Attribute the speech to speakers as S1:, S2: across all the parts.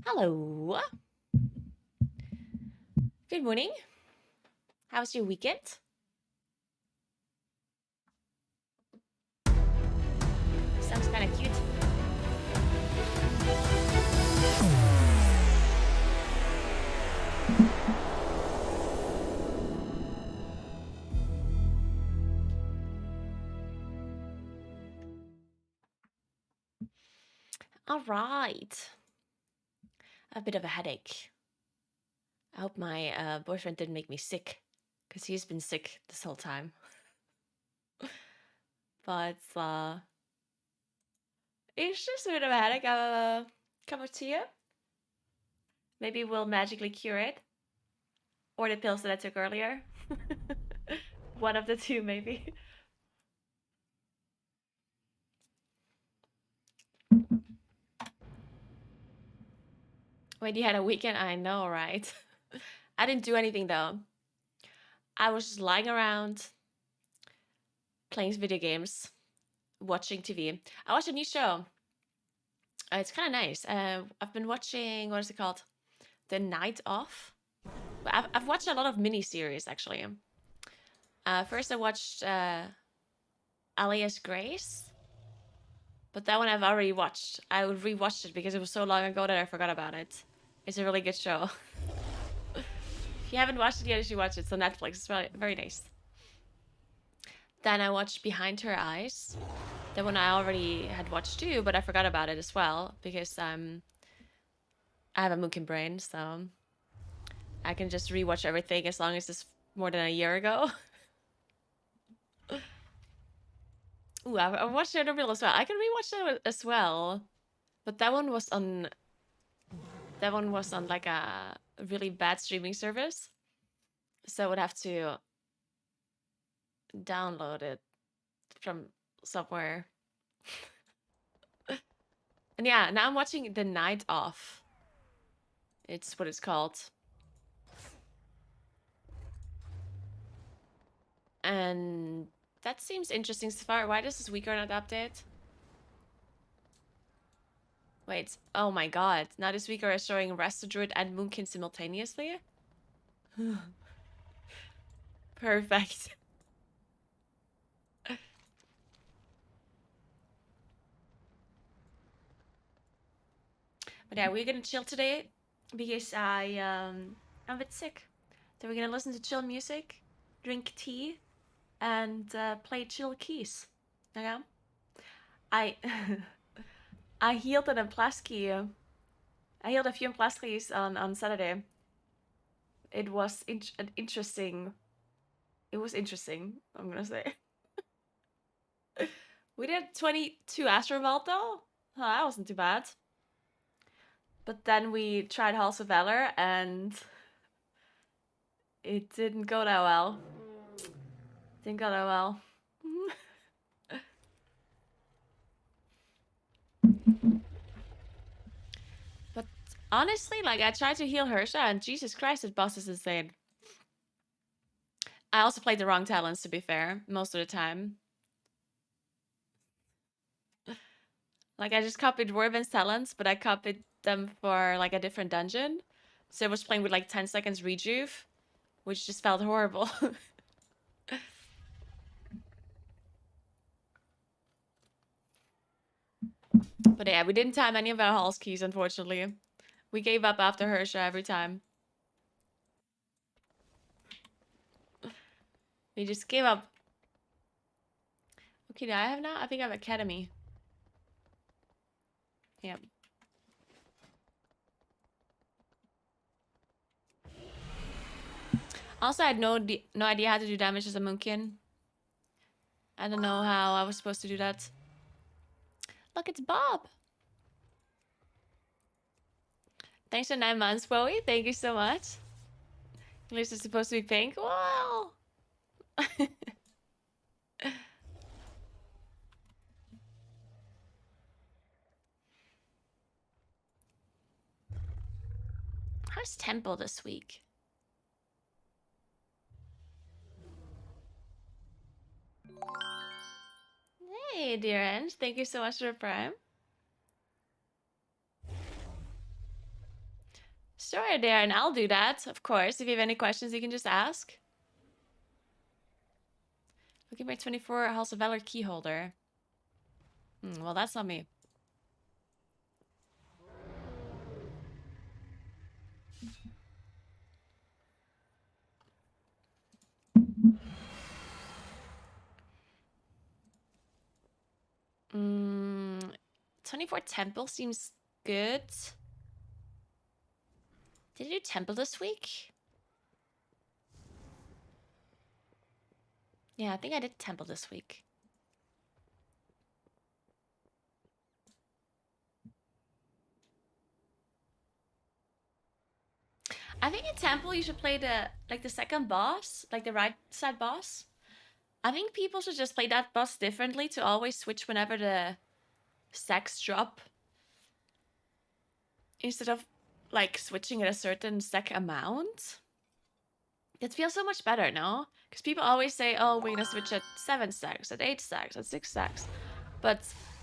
S1: Hello. Good morning. How's your weekend? Sounds kind of cute. All right. I have a bit of a headache. I hope my boyfriend didn't make me sick, because he's been sick this whole time. But it's just a bit of a headache. Cup of tea. Maybe we'll magically cure it. Or the pills that I took earlier. One of the two, maybe. Wait, you had a weekend? I know, right? I didn't do anything though. I was just lying around, playing video games, watching TV. I watched a new show. It's kind of nice. I've been watching, what is it called? The Night Off. I've watched a lot of miniseries actually. First I watched Alias Grace, but that one I've already watched. I rewatched it because it was so long ago that I forgot about it. It's a really good show. If you haven't watched it yet, you should watch it. It's on Netflix. It's very, very nice. Then I watched Behind Her Eyes. That one I already had watched too, but I forgot about it as well because I have a Mookin brain, so I can just rewatch everything as long as it's more than a year ago. Ooh, I watched Chernobyl as well. I can rewatch that as well, but that one was on like a really bad streaming service, so I would have to download it from somewhere. And yeah, now I'm watching The Night Off. It's what it's called. And that seems interesting so far. Why does this week not update? Wait, oh my god. Now this week are showing Resto Druid and Moonkin simultaneously? Perfect. But yeah, we're gonna chill today because I'm a bit sick. So we're gonna listen to chill music, drink tea, and play chill keys. Okay? I I healed an Plaski. I healed a few Plaskis on Saturday. It was interesting. It was interesting, I'm gonna say. We did 22 Astrovault though. Oh, that wasn't too bad. But then we tried Halls of Valor and it didn't go that well. Didn't go that well. But honestly, like I tried to heal Hersha and Jesus Christ, this boss is insane. I also played the wrong talents to be fair, most of the time. Like I just copied Warben's talents, but I copied them for like a different dungeon. So I was playing with like 10 seconds rejuve, which just felt horrible. But yeah, we didn't time any of our Halls keys, unfortunately. We gave up after Hersha every time. We just gave up. Okay, do I have now? I think I have Academy. Yeah. Also, I had no idea how to do damage as a Moonkin. I don't know how I was supposed to do that. Look, it's Bob. Thanks for 9 months, Bowie. Thank you so much. At least it's supposed to be pink. Well. How's Temple this week? Hey, dear Ange. Thank you so much for the Prime. Sure, Darren, I'll do that, of course. If you have any questions, you can just ask. Looking for 24 House of Valor key holder. Well, that's not me. Mm, 24 Temple seems good. Did you do Temple this week? Yeah, I think I did Temple this week. I think in Temple you should play the second boss, like the right side boss. I think people should just play that boss differently to always switch whenever the stacks drop. Instead of like switching at a certain stack amount. It feels so much better, no? Because people always say, oh, we're gonna switch at 7 stacks, at 8 stacks, at 6 stacks. But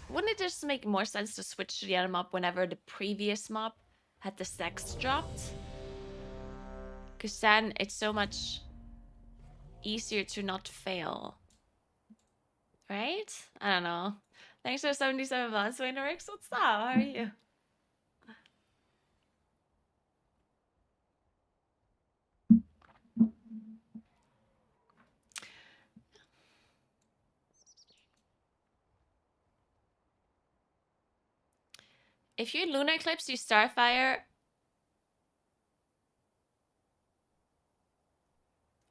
S1: wouldn't it just make more sense to switch to the other mob whenever the previous mob had the stacks dropped? Because then it's so much easier to not fail. Right? I don't know. Thanks for 77 months, Waynerix. What's up? How are you? If you Lunar Eclipse, you Starfire.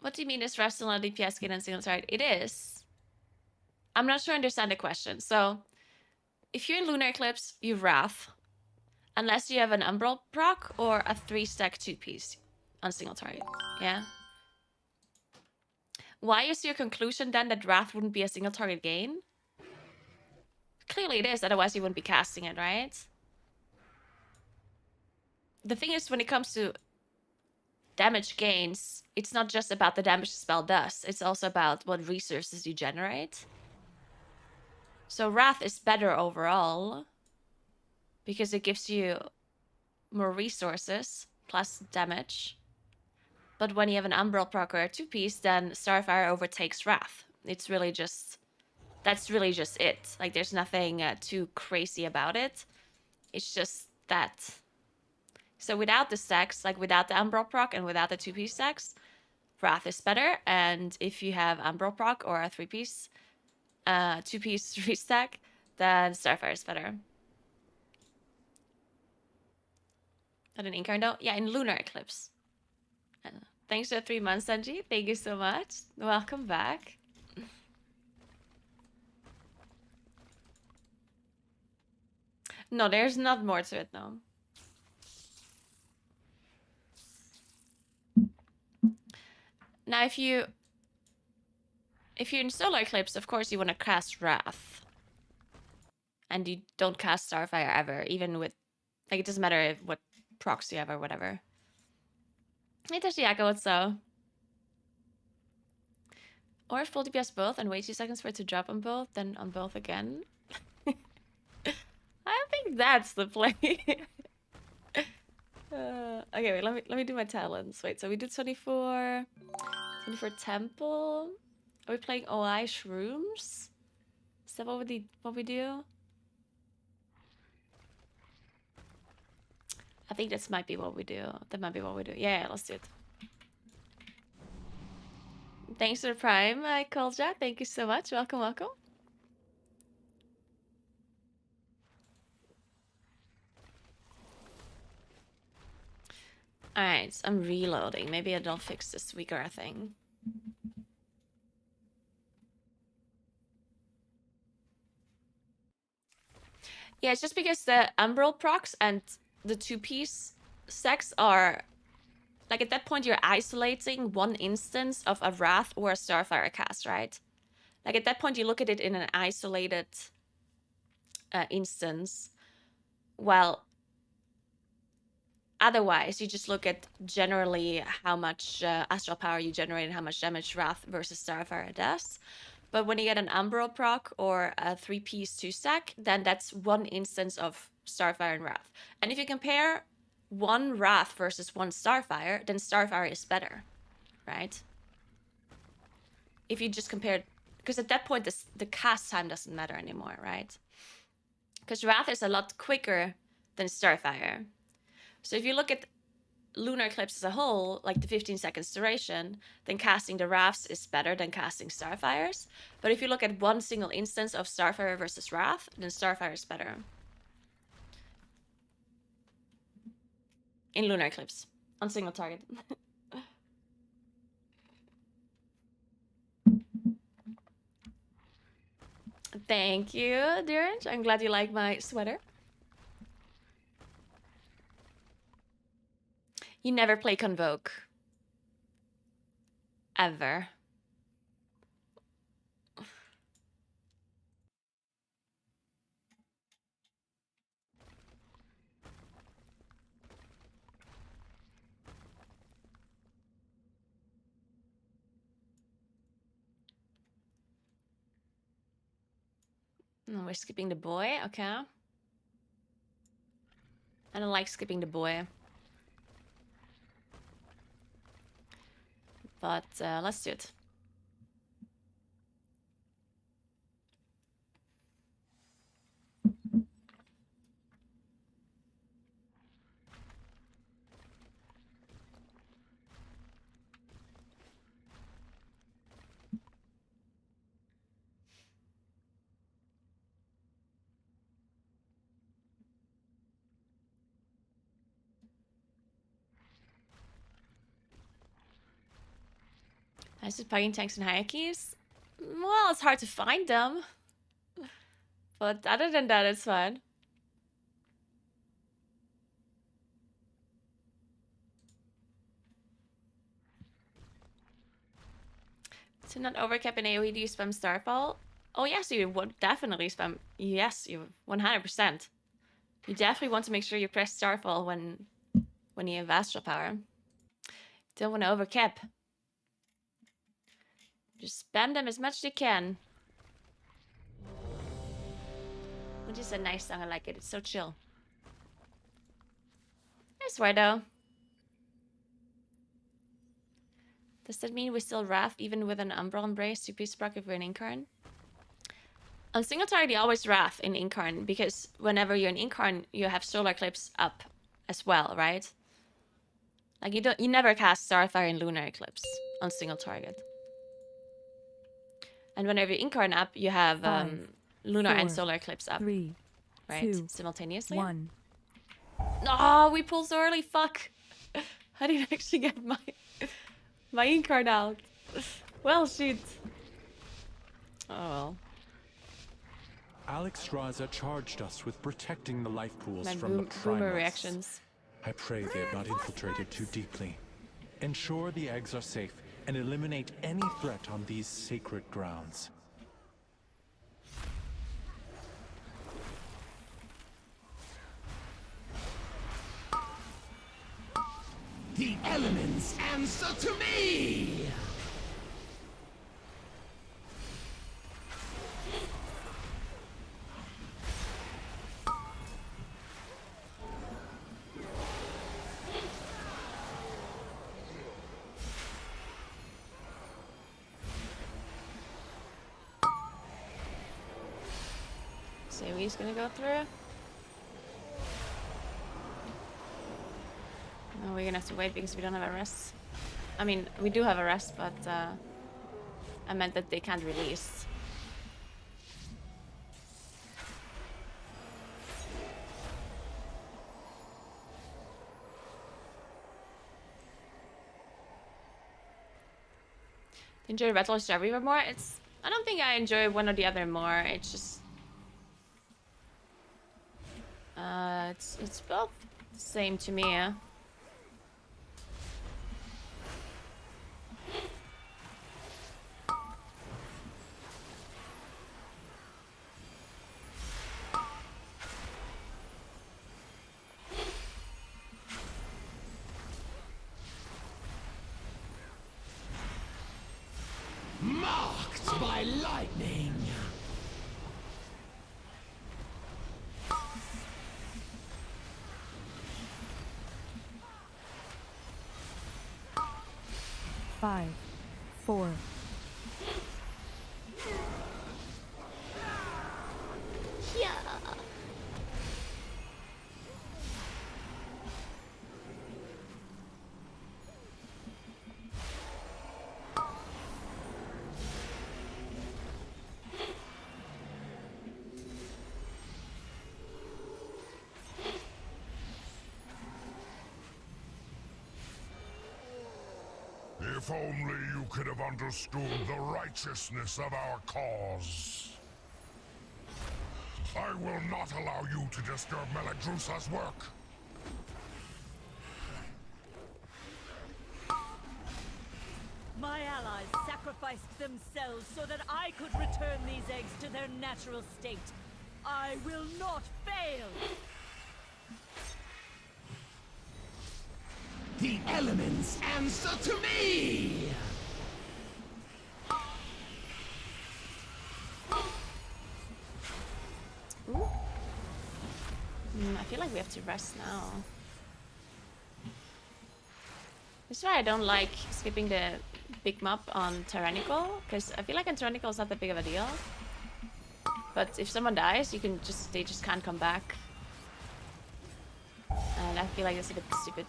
S1: What do you mean is Wrath still not DPS skin and single target? It is. I'm not sure I understand the question. So, if you're in Lunar Eclipse, you Wrath. Unless you have an Umbral proc or a 3-stack 2-piece on single target. Yeah? Why is your conclusion then that Wrath wouldn't be a single target gain? Clearly it is, otherwise you wouldn't be casting it, right? The thing is, when it comes to damage gains, it's not just about the damage the spell does. It's also about what resources you generate. So Wrath is better overall because it gives you more resources plus damage. But when you have an Umbral proc or a 2-piece, then Starfire overtakes Wrath. It's really just... That's really just it. Like, there's nothing too crazy about it. It's just that. So without the stacks, like without the Umbral proc and without the 2-piece stacks, Wrath is better. And if you have Umbral proc or a 3-piece, 2-piece 3-stack, then Starfire is better. Not an Incarno? Yeah, in Lunar Eclipse. Thanks for 3 months, Sanji. Thank you so much. Welcome back. No, there's not more to it, no. Now, if you're in Solar Eclipse, of course you want to cast Wrath. And you don't cast Starfire ever, even with... Like, it doesn't matter what procs you have or whatever. Hey, Toshiaka, what's up? Or full DPS both and wait 2 seconds for it to drop on both, then on both again. I think that's the play. Okay, wait, let me do my talents. Wait, so we did 24 Temple. Are we playing OI Shrooms? Is that what we do? I think that might be what we do. That might be what we do. Yeah, let's do it. Thanks for the Prime, Kolja. Thank you so much. Welcome, welcome. Alright, so I'm reloading. Maybe I don't fix this weaker thing. Yeah, it's just because the Umbral procs and the 2-piece stacks are... Like, at that point, you're isolating one instance of a Wrath or a Starfire cast, right? Like, at that point, you look at it in an isolated instance. Well, otherwise, you just look at generally how much astral power you generate and how much damage Wrath versus Starfire does. But when you get an Umbral proc or a 3-piece 2-stack, then that's one instance of Starfire and Wrath. And if you compare one Wrath versus one Starfire, then Starfire is better, right? If you just compare, because at that point the cast time doesn't matter anymore, right? Because Wrath is a lot quicker than Starfire. So if you look at lunar eclipse as a whole, like the 15 seconds duration, then casting the Wraths is better than casting Starfires. But if you look at one single instance of Starfire versus Wrath, then Starfire is better. In lunar eclipse, on single target. Thank you, Durange. I'm glad you like my sweater. You never play Convoke. Ever. No, we're skipping the boy, okay. I don't like skipping the boy. But let's do it. I just plugging tanks and hierarchies. Well, it's hard to find them. But other than that, it's fine. To not overcap in AoE, do you spam Starfall? Oh yes, you would definitely spam. Yes, you 100%. You definitely want to make sure you press Starfall when you have Astral Power. Don't want to overcap. Just spam them as much as you can. Which is a nice song, I like it. It's so chill. I swear though. Does that mean we still Wrath even with an Umbral Embrace to Peace Proc if we're an Incarn? On single target, you always Wrath in Incarn because whenever you're an Incarn, you have Solar Eclipse up as well, right? Like you never cast Starfire in Lunar Eclipse on single target. And whenever you Incarn up, you have Lunar and Solar Eclipse up.
S2: 3,
S1: right?
S2: 2,
S1: simultaneously.
S2: 1.
S1: Oh, we pulled so early. Fuck. I didn't actually get my Incarn out. Well, shit. Oh well.
S3: Alex Raza charged us with protecting the life pools
S1: My
S3: from the
S1: boomer
S3: primals.
S1: reactions.
S3: I pray they have not infiltrated too deeply. Ensure the eggs are safe and eliminate any threat on these sacred grounds.
S4: The elements answer to me!
S1: So he's gonna go through. No, we're gonna have to wait because we don't have a rest. I mean, we do have a rest, but I meant that they can't release. Enjoy Battle of River more? I don't think I enjoy one or the other more. It's just it's both the same to me. Yeah?
S4: Marked by lightning!
S2: 5, 4.
S1: Yeah.
S5: If only you could have understood the righteousness of our cause. I will not allow you to disturb Meladrusa's work.
S6: My allies sacrificed themselves so that I could return these eggs to their natural state. I will not fail!
S4: The elements answer to me!
S1: Ooh. I feel like we have to rest now. This is why I don't like skipping the big mob on Tyrannical, because I feel like on Tyrannical it's not that big of a deal. But if someone dies, they just can't come back. And I feel like it's a bit stupid.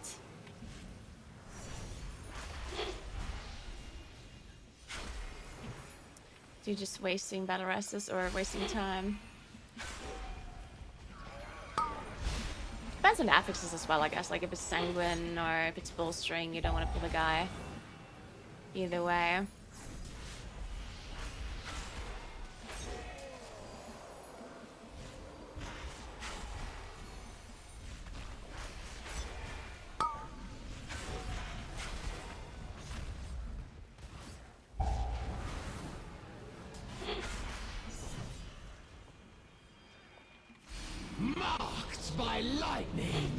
S1: You're just wasting battle rests or wasting time. Depends on the affixes as well, I guess. Like if it's sanguine or if it's bolstering, you don't want to pull the guy. Either way.
S4: Marked by lightning!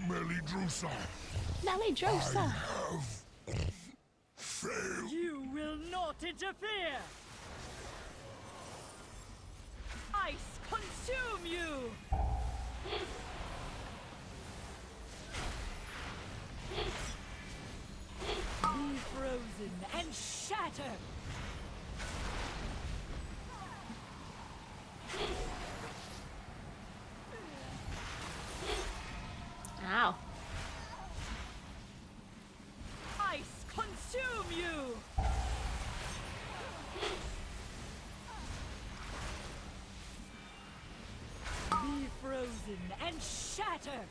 S5: Meladrusa,
S1: Meladrusa!
S5: I have failed.
S6: You will not interfere! Ice consume you! Be frozen and shatter!
S1: Ow.
S6: Ice consume you! Be frozen and shatter!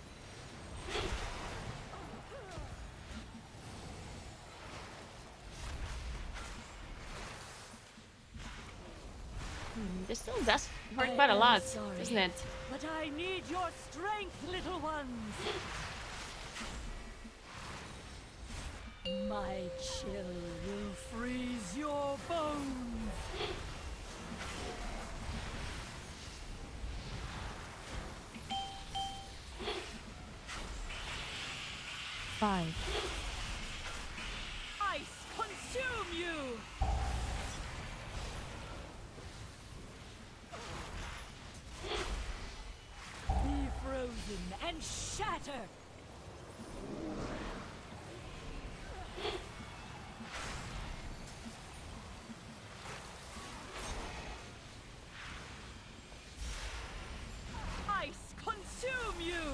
S1: This still does hurt quite a lot, doesn't it?
S6: But I need your strength, little ones! My chill will freeze your bones!
S2: Five,
S6: Ice consume you! Be frozen and shatter! Ice consume you!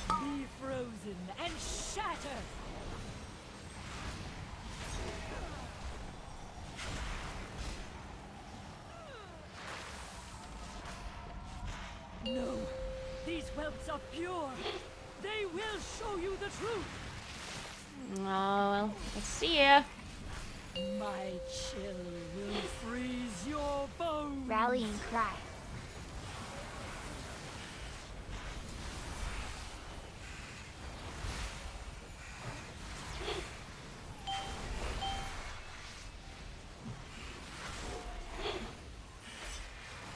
S6: Be frozen and shatter! No, these whelps are pure. They will show you the truth.
S1: Oh, well, let's see ya.
S6: My chill will freeze your bones.
S7: Rallying cry.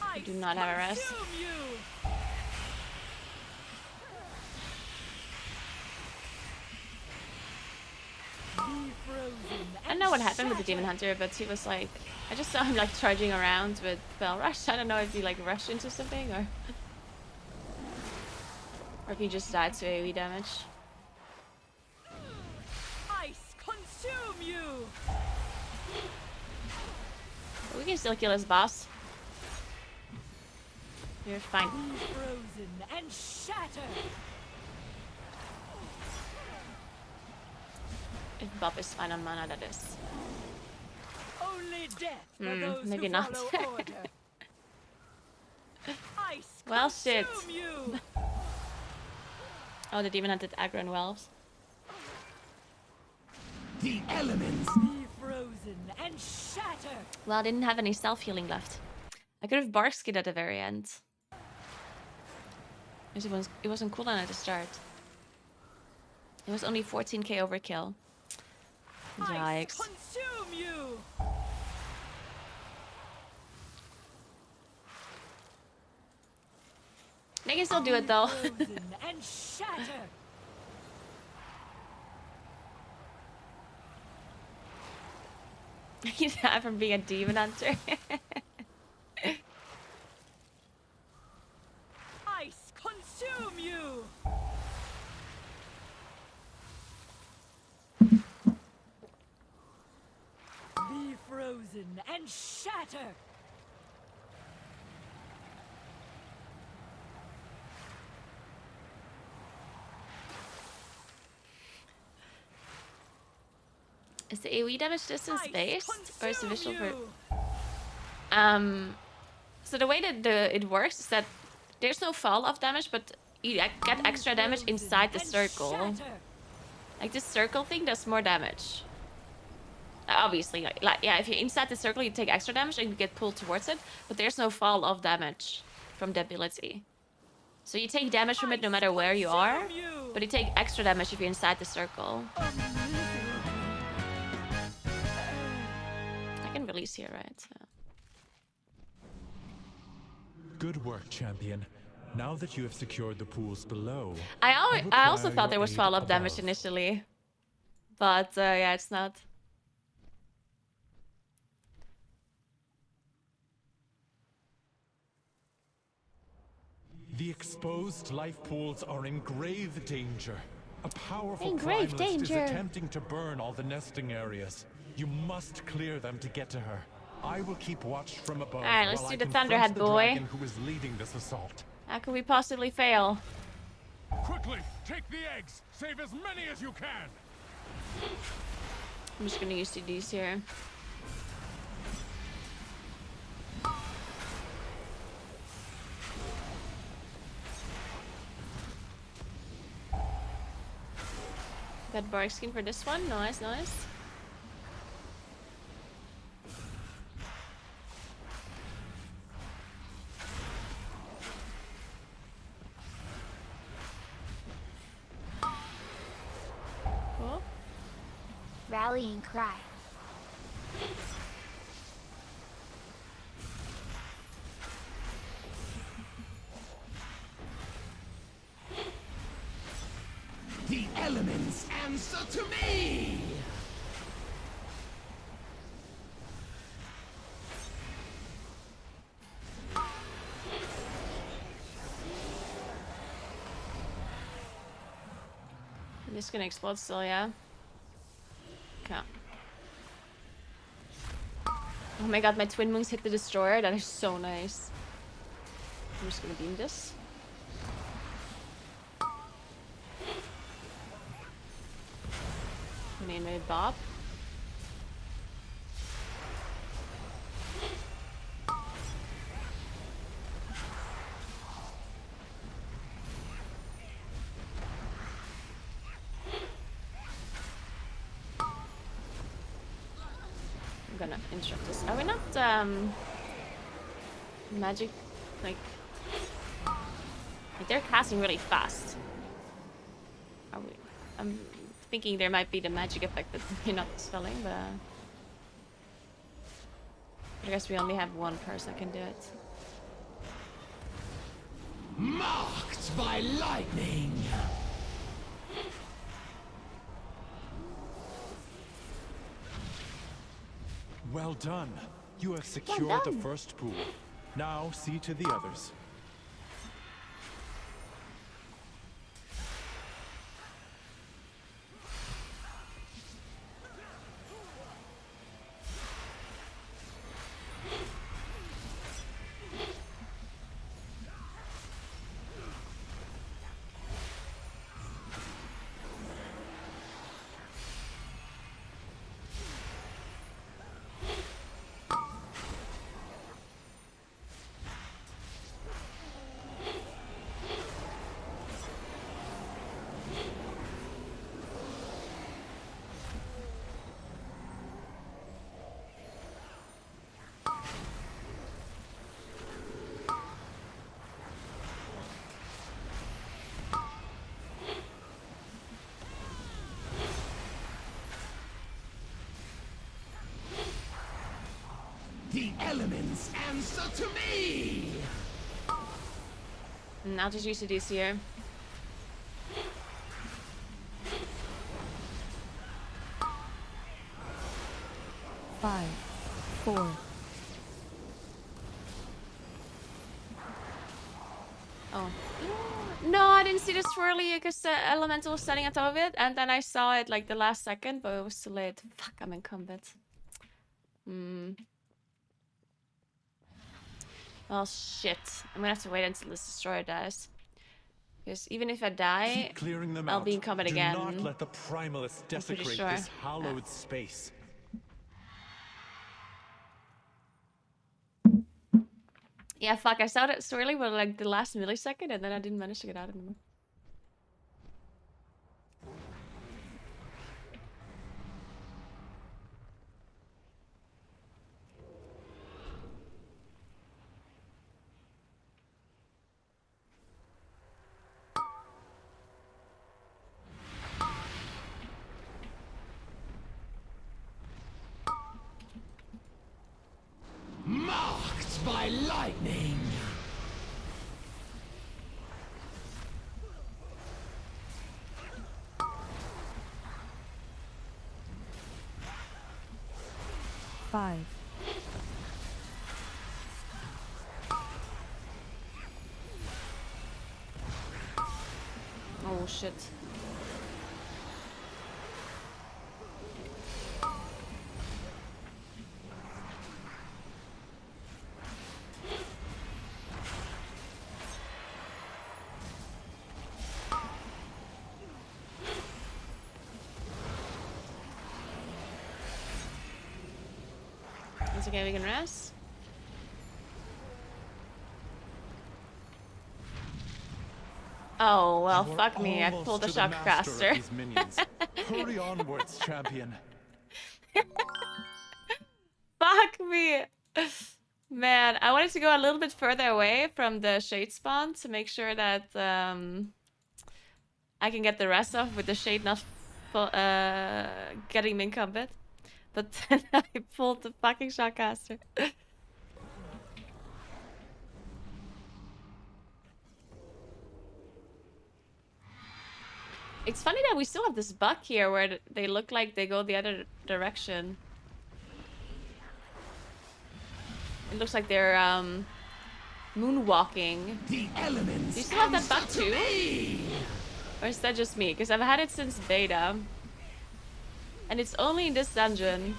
S6: I
S1: do not have a rest.
S6: Be frozen
S1: And know what happened with the Demon Hunter, but he was like, I just saw him like charging around with Bell Rush. I don't know if he like rushed into something or if he just died to AoE damage.
S6: Ice consume you.
S1: But we can still kill his boss. You're fine.
S6: Be frozen and shatter.
S1: If Bob is fine on mana, that is.
S6: Only death for those
S1: maybe
S6: who
S1: not.
S6: follow order. Ice
S1: Well, shit.
S6: consume you.
S1: Oh, the Demon Hunted aggro and wells.
S4: The elements.
S6: Be frozen and shatter.
S1: Well, I didn't have any self-healing left. I could have bark skid at the very end. Because it wasn't cooldown at the start. It was only 14k overkill.
S6: Ice
S1: Yikes.
S6: consume you.
S1: They can still do it though.
S6: Frozen and shatter.
S1: You die from being a Demon Hunter.
S6: Ice consume you. Be frozen and shatter.
S1: Is the AoE damage distance
S6: Ice
S1: based or is it
S6: consume
S1: visual
S6: you.
S1: for? So the way that it works is that there's no fall off damage, but you get extra damage inside the circle. Like this circle thing does more damage. Obviously, like yeah, if you're inside the circle, you take extra damage and you get pulled towards it. But there's no fall off damage from the ability. So you take damage from it no matter where you are, but you take extra damage if you're inside the circle. I can release here, right? So.
S3: Good work, champion. Now that you have secured the pools below,
S1: I also
S3: require
S1: thought there
S3: your
S1: was
S3: aid
S1: fall off damage
S3: above.
S1: initially, but yeah, it's not.
S3: The exposed life pools are in grave danger. A powerful
S1: In grave
S3: primalist
S1: danger.
S3: is attempting to burn all the nesting areas. You must clear them to get to her. I will keep watch from above.
S1: Alright, let's
S3: while
S1: do
S3: I
S1: the
S3: confront
S1: Thunderhead
S3: the
S1: boy.
S3: dragon who is leading this assault.
S1: How could we possibly fail?
S5: Quickly, take the eggs. Save as many as you can.
S1: I'm just gonna use CDs here. Got bark skin for this one. Nice, nice. Cool.
S7: Rallying cry.
S4: The elements answer to me!
S1: I'm just gonna explode still, yeah? Okay. Oh my god, my twin moons hit the destroyer. That is so nice. I'm just gonna beam this. Name it Bob. I'm gonna instruct this. Are we not magic like they're casting really fast? Are we? I'm thinking there might be the magic effect that we're not spelling, but I guess we only have one person that can do it.
S4: Marked by lightning!
S3: Well done. You have secured the
S1: done.
S3: first pool. Now see to the others.
S4: The elements answer to me!
S1: I'll just use these here.
S2: Five, four.
S1: Oh. No, I didn't see the swirly because the elemental was standing on top of it, and then I saw it like the last second, but it was too late. Fuck, I'm incumbent. Well, shit. I'm gonna have to wait until this destroyer dies. Because even if I die,
S3: Keep clearing them
S1: I'll
S3: out.
S1: be incumbent
S3: Do
S1: again.
S3: not let the primalists desecrate
S1: sure.
S3: this hallowed space.
S1: Yeah, fuck, I saw that swirly for like the last millisecond, and then I didn't manage to get out anymore.
S4: Marked by lightning!
S2: Five,
S1: Oh, shit. It's okay, we can rest. Oh, well,
S3: You are
S1: fuck me. I
S3: almost
S1: pulled the
S3: to the master of
S1: shockcaster.
S3: these minions. Hurry onwards, champion.
S1: Fuck me. Man, I wanted to go a little bit further away from the shade spawn to make sure that I can get the rest off with the shade not getting me incumbent. But then I pulled the fucking shockcaster. It's funny that we still have this bug here where they look like they go the other direction. It looks like they're moonwalking.
S4: The elements
S1: Do you still have that bug
S4: answer to
S1: too?
S4: me!
S1: Or is that just me? Because I've had it since beta. And it's only in this dungeon.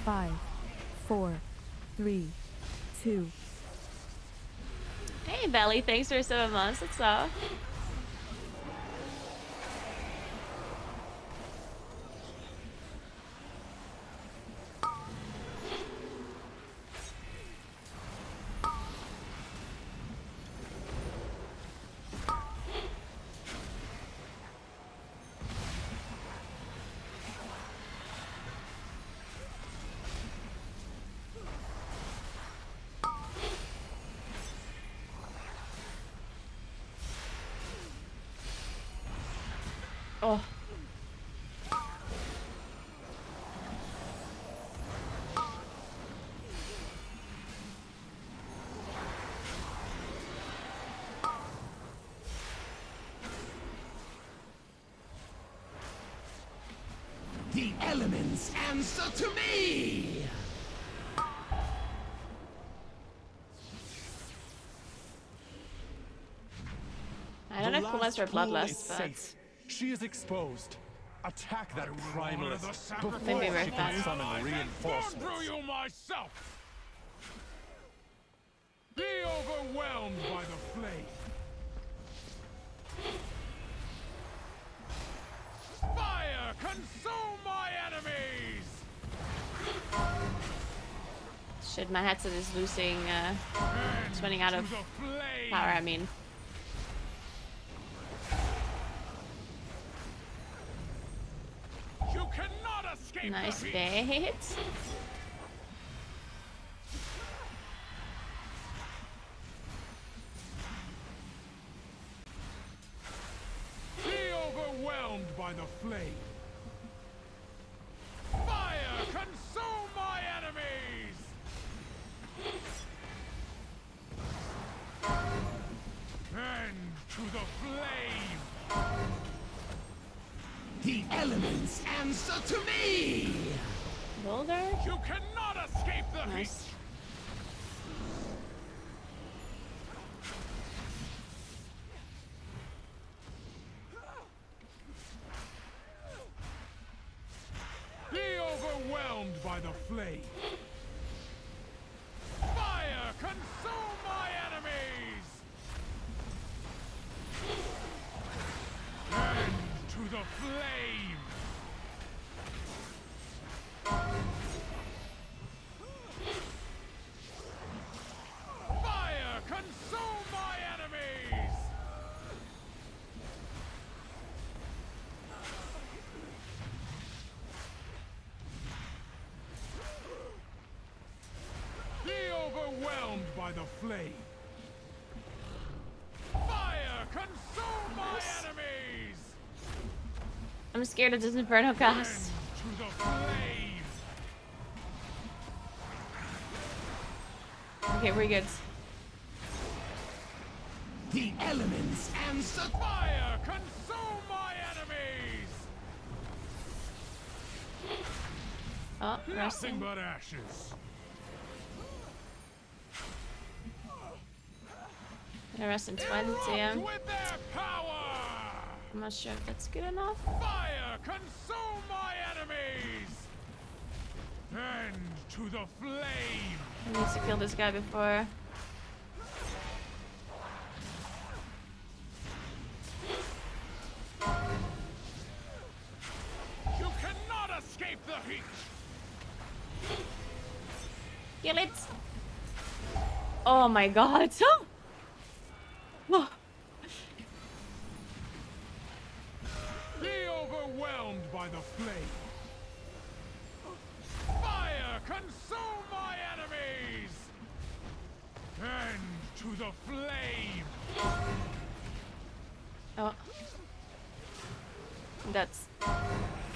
S2: five, four, three, two.
S1: Hey Belly, thanks for 7 months. What's up? Oh.
S4: elements answer to me!
S1: I don't know if coolness or bloodlust, but
S3: she is exposed. Attack that primalist before
S1: maybe we're
S3: she
S1: fine.
S3: can summon reinforcements.
S5: Through you myself! Be overwhelmed by the flame! Fire, consume my enemies!
S1: shit, my headset is losing, it's running out of
S5: To the flame!
S1: power, I mean.
S5: You cannot escape
S1: Nice
S5: the heat.
S1: bait.
S5: Be overwhelmed by the flame. Fire, consume my enemies! And to the flame!
S4: The elements answer to me!
S1: Boulder?
S5: You cannot escape the
S1: Nice.
S5: heat! Be overwhelmed by the flame! Fire, consume my enemies! And to the flame! Fire, consume my enemies! Be overwhelmed by the flame! Fire, consume my enemies!
S1: I'm scared of this Inferno
S5: And
S1: cast.
S5: to the flame!
S1: Okay, we're good.
S4: The elements answer.
S5: Fire, consume my enemies!
S1: Oh,
S5: Nothing
S1: resting.
S5: but ashes.
S1: Gonna rest in 20.
S5: Erupt with their power!
S1: I'm not sure if that's good enough.
S5: Fire, consume my enemies! And to the flame!
S1: I need to kill this guy before.
S5: You cannot escape the heat!
S1: Kill it! Oh my god! Oh.
S5: Be overwhelmed by the flame! Fire, consume my enemies! And to the flame!
S1: Oh. That's...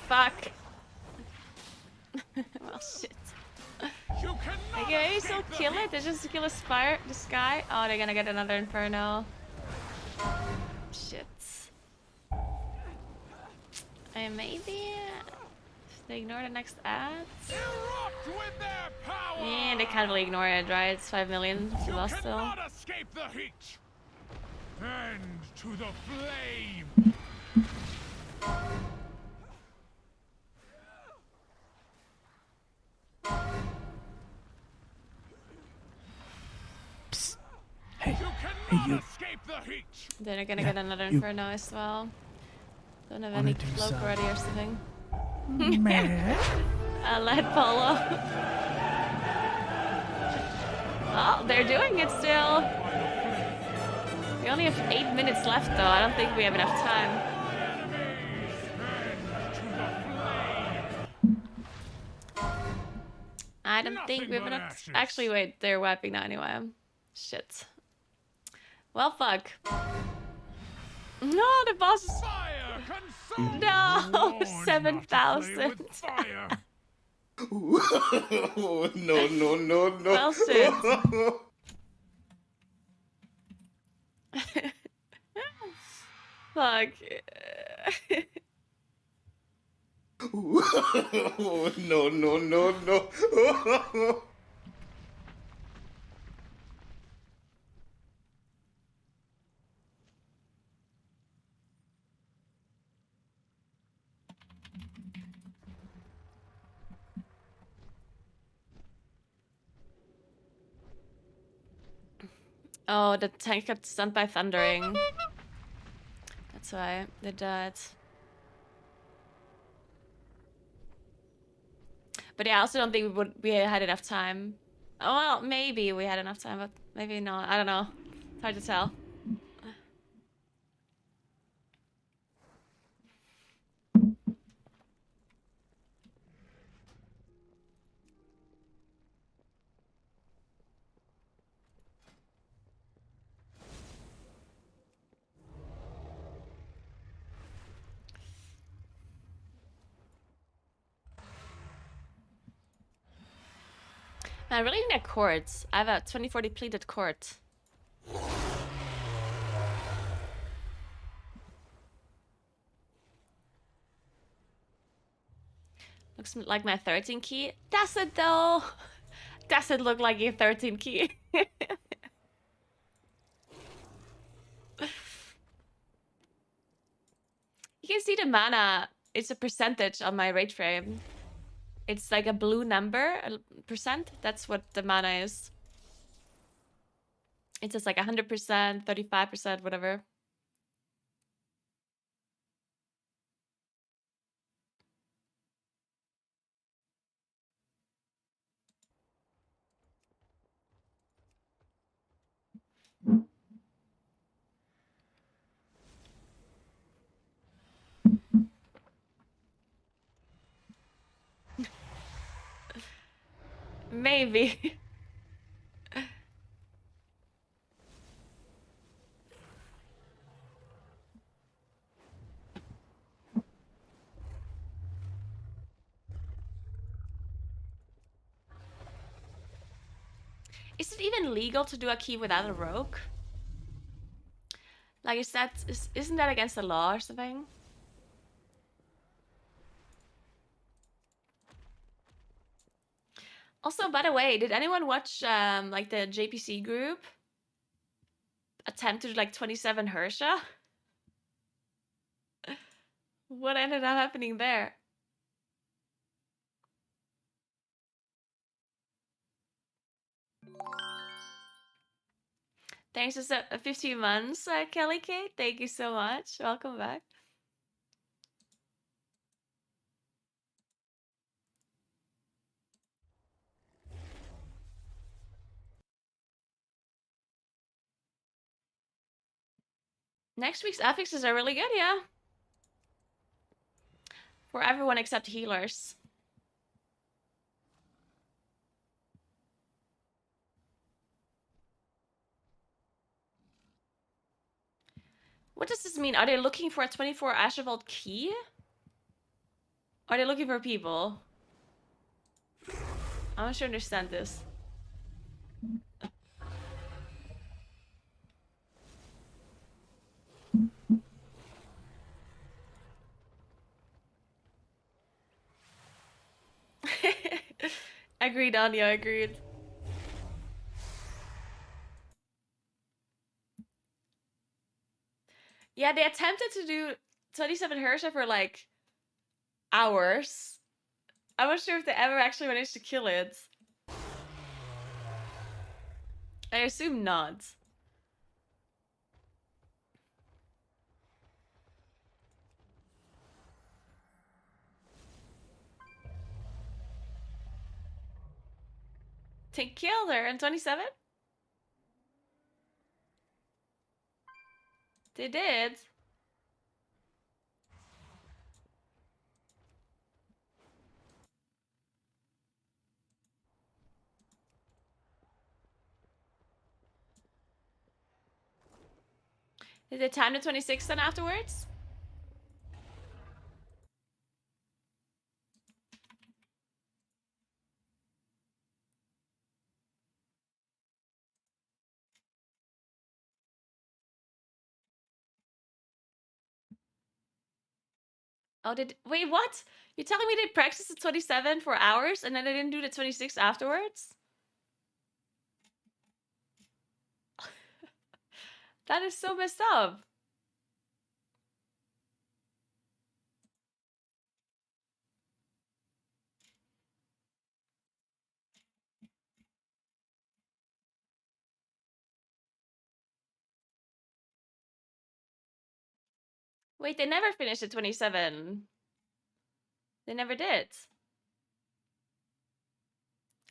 S1: Fuck. Well, shit.
S5: You cannot
S1: Okay, so
S5: escape the
S1: kill
S5: heat.
S1: it. They just kill this guy. Oh, they're gonna get another Inferno. Shit. Maybe... They ignore the next ads?
S5: Erupt with their power!
S1: Yeah, they can't really ignore it, right? It's 5 million. It's a
S5: You
S1: loss still.
S5: cannot escape the heat! And to the flame!
S8: Hey,
S5: You
S8: hey,
S5: cannot
S8: you.
S5: escape the heat!
S1: Then they're gonna
S8: Yeah,
S1: get another
S8: you-
S1: Inferno as well. Don't have
S8: Wanna
S1: any
S8: do
S1: cloak
S8: some-
S1: ready or something.
S8: Man.
S1: Lead polo. Oh, they're doing it still. We only have 8 minutes left though. I don't think we have enough time.
S5: Enemies! And to the flame!
S1: I don't think we have
S5: Nothing but
S1: enough.
S5: ashes.
S1: Actually, wait, they're wiping now anyway. Shit. Well, fuck. No, the boss is...
S5: Fire, consume!
S1: No,
S5: Warned not to play
S1: 7,000.
S5: with fire.
S9: No, no, no, no.
S1: Well, shit. Fuck.
S9: No, no, no, no.
S1: Oh, the tank got stunned by thundering. That's why they died. But yeah, I also don't think we had enough time. Oh, well, maybe we had enough time, but maybe not. I don't know. It's hard to tell. I really need a court. I have a 2040 pleated court. Looks like my 13 key. Does it though? Does it look like a 13 key? You can see the mana. It's a percentage on my rate frame. It's like a blue number, a percent. That's what the mana is. It's just like 100%, 35%, whatever. Maybe. Is it even legal to do a key without a rogue? Like, isn't that against the law or something? Also, by the way, did anyone watch like the JPC group attempt to do like 27 Hersha? What ended up happening there? Thanks for 15 months, Kelly Kate. Thank you so much. Welcome back. Next week's affixes are really good, yeah. For everyone except healers. What does this mean? Are they looking for a 24 Ashervault key? Are they looking for people? I'm not sure I understand this. Agreed, Anya, agreed. Yeah, they attempted to do 27 Hersha for like hours. I'm not sure if they ever actually managed to kill it. I assume not. They killed her in 27? They did. Did they time the 26 then afterwards? Oh, wait, what? You're telling me they practiced the 27 for hours and then they didn't do the 26 afterwards? That is so messed up. Wait, they never finished the 27. They never did.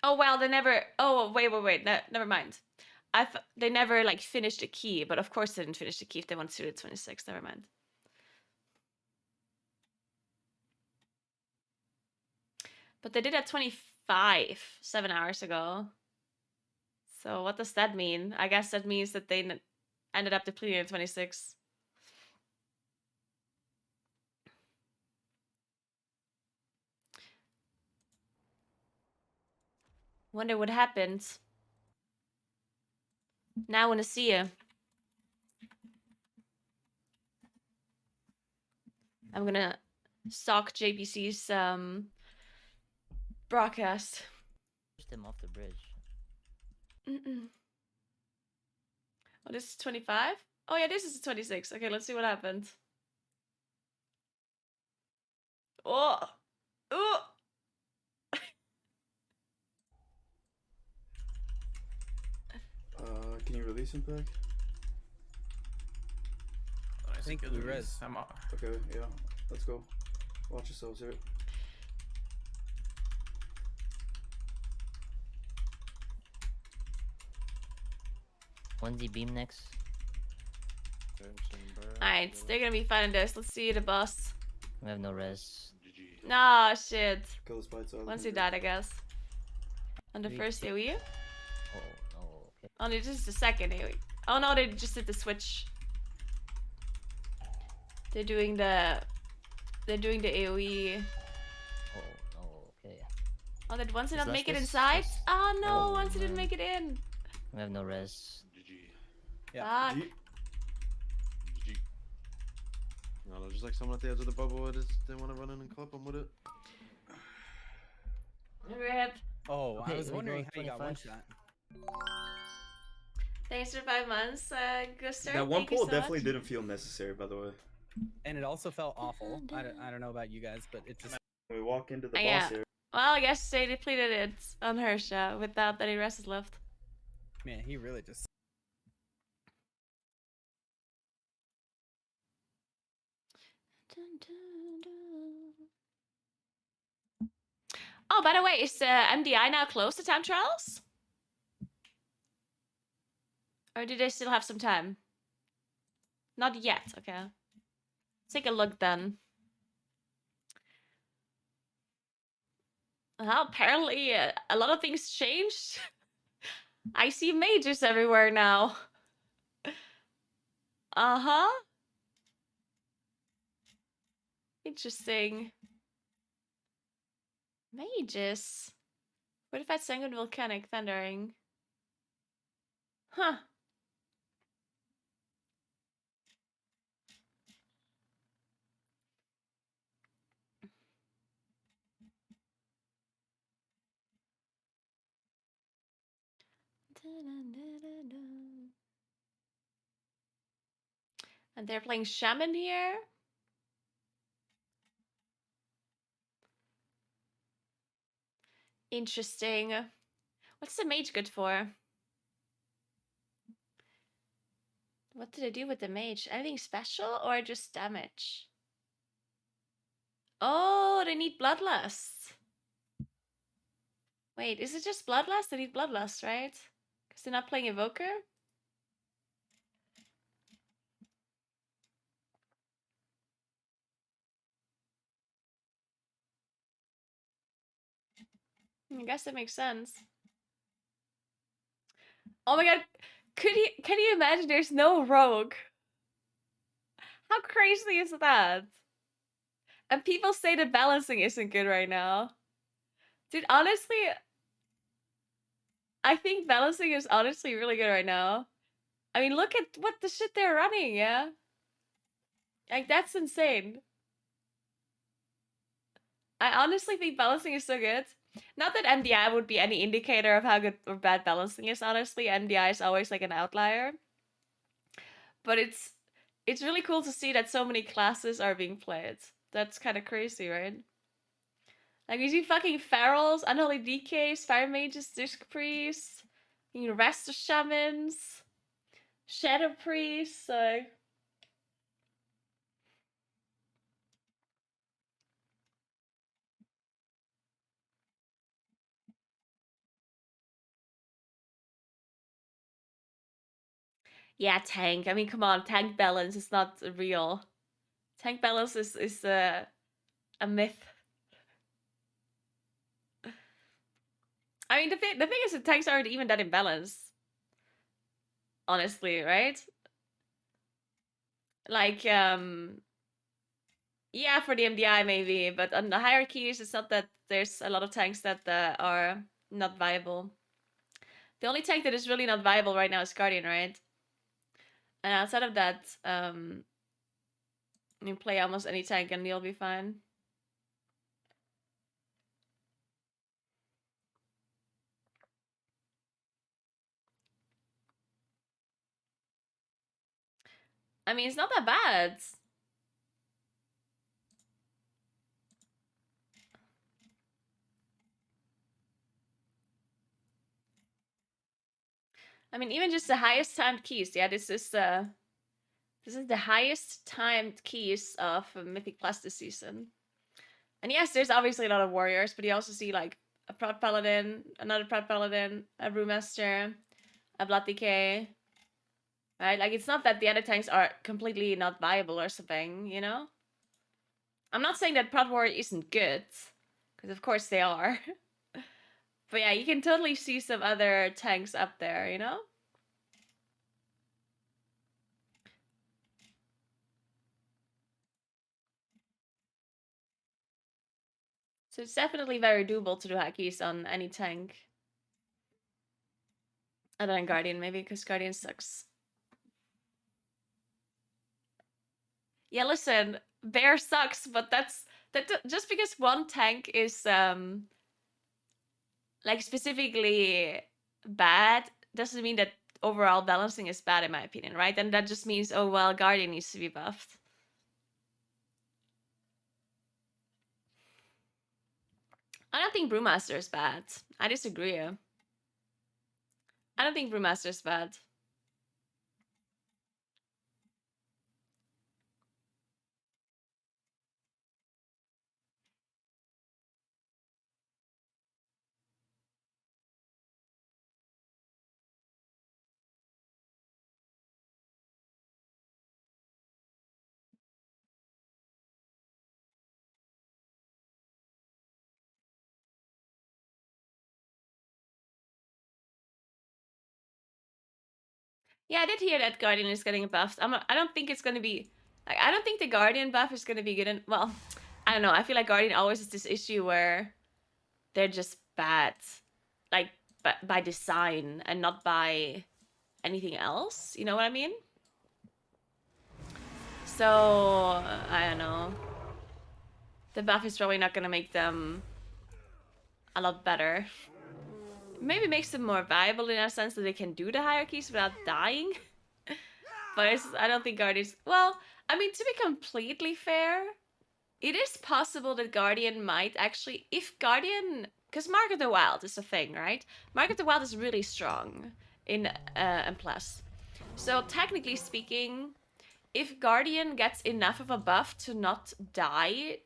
S1: Oh, well, they never... Oh, wait. Never mind. They never, like, finished the key, but of course they didn't finish the key if they want to do the 26. Never mind. But they did at 25, 7 hours ago. So what does that mean? I guess that means that they ended up depleting at 26. Wonder what happened. Now I want to see you. I'm gonna stalk JPC's broadcast.
S10: Push them off the bridge.
S1: Oh, this is 25? Oh yeah, this is 26. Okay, let's see what happened. Oh! Oh!
S9: Can you release him back?
S11: I think we res. I'm off.
S9: Okay, yeah. Let's go. Watch yourselves here.
S10: Onesie beam next.
S1: Alright, they're gonna be finding this. Let's see the boss.
S10: We have no res.
S1: Nah, shit.
S9: Kill his bites out.
S1: Once he died, I guess. On the first AoE?
S10: Oh no. Okay.
S1: Oh, no, this is the second AoE. Oh no, they just did the switch. They're doing the AoE.
S10: Oh no. Okay.
S1: Oh, did Once not
S10: Is
S1: make it
S10: this-
S1: inside?
S10: this-
S1: Oh no,
S10: Oh,
S1: Once didn't
S10: man.
S1: make it in.
S10: We have no res.
S11: Yeah.
S1: Fuck.
S12: No, just like someone at the edge of the bubble. Just didn't want to run in and clip him with it.
S1: Rip.
S11: Oh, I
S10: Okay,
S11: was
S10: we
S11: wondering
S10: go
S11: how you got one
S10: 25.
S11: shot.
S1: Thanks for 5 months, Guster.
S9: That one
S1: Thank you
S9: pull
S1: so
S9: definitely
S1: much.
S9: didn't feel necessary, by the way.
S11: And it also felt awful. I don't know about you guys, but it just...
S9: When we walk into the
S1: Yeah.
S9: boss area.
S1: Well, I guess they depleted it on Hersha without any rests left.
S11: Man, he really just...
S1: Oh, by the way, is MDI now closed to time trials? Or do they still have some time? Not yet, okay. Let's take a look then. Well, apparently a lot of things changed. I see mages everywhere now. Uh-huh. Interesting. Mages. Fortified Sanguine Volcanic Thundering. Huh. And they're playing Shaman here. Interesting. What's the mage good for? What did I do with the mage? Anything special or just damage? Oh, they need Bloodlust. Wait, is it just Bloodlust? They need Bloodlust, right? Because they're not playing Evoker? I guess that makes sense. Oh my god, can you imagine there's no rogue? How crazy is that? And people say the balancing isn't good right now. Dude, honestly, I think balancing is honestly really good right now. I mean, look at what the shit they're running, yeah? Like, that's insane. I honestly think balancing is so good. Not that MDI would be any indicator of how good or bad balancing is, honestly. MDI is always like an outlier. But it's really cool to see that so many classes are being played. That's kind of crazy, right? Like, you see fucking Ferals, Unholy DKs, Fire Mages, Disc Priests, Rest of Shamans, Shadow Priests, like... Yeah, tank. I mean, come on, tank balance is not real. Tank balance is a myth. I mean, the thing is that tanks aren't even that imbalanced. Honestly, right? Like, yeah, for the MDI maybe, but on the hierarchies, it's not that there's a lot of tanks that are not viable. The only tank that is really not viable right now is Guardian, right? And outside of that, you play almost any tank and you'll be fine. I mean, it's not that bad. I mean, even just the highest timed keys. Yeah, this is the highest timed keys of Mythic Plus this season. And yes, there's obviously a lot of warriors, but you also see like a Prot Paladin, another Prot Paladin, a Brewmaster, a Blood Decay. Right? Like, it's not that the other tanks are completely not viable or something, you know? I'm not saying that Prot Warrior isn't good, because of course they are. But yeah, you can totally see some other tanks up there, you know? So it's definitely very doable to do hackies on any tank. Other than Guardian, maybe, because Guardian sucks. Yeah, listen, Bear sucks, but that just because one tank is like specifically bad doesn't mean that overall balancing is bad, in my opinion, right? And that just means, oh well, Guardian needs to be buffed. I don't think Brewmaster is bad. I disagree. I don't think Brewmaster is bad. Yeah, I did hear that Guardian is getting buffed. I don't think it's gonna be... Like, I don't think the Guardian buff is gonna be good in... Well, I don't know. I feel like Guardian always has this issue where they're just bad. Like, by design and not by anything else. You know what I mean? So, I don't know. The buff is probably not gonna make them a lot better. Maybe makes them more viable in a sense that they can do the hierarchies without dying. But I don't think Guardians... Well, I mean, to be completely fair, it is possible that Guardian might actually... If Guardian... Because Mark of the Wild is a thing, right? Mark of the Wild is really strong in M+. So technically speaking, if Guardian gets enough of a buff to not die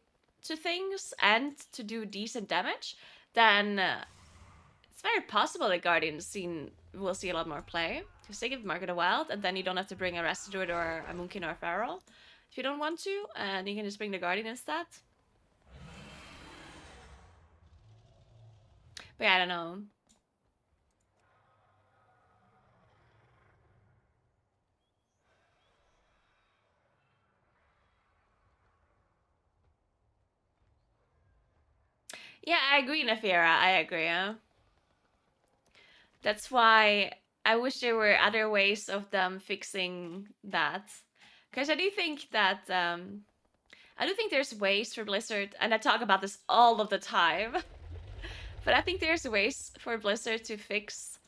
S1: to things and to do decent damage, then it's very possible that Guardian will see a lot more play. Because they give Mark of the Wild, and then you don't have to bring a Restitute or a Moonkin or a Feral if you don't want to, and you can just bring the Guardian instead. But yeah, I don't know. Yeah, I agree, Nefira. I agree. That's why I wish there were other ways of them fixing that. Because I do think that I do think there's ways for Blizzard, and I talk about this all of the time, but I think there's ways for Blizzard to fix,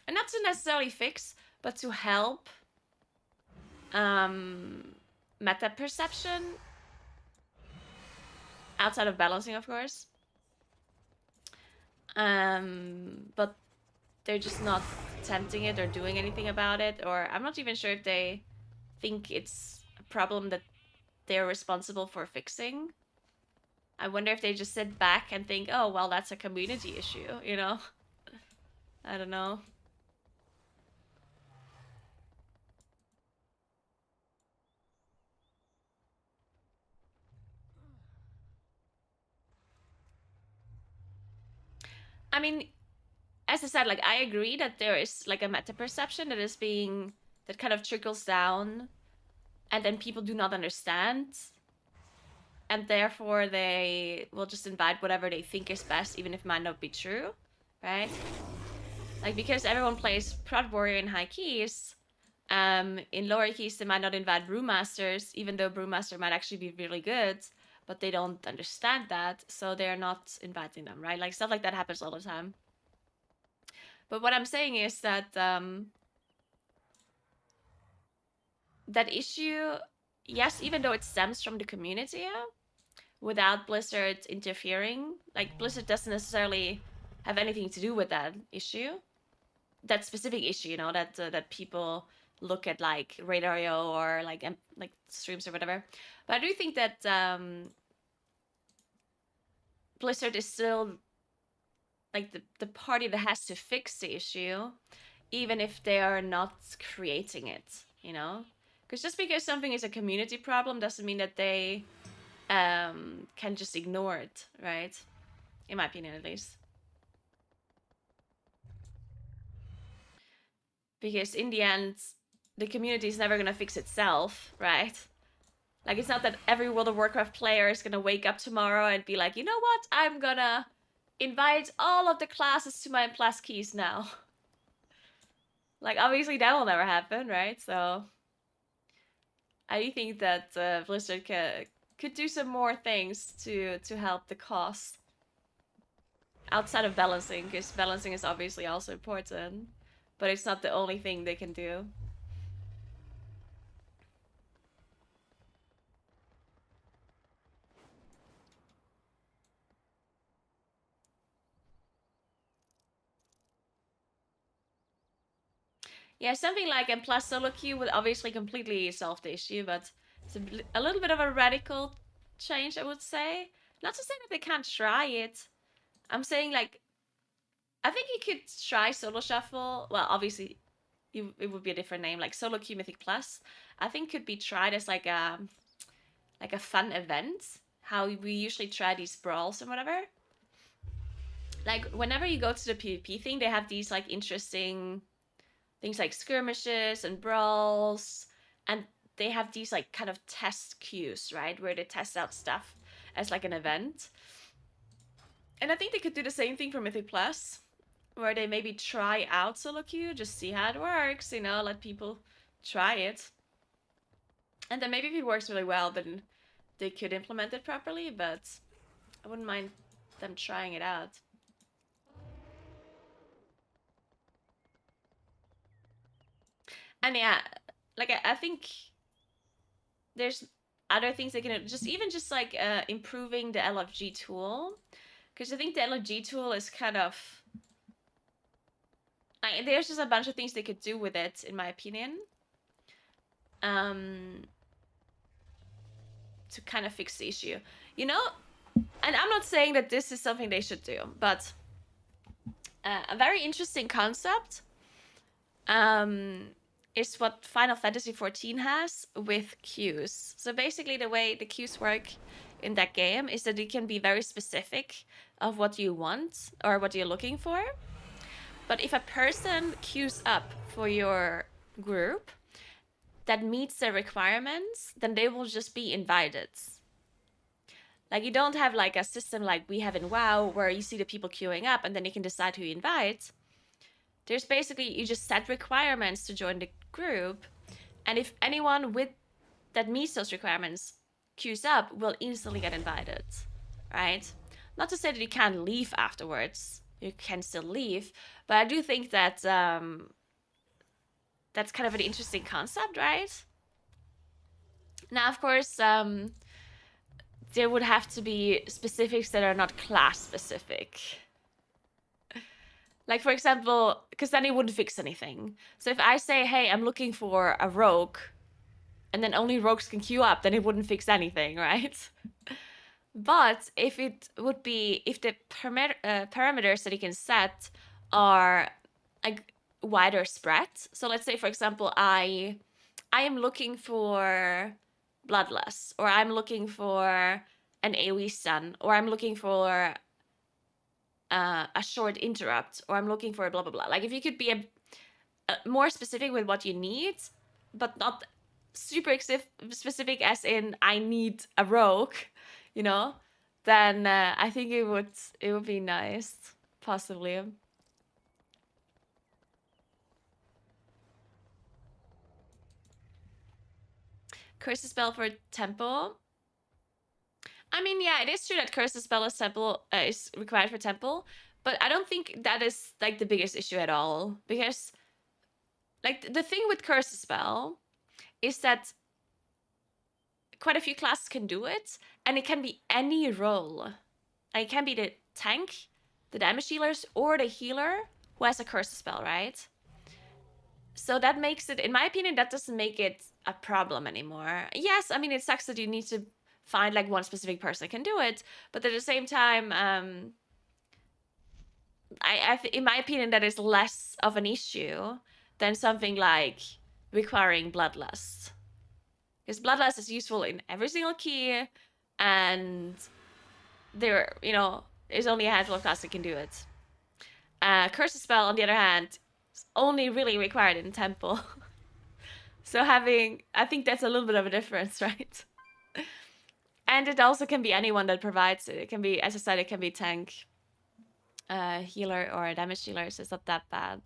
S1: and not to necessarily fix, but to help meta perception outside of balancing, of course. But they're just not attempting it or doing anything about it, or I'm not even sure if they think it's a problem that they're responsible for fixing. I wonder if they just sit back and think, oh, well, that's a community issue, you know? I don't know. I mean, as I said, like, I agree that there is, like, a meta perception that is being, that kind of trickles down, and then people do not understand, and therefore they will just invite whatever they think is best, even if it might not be true, right? Like, because everyone plays Prod Warrior in high keys, in lower keys they might not invite Brewmasters, even though Brewmaster might actually be really good, but they don't understand that, so they're not inviting them, right? Like, stuff like that happens all the time. But what I'm saying is that that issue, yes, even though it stems from the community, without Blizzard interfering, like, Blizzard doesn't necessarily have anything to do with that issue, that specific issue, you know, that that people look at, like, Radario or like streams or whatever. But I do think that Blizzard is still like the party that has to fix the issue, even if they are not creating it, you know? Because just because something is a community problem doesn't mean that they can just ignore it, right? In my opinion, at least. Because in the end, the community is never gonna fix itself, right? Like, it's not that every World of Warcraft player is gonna wake up tomorrow and be like, you know what, I'm gonna invite all of the classes to my plus keys now. Like, obviously that will never happen, right? So I do think that Blizzard could do some more things to help the cause outside of balancing, because balancing is obviously also important, but it's not the only thing they can do. Yeah, something like M plus solo queue would obviously completely solve the issue, but it's a little bit of a radical change, I would say. Not to say that they can't try it. I'm saying, like, I think you could try solo shuffle. Well, obviously, it would be a different name, like solo queue Mythic plus. I think could be tried as like a fun event. How we usually try these brawls and whatever. Like, whenever you go to the PvP thing, they have these like interesting things like skirmishes and brawls, and they have these like kind of test queues, right, where they test out stuff as like an event. And I think they could do the same thing for Mythic Plus, where they maybe try out solo queue, just see how it works, you know, let people try it. And then maybe if it works really well, then they could implement it properly, but I wouldn't mind them trying it out. And yeah, like, I think there's other things they can just like improving the LFG tool, because I think the LFG tool is kind of like, there's just a bunch of things they could do with it, in my opinion, to kind of fix the issue, you know. And I'm not saying that this is something they should do, but a very interesting concept is what Final Fantasy XIV has with queues. So basically the way the queues work in that game is that you can be very specific of what you want or what you're looking for. But if a person queues up for your group that meets the requirements, then they will just be invited. Like, you don't have like a system like we have in WoW where you see the people queuing up and then you can decide who you invite. There's basically, you just set requirements to join the group, and if anyone that meets those requirements queues up will instantly get invited, right? Not to say that you can't leave afterwards. You can still leave, but I do think that that's kind of an interesting concept, right? Now, of course, there would have to be specifics that are not class specific. Like, for example, because then it wouldn't fix anything. So if I say, hey, I'm looking for a rogue, and then only rogues can queue up, then it wouldn't fix anything, right? But if it would be, if the parameters that you can set are like wider spread. So let's say, for example, I am looking for Bloodlust, or I'm looking for an AoE stun, or I'm looking for a short interrupt, or I'm looking for a blah blah blah. Like if you could be a more specific with what you need, but not super specific as in I need a rogue, you know, then I think it would be nice, possibly. Curse spell for temple. I mean, yeah, it is true that curse spell is required for temple, but I don't think that is like the biggest issue at all, because like the thing with curse spell is that quite a few classes can do it, and it can be any role. Like, it can be the tank, the damage dealers, or the healer who has a curse spell, right? So that makes it, in my opinion, that doesn't make it a problem anymore. Yes, I mean, it sucks that you need to find like one specific person that can do it, but at the same time, in my opinion, that is less of an issue than something like requiring Bloodlust. Because Bloodlust is useful in every single key, and there, you know, there's only a handful of classes that can do it. Curse spell, on the other hand, is only really required in Temple. So I think that's a little bit of a difference, right? And it also can be anyone that provides it. It can be, as I said, it can be tank, healer, or damage dealer, so it's not that bad.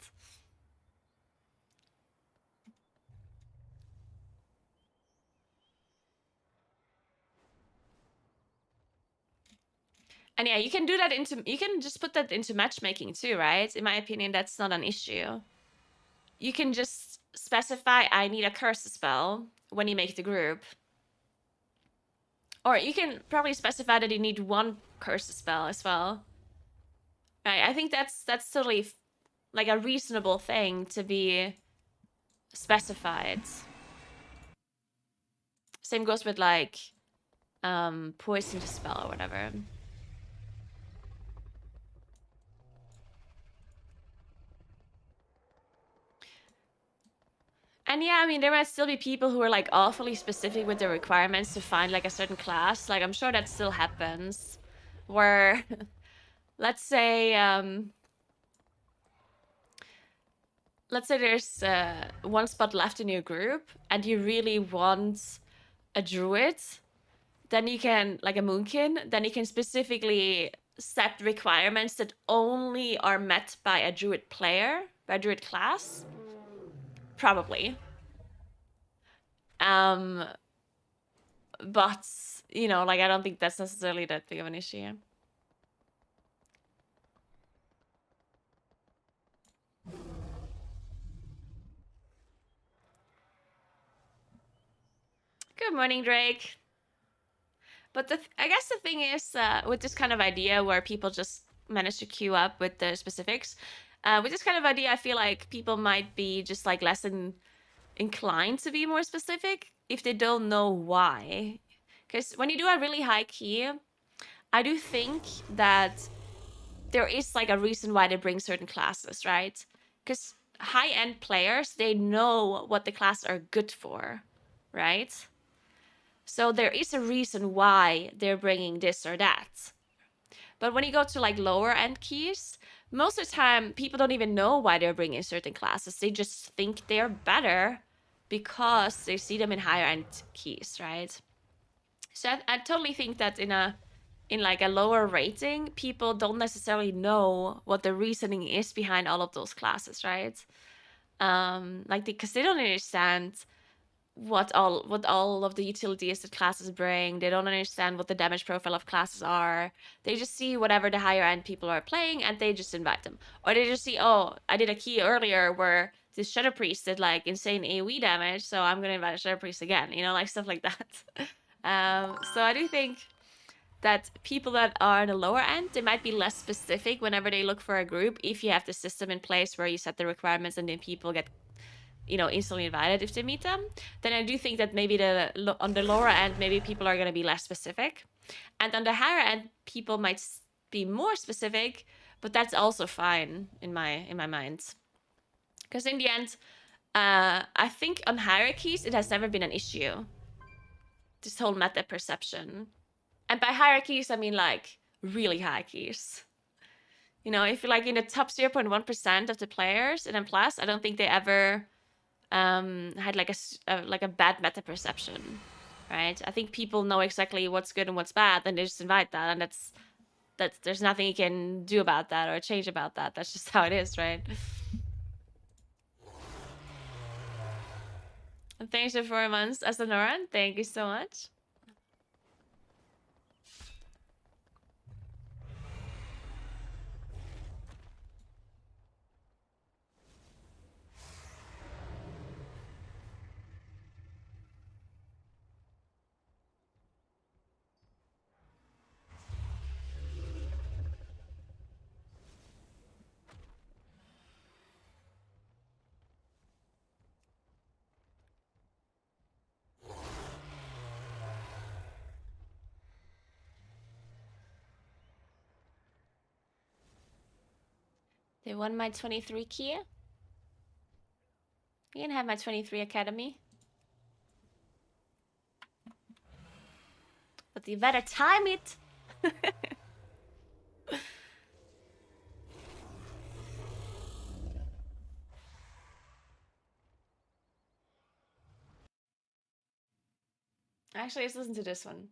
S1: And yeah, you can do that you can just put that into matchmaking too, right? In my opinion, that's not an issue. You can just specify, I need a curse spell when you make the group. Or you can probably specify that you need one curse spell as well. Right, I think that's totally like a reasonable thing to be specified. Same goes with like poison spell or whatever. And yeah, I mean, there might still be people who are like awfully specific with their requirements to find like a certain class. Like I'm sure that still happens, where let's say there's one spot left in your group and you really want a druid, then you can, like a moonkin, then you can specifically set requirements that only are met by a druid player, by a druid class. Probably. But, you know, like I don't think that's necessarily that big of an issue. Good morning, Drake. But I guess the thing is, with this kind of idea where people just manage to queue up with the specifics, with this kind of idea, I feel like people might be just like less inclined to be more specific if they don't know why. Because when you do a really high key, I do think that there is like a reason why they bring certain classes, right? Because high-end players, they know what the classes are good for, right? So there is a reason why they're bringing this or that. But when you go to like lower end keys, most of the time people don't even know why they're bringing certain classes. They just think they're better because they see them in higher end keys, right? So I totally think that in like a lower rating, people don't necessarily know what the reasoning is behind all of those classes, right? Like because they don't understand what all of the utilities that classes bring. They don't understand what the damage profile of classes are. They just see whatever the higher end people are playing and they just invite them. Or they just see, oh, I did a key earlier where this Shadow Priest did like insane AoE damage, so I'm gonna invite a Shadow Priest again, you know, like stuff like that. So I do think that people that are in the lower end, they might be less specific whenever they look for a group if you have the system in place where you set the requirements and then people get, you know, instantly invited if they meet them. Then I do think that maybe on the lower end, maybe people are going to be less specific. And on the higher end, people might be more specific, but that's also fine in my mind. Because in the end, I think on hierarchies, it has never been an issue. This whole meta perception. And by hierarchies, I mean like really high keys. You know, if you're like in the top 0.1% of the players in M+, I don't think they ever had like a bad meta perception, right? I think people know exactly what's good and what's bad, and they just invite that, and that's there's nothing you can do about that or change about that. That's just how it is, right? And thanks for 4 months, Asanoran. Thank you so much. They won my 23 key. You can have my 23 academy. But you better time it. Actually, let's listen to this one.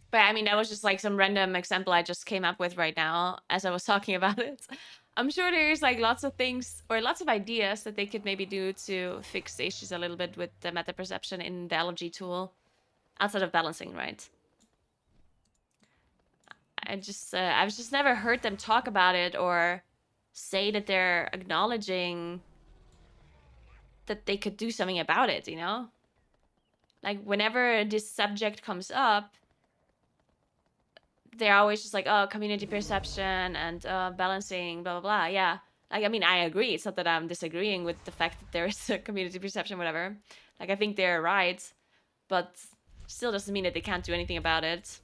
S1: But I mean, that was just like some random example I just came up with right now as I was talking about it. I'm sure there's like lots of things or lots of ideas that they could maybe do to fix the issues a little bit with the meta perception in the LG tool outside of balancing, right? I've just never heard them talk about it or say that they're acknowledging that they could do something about it, you know? Like whenever this subject comes up, they're always just like, oh, community perception and balancing, blah, blah, blah. Yeah. Like, I mean, I agree. It's not that I'm disagreeing with the fact that there is a community perception, whatever. Like, I think they're right. But still doesn't mean that they can't do anything about it.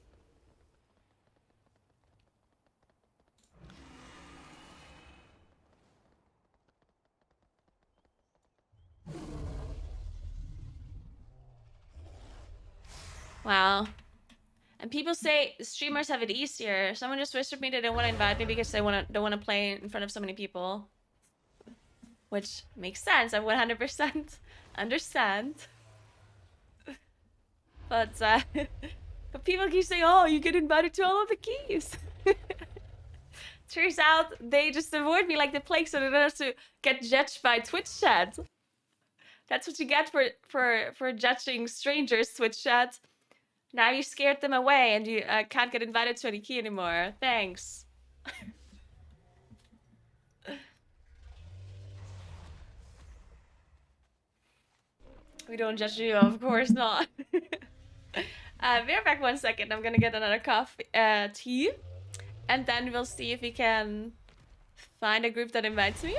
S1: Wow. And people say streamers have it easier. Someone just whispered me that they want to invite me because they don't want to play in front of so many people. Which makes sense. I 100% understand. But but people keep saying, oh, you get invited to all of the keys. Turns out they just avoid me like the plague so they don't have to get judged by Twitch chat. That's what you get for judging strangers Twitch chat. Now you scared them away and you can't get invited to any key anymore. Thanks. We don't judge you, of course not. We're back 1 second. I'm gonna get another coffee, tea. And then we'll see if we can find a group that invites me.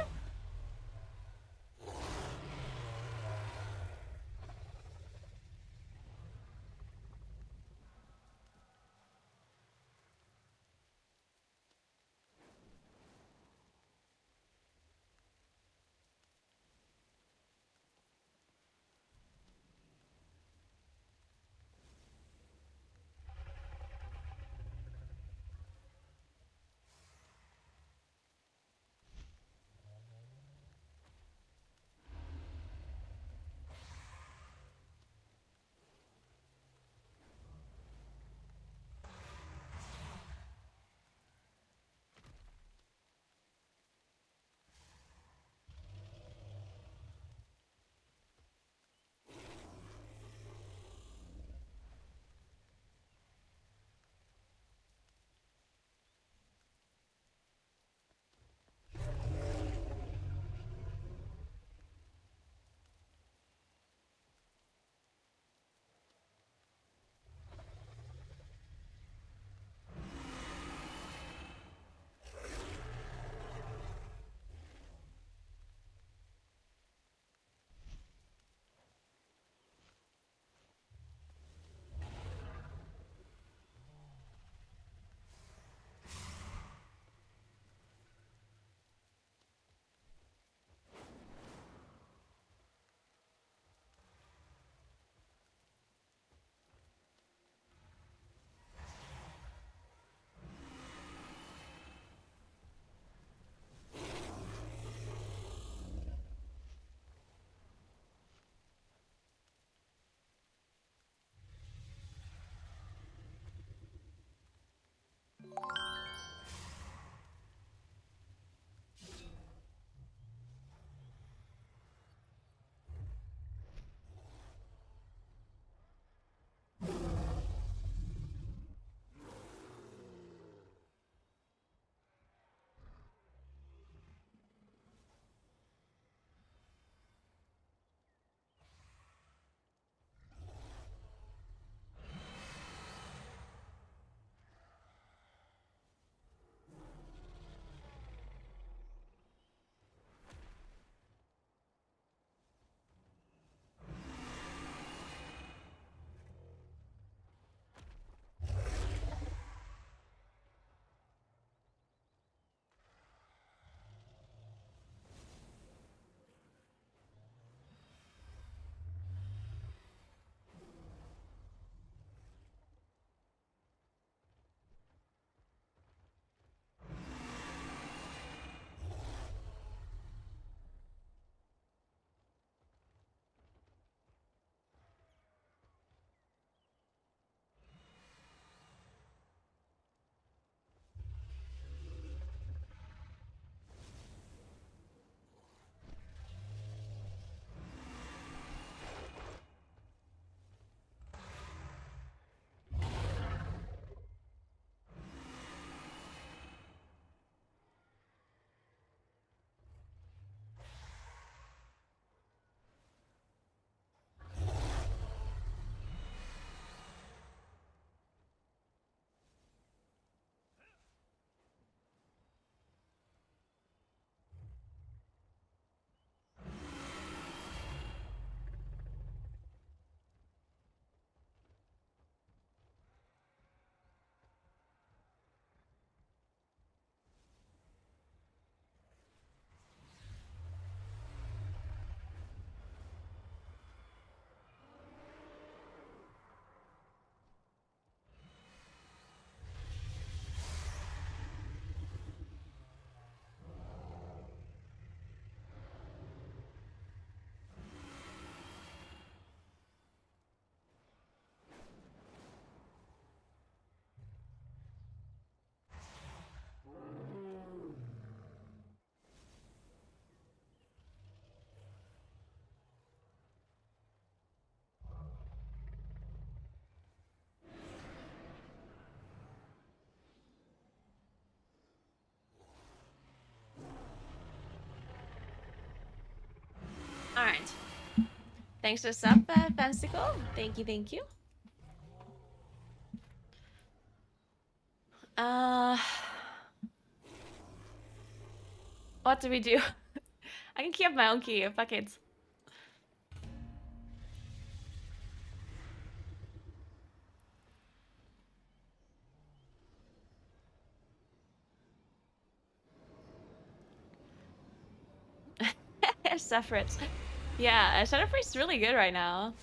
S1: Thanks for sub, Fancicle. Thank you, thank you. What do we do? I can keep my own key. Fuck it. Separate. Yeah, Shadow Priest's really good right now.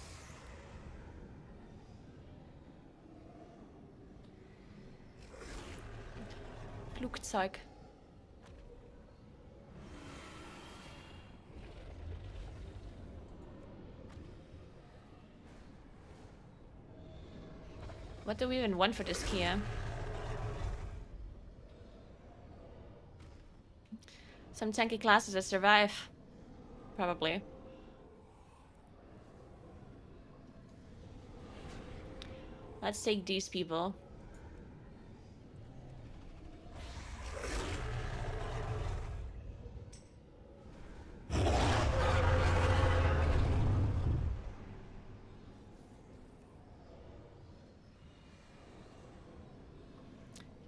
S1: Flugzeug. What do we even want for this key? Some tanky classes that survive. Probably. Let's take these people.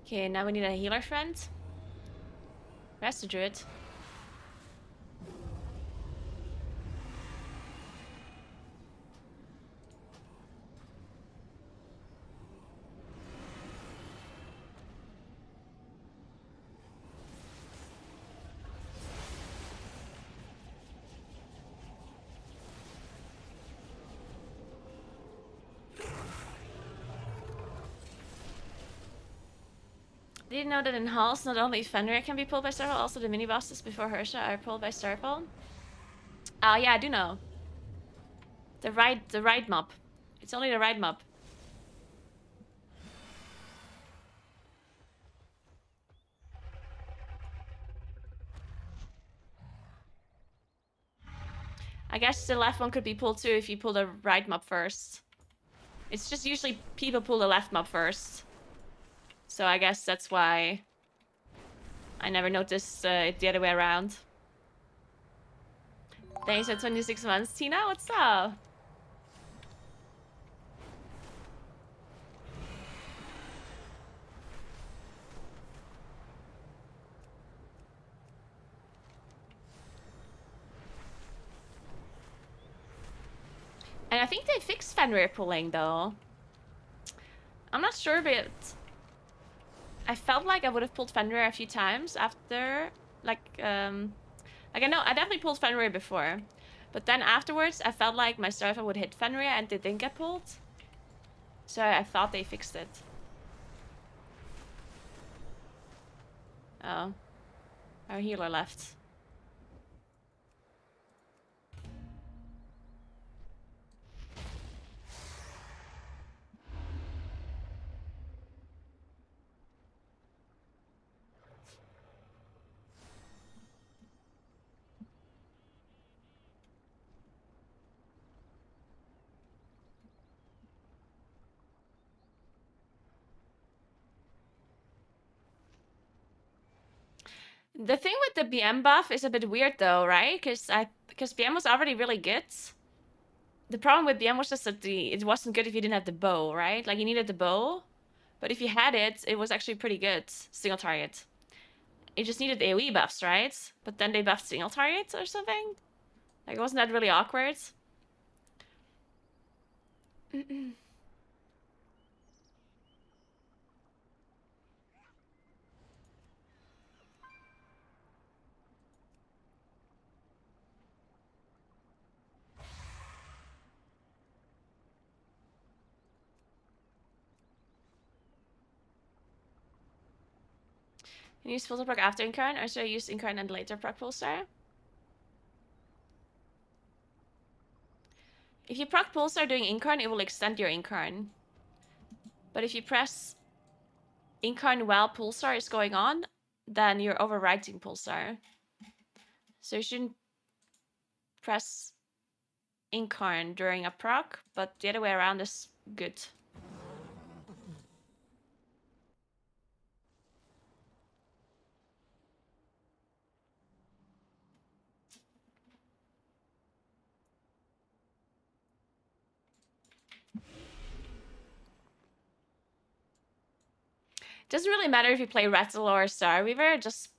S1: Okay, now we need a healer friend. Rest the druid. Did you know that in halls, not only Fenrir can be pulled by Starfall, also the mini bosses before Hersha are pulled by Starfall? Oh yeah, I do know. The right mob. It's only the right mob. I guess the left one could be pulled too if you pull the right mob first. It's just usually people pull the left mob first. So I guess that's why I never noticed it the other way around. Thanks for 26 months. Tina, what's up? And I think they fixed Fenrir pulling though. I'm not sure, but I felt like I would have pulled Fenrir a few times after, like I know I definitely pulled Fenrir before, but then afterwards I felt like my Starfall would hit Fenrir and they didn't get pulled. So I thought they fixed it. Oh, our healer left. The thing with the BM buff is a bit weird though, right? Because BM was already really good. The problem with BM was just that it wasn't good if you didn't have the bow, right? Like you needed the bow, but if you had it, it was actually pretty good. Single target. It just needed AoE buffs, right? But then they buffed single target or something? Like wasn't that really awkward? Can you use filter proc after Incarn, or should I use Incarn and later proc Pulsar? If you proc Pulsar doing Incarn, it will extend your Incarn. But if you press Incarn while Pulsar is going on, then you're overwriting Pulsar. So you shouldn't press Incarn during a proc, but the other way around is good. Doesn't really matter if you play Rattle or Star Weaver, just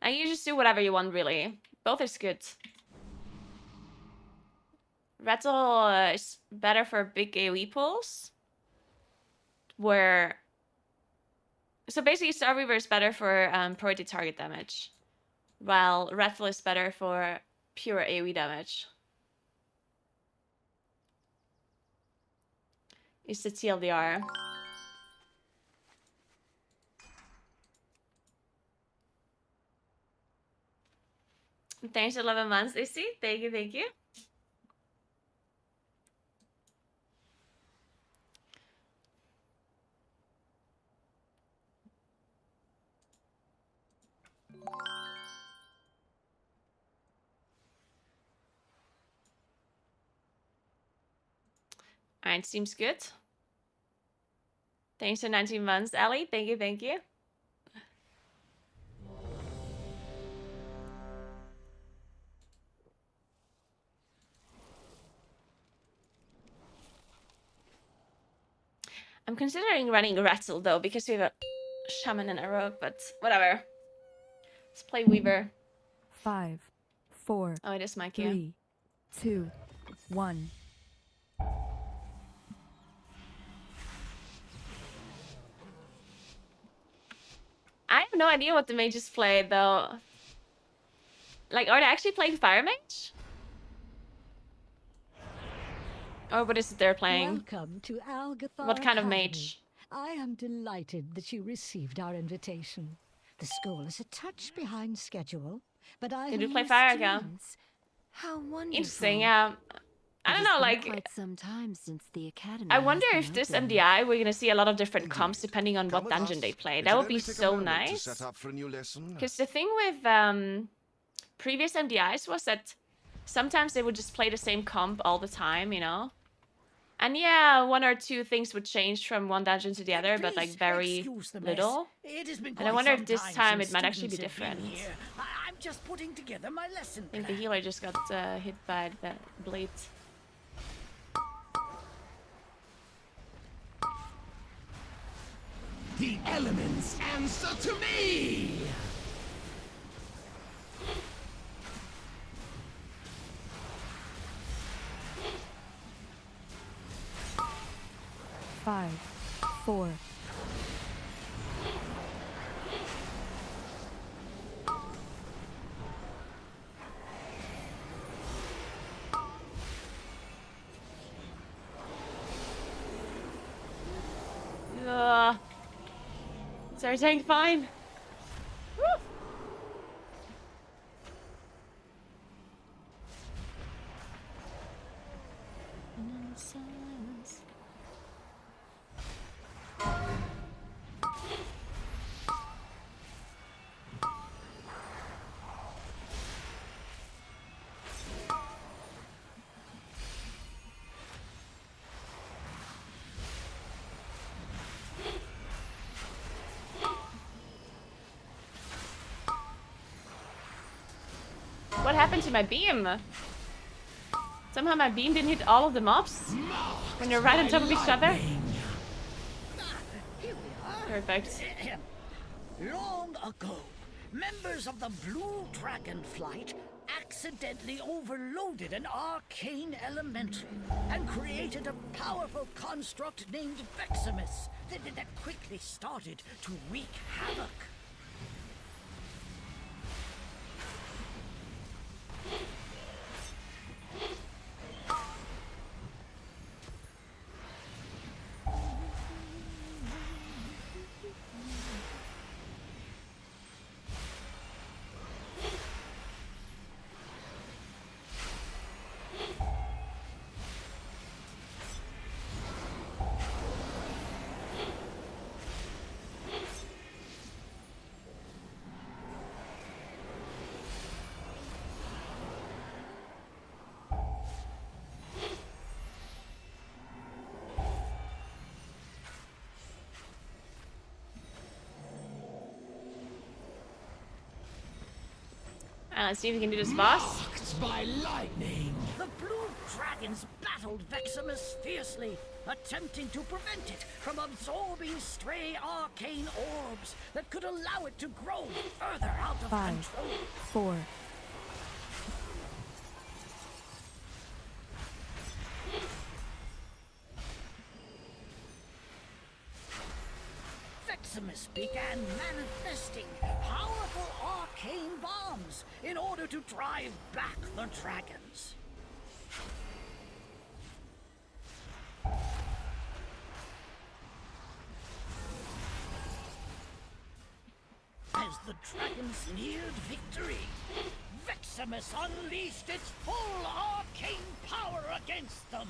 S1: like you just do whatever you want really. Both is good. Rattle is better for big AoE pulls. So basically Star Weaver is better for priority target damage. While Rattle is better for pure AoE damage. It's the TLDR. Thanks for 11 months, Issy. Thank you, thank you. Alright, seems good. Thanks for 19 months, Ellie. Thank you, thank you. I'm considering running Rattle though, because we have a Shaman and a Rogue, but whatever. Let's play Weaver.
S2: 5, 4,
S1: Oh, it is Mikey.
S2: 3, 2, 1.
S1: I have no idea what the mages play though. Like, are they actually playing Fire Mage? Or what is it they're playing?
S13: Welcome to Algathar
S1: What kind of
S13: Academy.
S1: mage?
S13: I am delighted that you received our invitation. The school is a touch behind schedule, but I
S1: They do
S13: have
S1: play
S13: used
S1: Fire again.
S13: students.
S7: How wonderful.
S1: Interesting, yeah. I don't know, like,
S7: quite some time since the academy.
S1: I wonder
S7: has
S1: if
S7: been
S1: this
S7: open.
S1: MDI we're gonna see a lot of different comps depending on what dungeon they play. That would be so nice. Because the thing with previous MDIs was that sometimes they would just play the same comp all the time, you know? And yeah, one or two things would change from one dungeon to the other, but like very little. And I wonder if this time it might actually be different.
S4: I'm just putting together my lesson.
S1: I think the healer just got hit by the blade.
S4: The elements answer to me!
S2: Five, 4.
S1: Is everything fine? Woo! What happened to my beam? Somehow my beam didn't hit all of the mobs when they're right on top of each other. Perfect.
S4: Long ago, members of the Blue Dragon Flight accidentally overloaded an arcane elemental and created a powerful construct named Veximus that quickly started to wreak havoc.
S1: Let's see if we can do this boss.
S4: Marked by lightning, the Blue Dragons battled Veximus fiercely, attempting to prevent it from absorbing stray arcane orbs that could allow it to grow further out of
S2: 5,
S4: control.
S2: 4,
S4: Veximus began manifesting powerful arcane bombs in order to drive back the dragons. As the dragons neared victory, Veximus unleashed its full arcane power against them.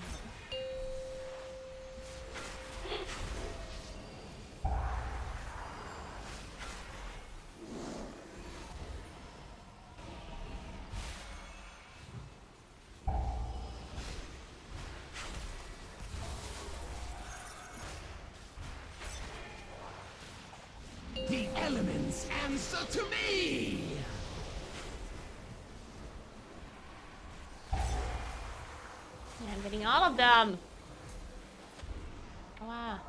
S14: The elements answer to me!
S1: Yeah, I'm getting all of them. Wow.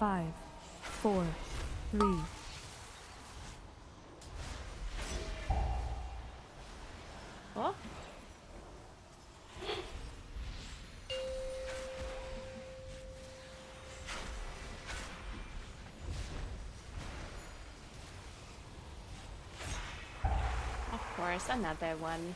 S2: 5, 4, 3,
S1: Oh. Of course, another one.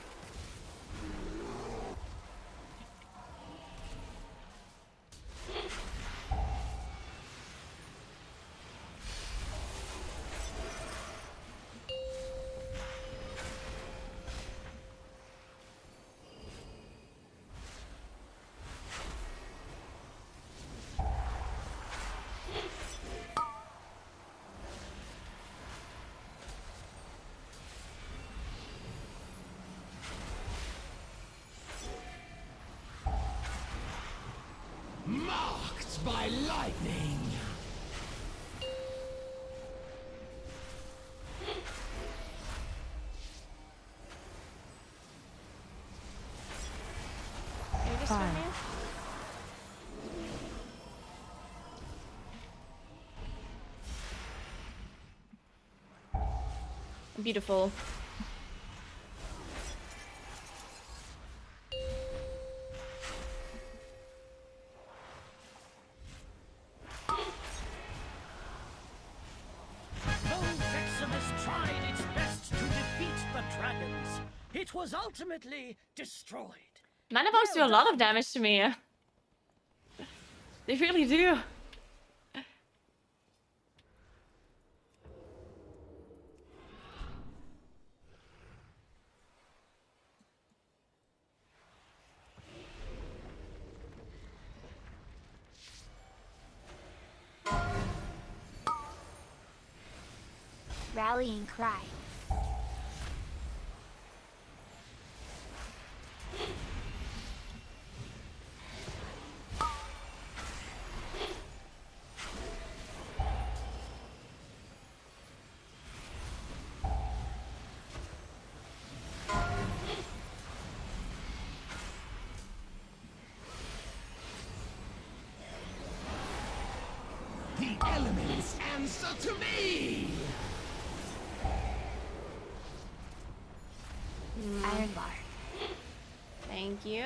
S14: Marked by lightning!
S1: Maybe this one
S2: 5,
S1: here? Beautiful.
S4: Though Veximus tried its best to defeat the dragons, it was ultimately destroyed.
S1: Mana bombs do a lot of damage to me. They really do.
S15: Rallying cry.
S14: The elements answer to me!
S15: Iron bar.
S1: Thank you.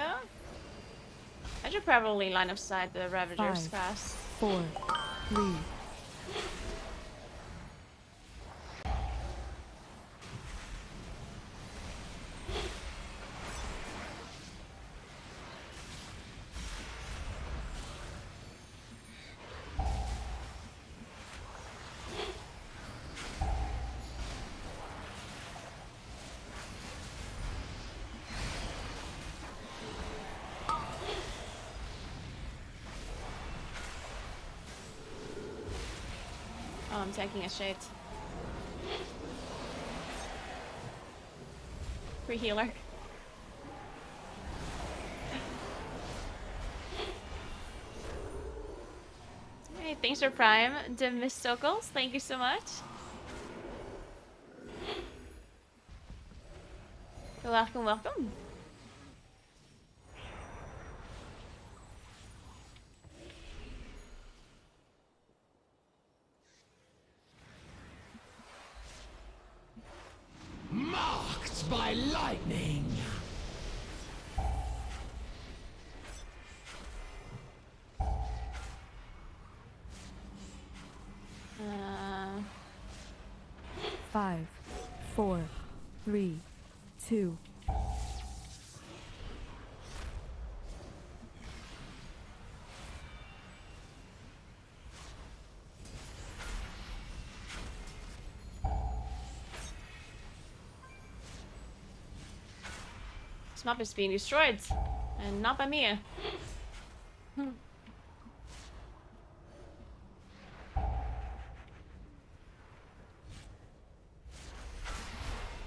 S1: I should probably line of sight the Ravagers
S2: 5,
S1: fast.
S2: 4, 3,
S1: Oh, I'm taking a shit. Free healer. Hey, thanks for Prime, Demistocles. Thank you so much. Welcome, welcome.
S14: Marked by lightning.
S1: Uh,
S2: 5, 4, 3, 2.
S1: this map is being destroyed, and not by me.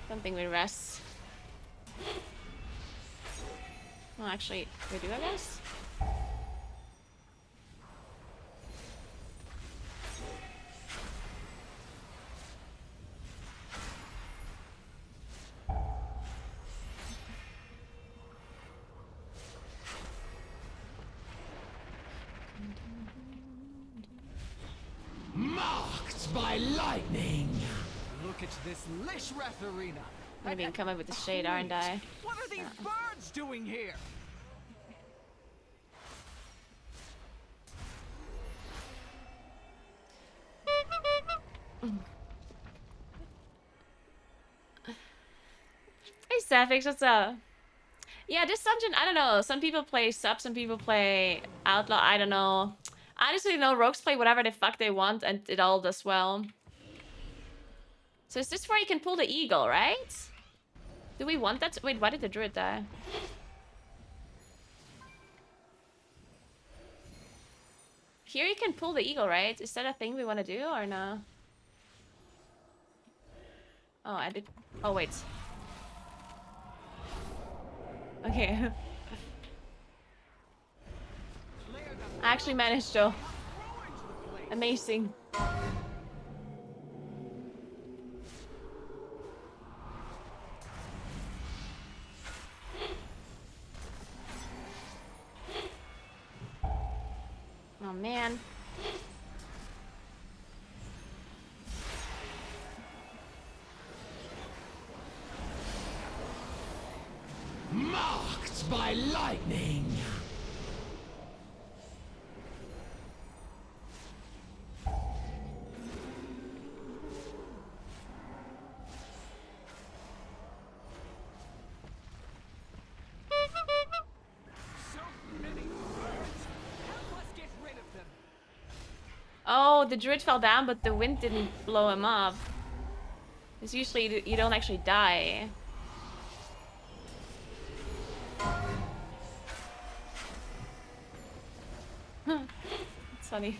S1: Don't think we rest. Well, actually, we do, I guess.
S14: Marked by lightning.
S15: Look at this Lishrath arena.
S1: I'm gonna be coming with the shade, aren't I?
S15: What are these birds doing here?
S1: Hey, Sapphic, what's up? Yeah, this dungeon, I don't know. Some people play sub, some people play outlaw, I don't know. Honestly, no, rogues play whatever the fuck they want and it all does well. So is this where you can pull the eagle, right? Do we want that? Wait, why did the druid die? Here you can pull the eagle, right? Is that a thing we want to do or no? Oh, I did. Oh, wait. Okay. I actually managed to. Amazing. Oh man.
S14: Marked by lightning.
S1: Oh, the druid fell down, but the wind didn't blow him up. Because usually you don't actually die. It's funny.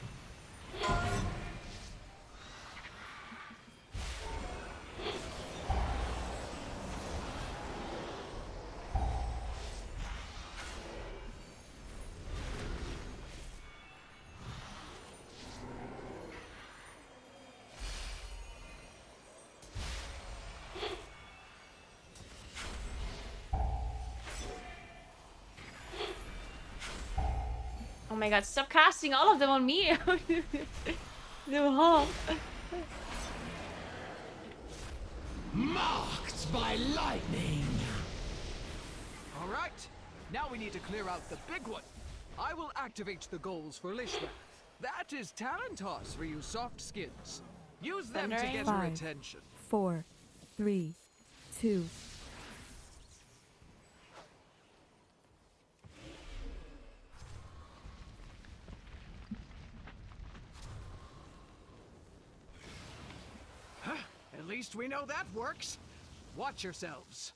S1: Oh my god, stop casting all of them on me! No.
S14: Marked by lightning.
S15: All right, now we need to clear out the big one. I will activate the goals for Lishrath. That is talent toss for you soft skins. Use them to get her
S2: 5,
S15: attention.
S2: 4, 3, 2.
S15: At least we know that works. Watch yourselves.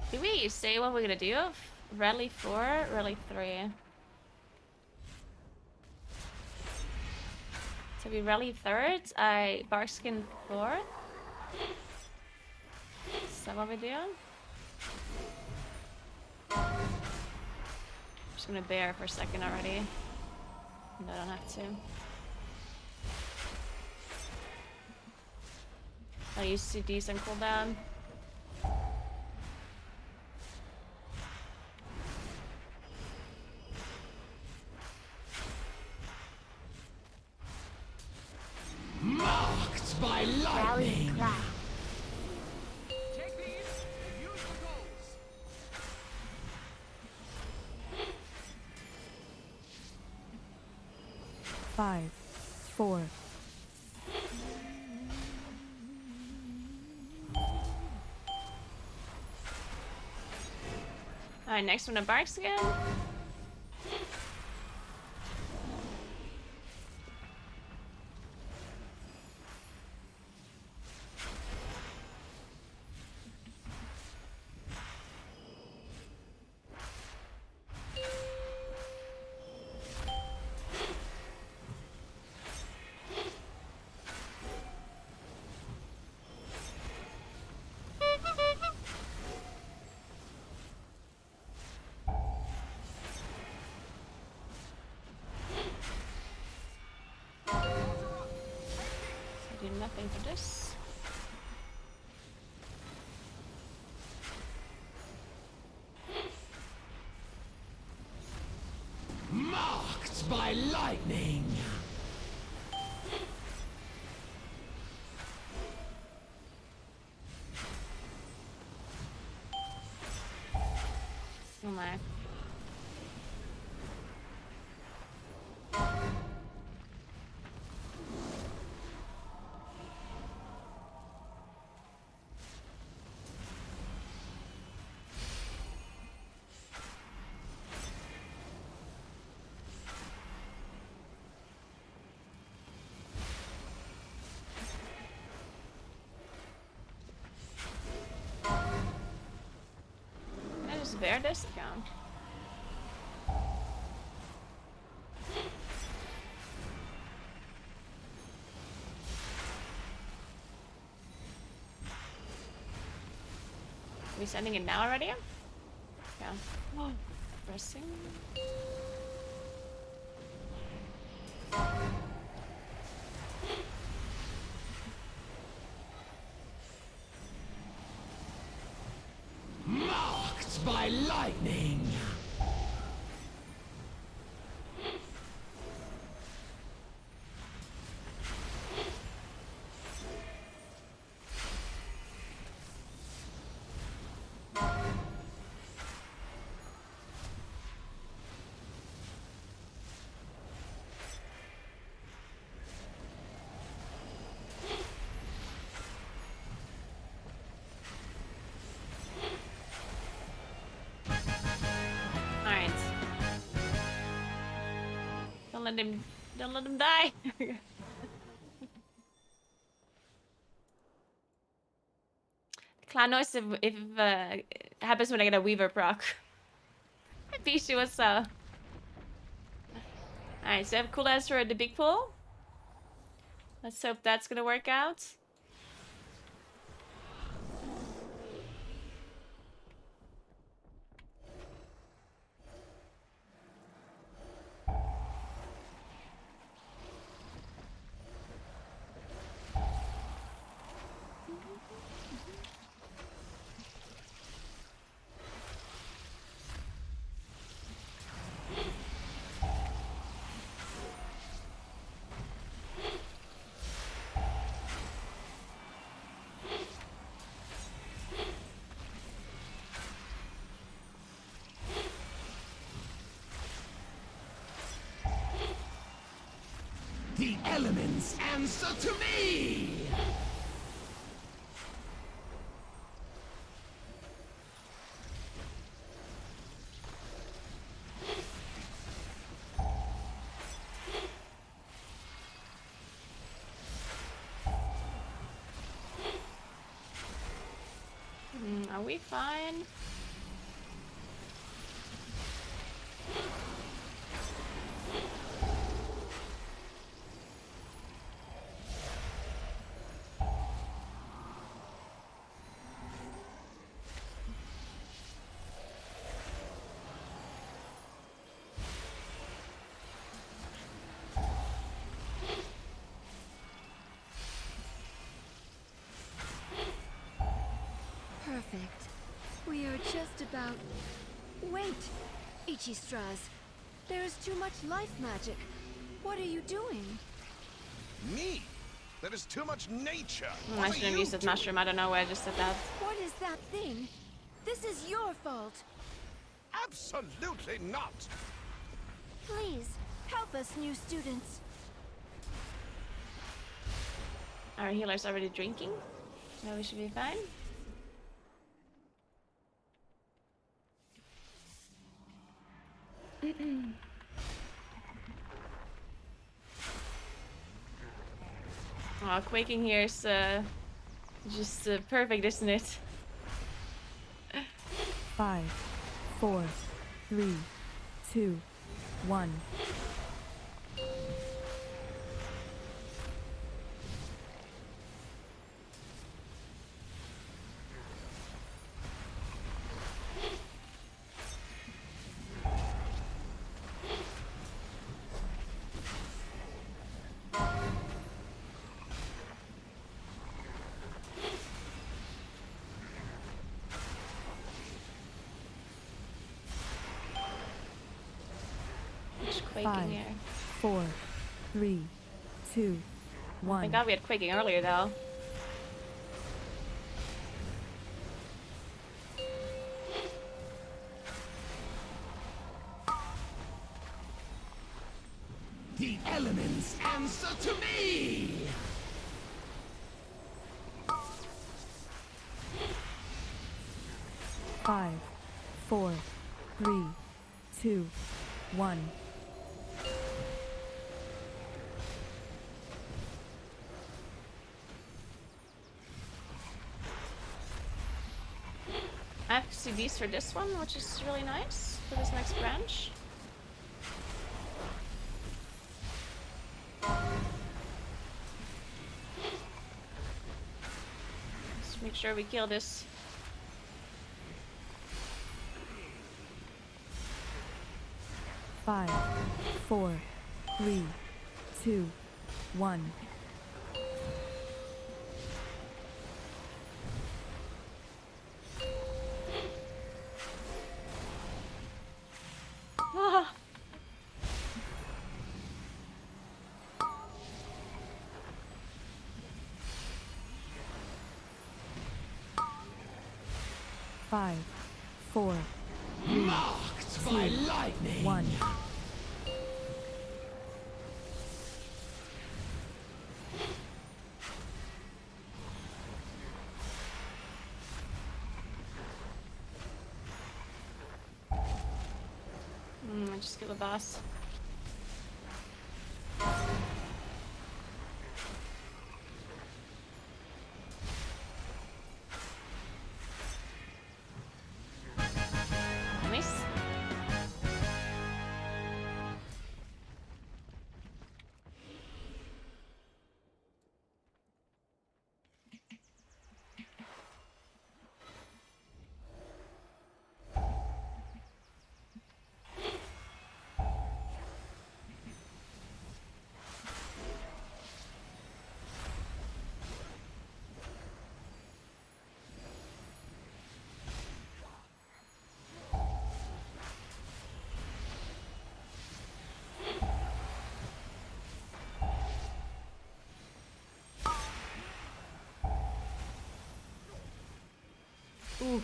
S1: Did we say what we're gonna do? Rally 4, Rally 3. So we rally 3rd, I barkskin 4th. Is that what we do? I'm just gonna bear for a second already. No, I don't have to. I used to decent cooldown.
S14: Marked by lightning.
S15: Take these and use the goals.
S2: Five, four.
S1: Alright, next one to Barks again. I do nothing for this.
S14: Marked by lightning.
S1: Oh my. Can I just bear this account? Are we sending it now already? Yeah. Oh, pressing.
S14: Marked by lightning.
S1: Alright. Don't let him die. Clown noise if happens when I get a Weaver proc. Bishu, what's up? Alright, so I have cooldowns for the big pool. Let's hope that's gonna work out.
S14: The elements answer to me!
S1: Are we fine?
S16: about... Wait, Ichistraz. There is too much life magic. What are you doing?
S14: Me? There is too much nature.
S1: I shouldn't have used that mushroom. I don't know where I just said that.
S16: What is that thing? This is your fault.
S14: Absolutely not.
S16: Please, help us new students.
S1: Our healer's already drinking. No, we should be fine. Oh, quaking here is just perfect, isn't it?
S2: 5, 4, 3, 2, 1.
S1: Quaking
S2: 5,
S1: here.
S2: 4, 3, 2, 1.
S1: Thank God we had quaking earlier though.
S14: The elements answer to me!
S2: 5, 4, 3, 2, 1.
S1: I have CVs for this one, which is really nice for this next branch. Let's make sure we kill this.
S2: Five, 4, 3, 2, 1.
S1: Ah.
S2: Five, 4, 3,
S14: Marked by
S2: 2,
S14: lightning.
S2: 1.
S1: Just kill the boss. Nice. Ooh.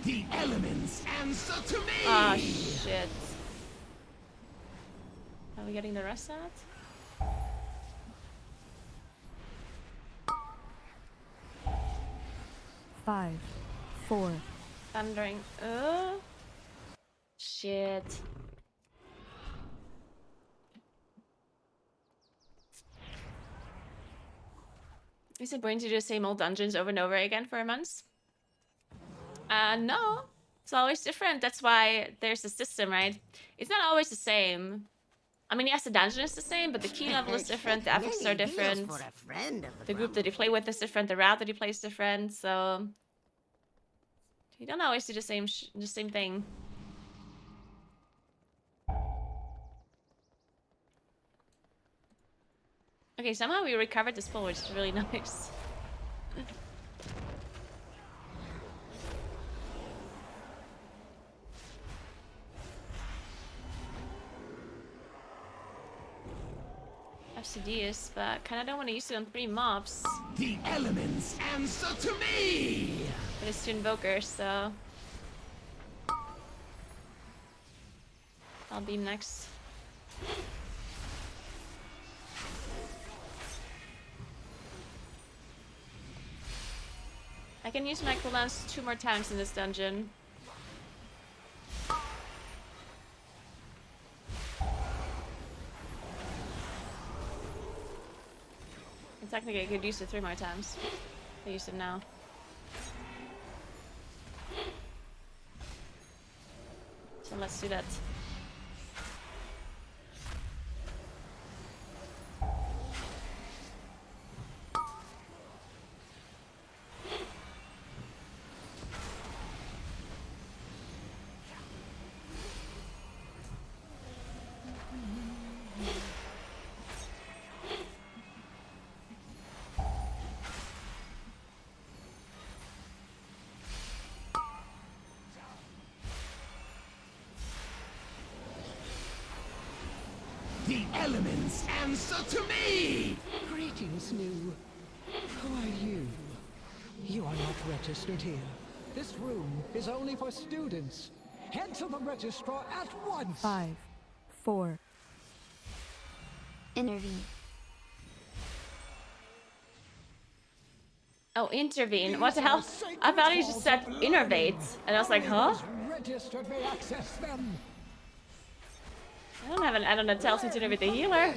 S14: The elements answer to me.
S1: Ah, shit. Are we getting the rest out?
S2: 5, 4.
S1: Thundering. Shit. Is it going to do the same old dungeons over and over again for a month? No. It's always different. That's why there's a system, right? It's not always the same. I mean, yes, the dungeon is the same, but the key level is different, the affixes are different. The group that you play with is different, the route that you play is different, so... You don't always do the same thing. Okay, somehow we recovered this pool, which is really nice. Obsidious, but kinda don't want to use it on 3 mobs.
S14: The elements answer to me!
S1: But it's 2 invokers, so I'll beam next. I can use my cooldowns 2 more times in this dungeon. And technically I could use it 3 more times. I use it now. So let's do that.
S14: The elements answer to me!
S13: Greetings, New. Who are you? You are not registered here. This room is only for students. Head to the registrar at once.
S2: 5, 4.
S16: Intervene.
S1: Oh, intervene. What the hell? I thought he just said innervate. And I was like, huh?
S13: Registered may access them.
S1: I don't have an add-on that tells me to innervate the healer.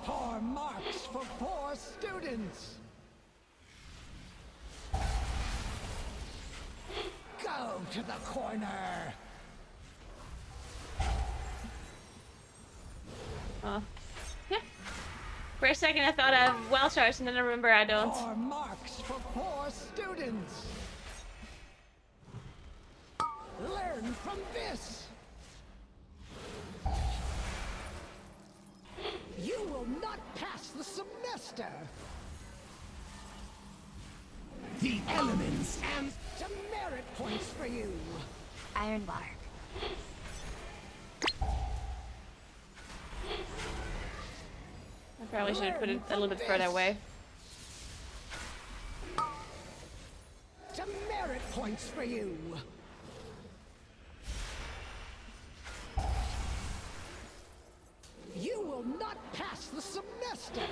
S13: Poor marks for poor students. Go to the corner.
S1: Oh. Yeah. For a second I thought I have well charged and then I remember I don't.
S13: Poor marks for poor students. Learn from this. You will not pass the semester.
S14: The elements and
S13: demerit points for you.
S16: Iron bar.
S1: I probably should have put it a little bit further away.
S13: Demerit points for you. You will not pass the semester.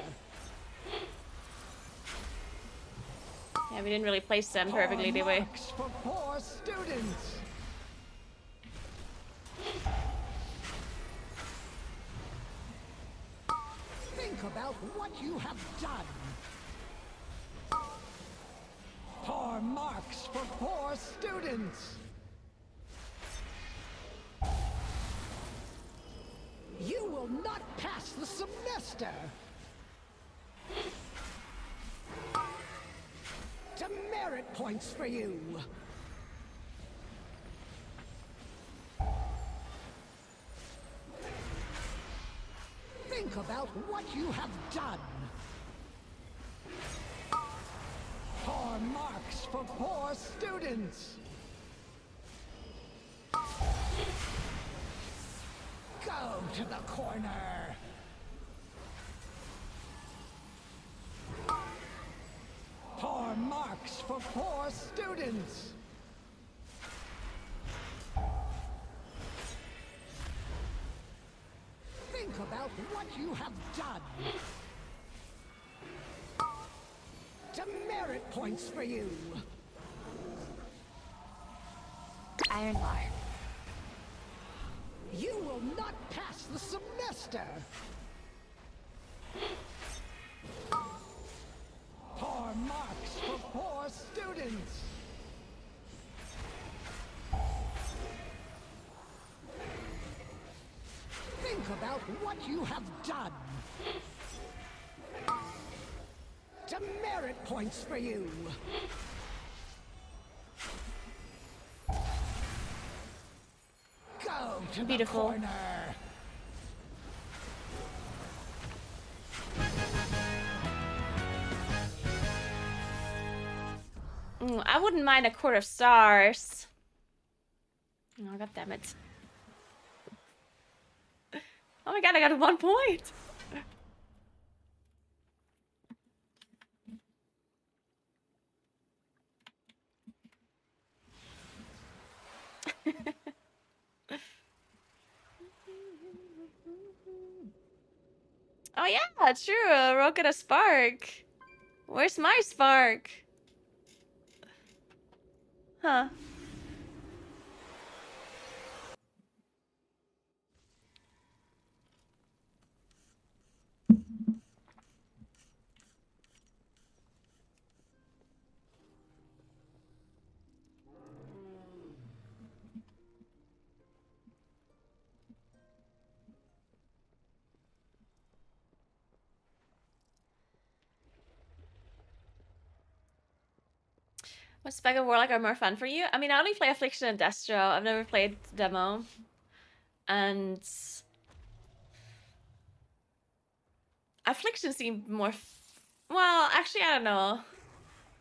S1: Yeah, we didn't really place them perfectly, did we?
S13: Marks for poor students. Think about what you have done. Poor marks for poor students. You will not pass the semester. Demerit points for you. Think about what you have done. Poor marks for poor students. Go to the corner. Poor marks for poor students. Think about what you have done. Demerit points for you.
S16: Iron bar.
S13: You will not pass the semester. Poor marks for poor students. Think about what you have done. Demerit points for you. Go to
S1: Beautiful.
S13: the corner.
S1: I wouldn't mind a Court of Stars. Oh, god damn it. Oh my god, I got 1 point! Oh yeah, true. Rocket a spark. Where's my spark? Huh. What spec of Warlock are more fun for you? I mean, I only play Affliction and Destro. I've never played Demo. And... Affliction seemed more... Well, actually, I don't know.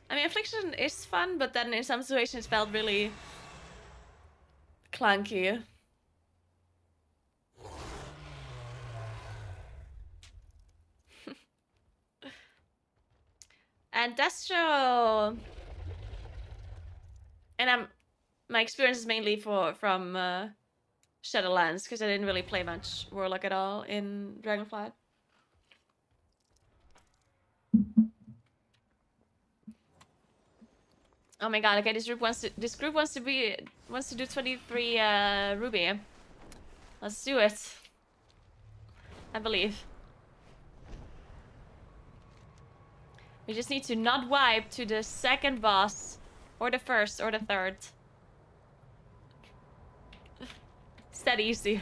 S1: I mean, Affliction is fun, but then in some situations it felt really... clunky. And Destro... And my experience is mainly from Shadowlands, because I didn't really play much Warlock at all in Dragonflight. Oh my god, okay, this group wants to do 23 Ruby. Let's do it. I believe. We just need to not wipe to the second boss, or the first, or the third. It's that easy.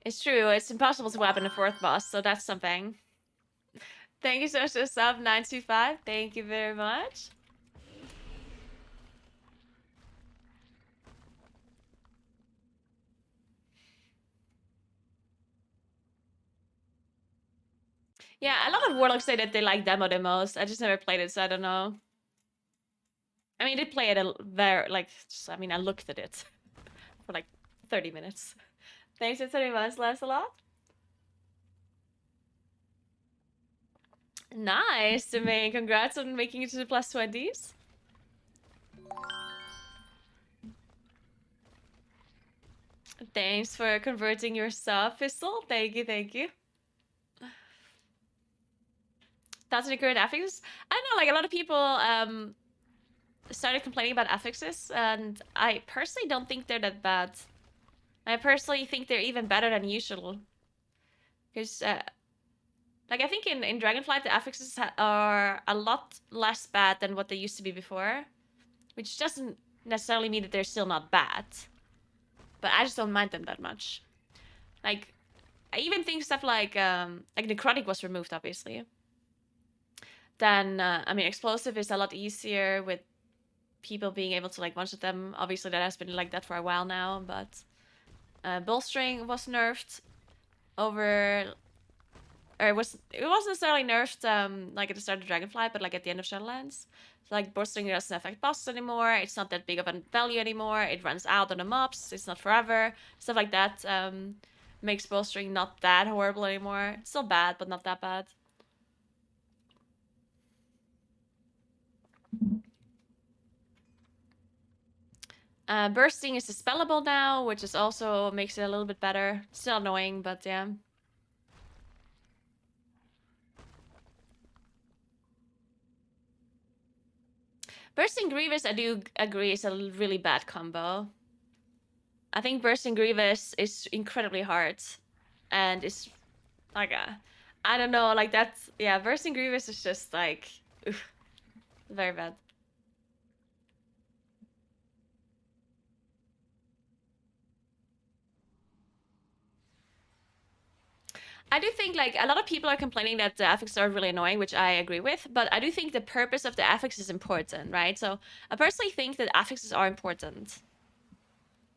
S1: It's true, it's impossible to wipe in the fourth boss, so that's something. Thank you so much for the sub, 925. Thank you very much. Yeah, a lot of Warlocks say that they like Demo the most. I just never played it, so I don't know. I mean, I did play it I mean, I looked at it for like 30 minutes. Thanks for 30 months, Lancelot. Nice, Domain. Congrats on making it to the plus 20s. Thanks for converting your sub, Pistol. Thank you, thank you. Thoughts on the current affixes? I don't know, like a lot of people started complaining about affixes, and I personally don't think they're that bad. I personally think they're even better than usual. Because, like, I think in Dragonflight, the affixes are a lot less bad than what they used to be before. Which doesn't necessarily mean that they're still not bad. But I just don't mind them that much. Like, I even think stuff like Necrotic was removed, obviously. Then, I mean, Explosive is a lot easier with people being able to, like, one-shot them. Obviously, that has been like that for a while now, but... Bowstring was nerfed over... Or it wasn't necessarily nerfed, like, at the start of Dragonflight, but, like, at the end of Shadowlands. So, like, Bowstring doesn't affect bosses anymore, it's not that big of a value anymore, it runs out on the mobs, it's not forever, stuff like that, makes Bowstring not that horrible anymore. It's still bad, but not that bad. Bursting is dispellable now, which is also makes it a little bit better. Still annoying, but yeah. Bursting Grievous, I do agree, is a really bad combo. I think Bursting Grievous is incredibly hard. And it's like I don't know, like that's... Yeah, Bursting Grievous is just like... Oof, very bad. I do think like a lot of people are complaining that the affixes are really annoying, which I agree with, but I do think the purpose of the affix is important, right? So I personally think that affixes are important.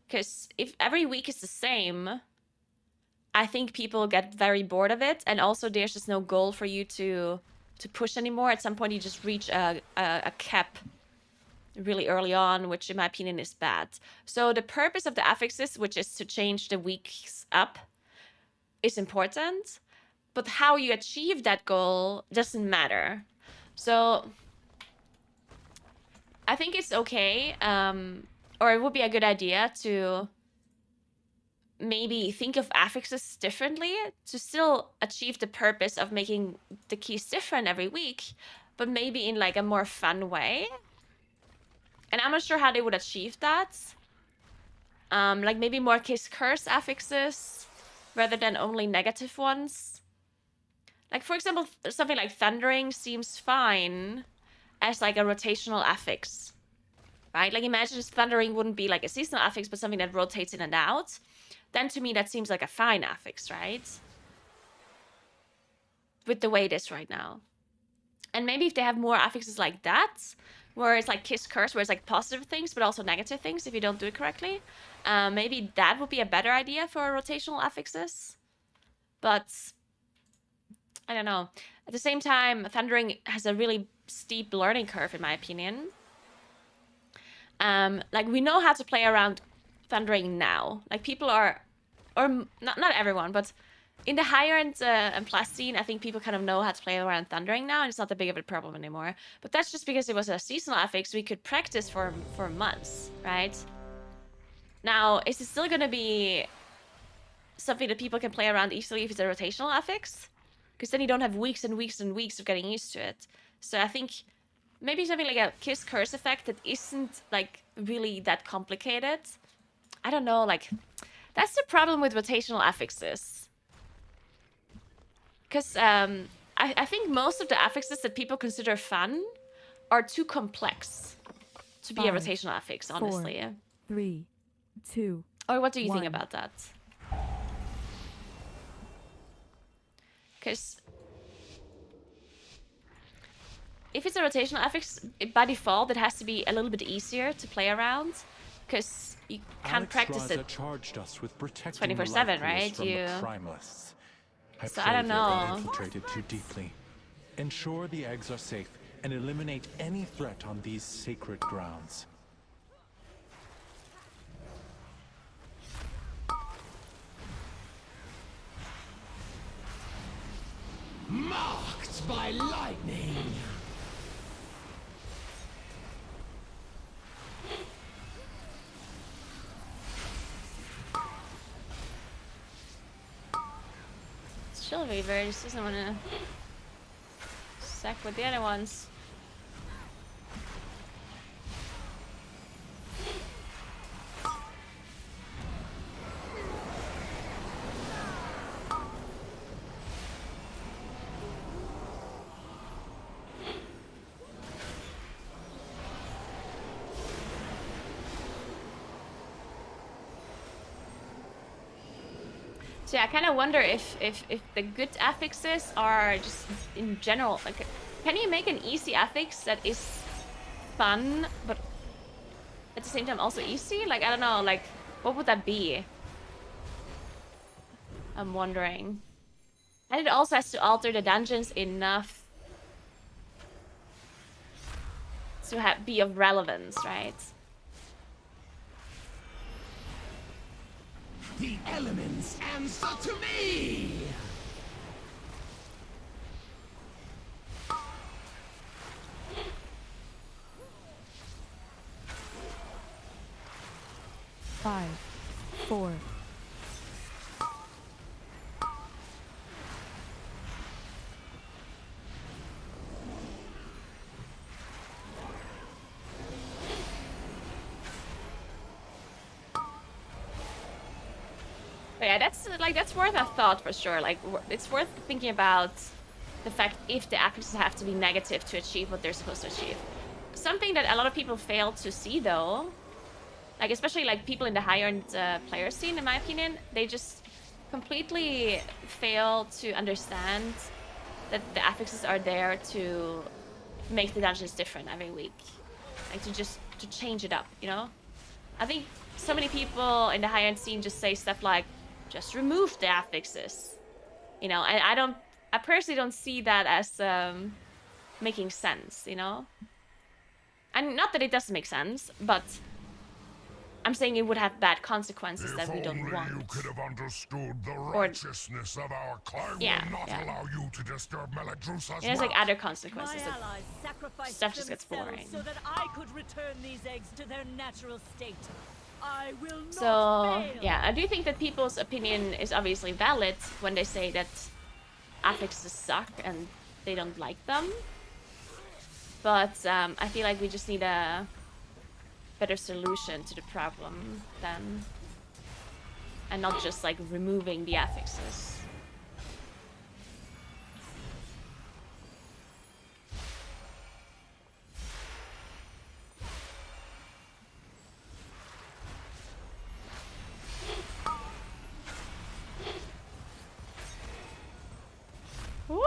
S1: Because if every week is the same, I think people get very bored of it, and also there's just no goal for you to push anymore. At some point you just reach a cap really early on, which in my opinion is bad. So the purpose of the affixes, which is to change the weeks up, is important, but how you achieve that goal doesn't matter. So I think it's okay, or it would be a good idea to maybe think of affixes differently to still achieve the purpose of making the keys different every week, but maybe in like a more fun way. And I'm not sure how they would achieve that. Like maybe more kiss curse affixes rather than only negative ones. Like, for example, something like thundering seems fine as like a rotational affix, right? Like imagine if thundering wouldn't be like a seasonal affix, but something that rotates in and out. Then to me, that seems like a fine affix, right? With the way it is right now. And maybe if they have more affixes like that, where it's like kiss curse, where it's like positive things, but also negative things if you don't do it correctly. Maybe that would be a better idea for rotational affixes. But I don't know. At the same time, thundering has a really steep learning curve, in my opinion. Like we know how to play around thundering now. Like people are, or not everyone, but in the higher end and plus scene, I think people kind of know how to play around thundering now, and it's not that big of a problem anymore. But that's just because it was a seasonal affix. We could practice for months, right? Now, is it still going to be something that people can play around easily if it's a rotational affix? Because then you don't have weeks and weeks and weeks of getting used to it. So I think maybe something like a kiss curse effect that isn't like really that complicated. I don't know, like that's the problem with rotational affixes. Because I think most of the affixes that people consider fun are too complex to be a rotational affix, honestly.
S2: 4, 3, 2.
S1: Or what do you think about that? Because if it's a rotational affix, by default, it has to be a little bit easier to play around. Because you can't practice it 24/7, right? So I don't know.
S3: Infiltrated too deeply. Ensure the eggs are safe and eliminate any threat on these sacred grounds.
S13: Marked by lightning.
S1: Chill Reaver just doesn't want to sack with the other ones. So yeah, I kind of wonder if the good affixes are just in general, like, can you make an easy affix that is fun, but at the same time also easy? Like, I don't know, like, what would that be? I'm wondering. And it also has to alter the dungeons enough to be of relevance, right?
S13: The elements answer to me!
S2: Five, 4.
S1: But yeah, that's worth a thought for sure. Like, it's worth thinking about the fact if the affixes have to be negative to achieve what they're supposed to achieve. Something that a lot of people fail to see, though, like especially like people in the higher end player scene, in my opinion, they just completely fail to understand that the affixes are there to make the dungeons different every week. Like to change it up, you know? I think so many people in the high-end scene just say stuff like, just remove the affixes. You know, and I personally don't see that as making sense, you know? And not that it doesn't make sense, but I'm saying it would have bad consequences that we don't want.
S5: You could have understood the righteousness of our clan.
S1: Yeah,
S5: will not allow you to disturb Meladrusa's
S1: there's like
S5: work.
S1: other consequences.
S6: My allies sacrificed
S1: Stuff just gets
S6: themselves
S1: boring.
S6: so that I could return these eggs to their natural state. I will not
S1: So,
S6: fail.
S1: yeah, I do think that people's opinion is obviously valid when they say that affixes suck and they don't like them. But I feel like we just need a better solution to the problem then. And not just like removing the affixes. Woo!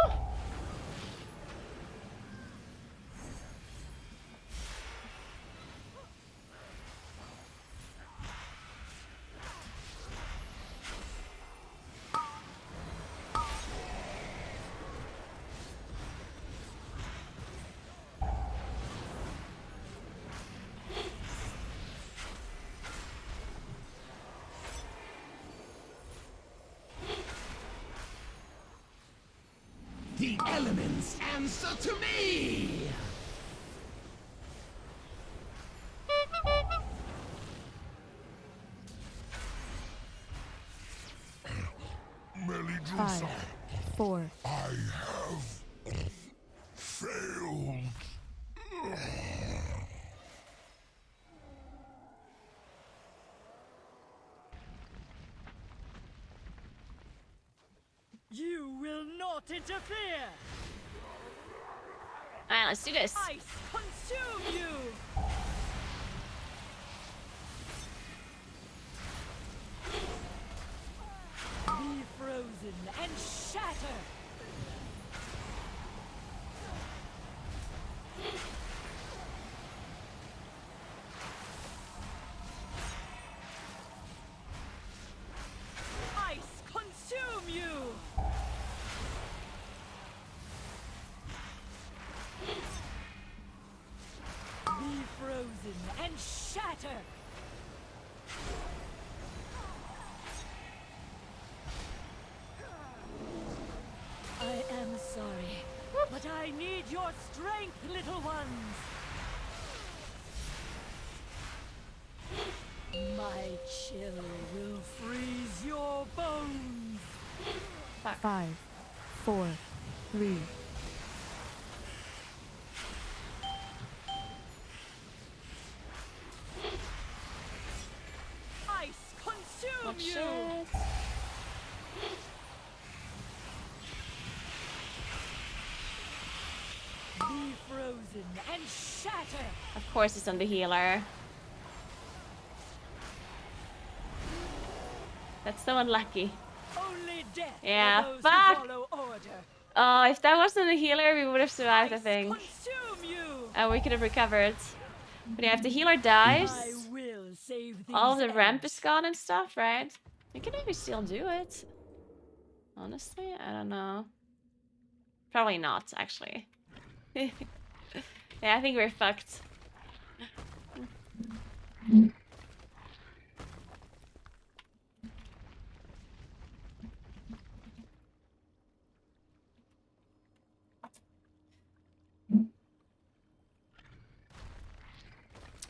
S13: The elements answer to me!
S5: Meladrusa,
S2: 5, 4,
S5: I have failed.
S6: You will not interfere.
S1: Alright, let's do this.
S6: Ice consume you. Be frozen and shatter. Ice consume you. Be frozen and shatter. I am sorry, but I need your strength, little ones. My chill will freeze your bones.
S2: 5, 4, 3,
S6: Ice consume you.
S1: Shit.
S6: Be frozen and shatter.
S1: Of course it's on the healer. That's so unlucky.
S6: Only death
S1: Yeah,
S6: for those
S1: fuck.
S6: who follow order.
S1: Oh, if that wasn't a healer, we would have survived, I think.
S6: Consume you.
S1: And we could have recovered. But yeah, if the healer dies,
S6: I will save these
S1: all of the ramp
S6: eggs.
S1: is gone and stuff, right? We can maybe still do it. Honestly, I don't know. Probably not, actually. Yeah, I think we're fucked.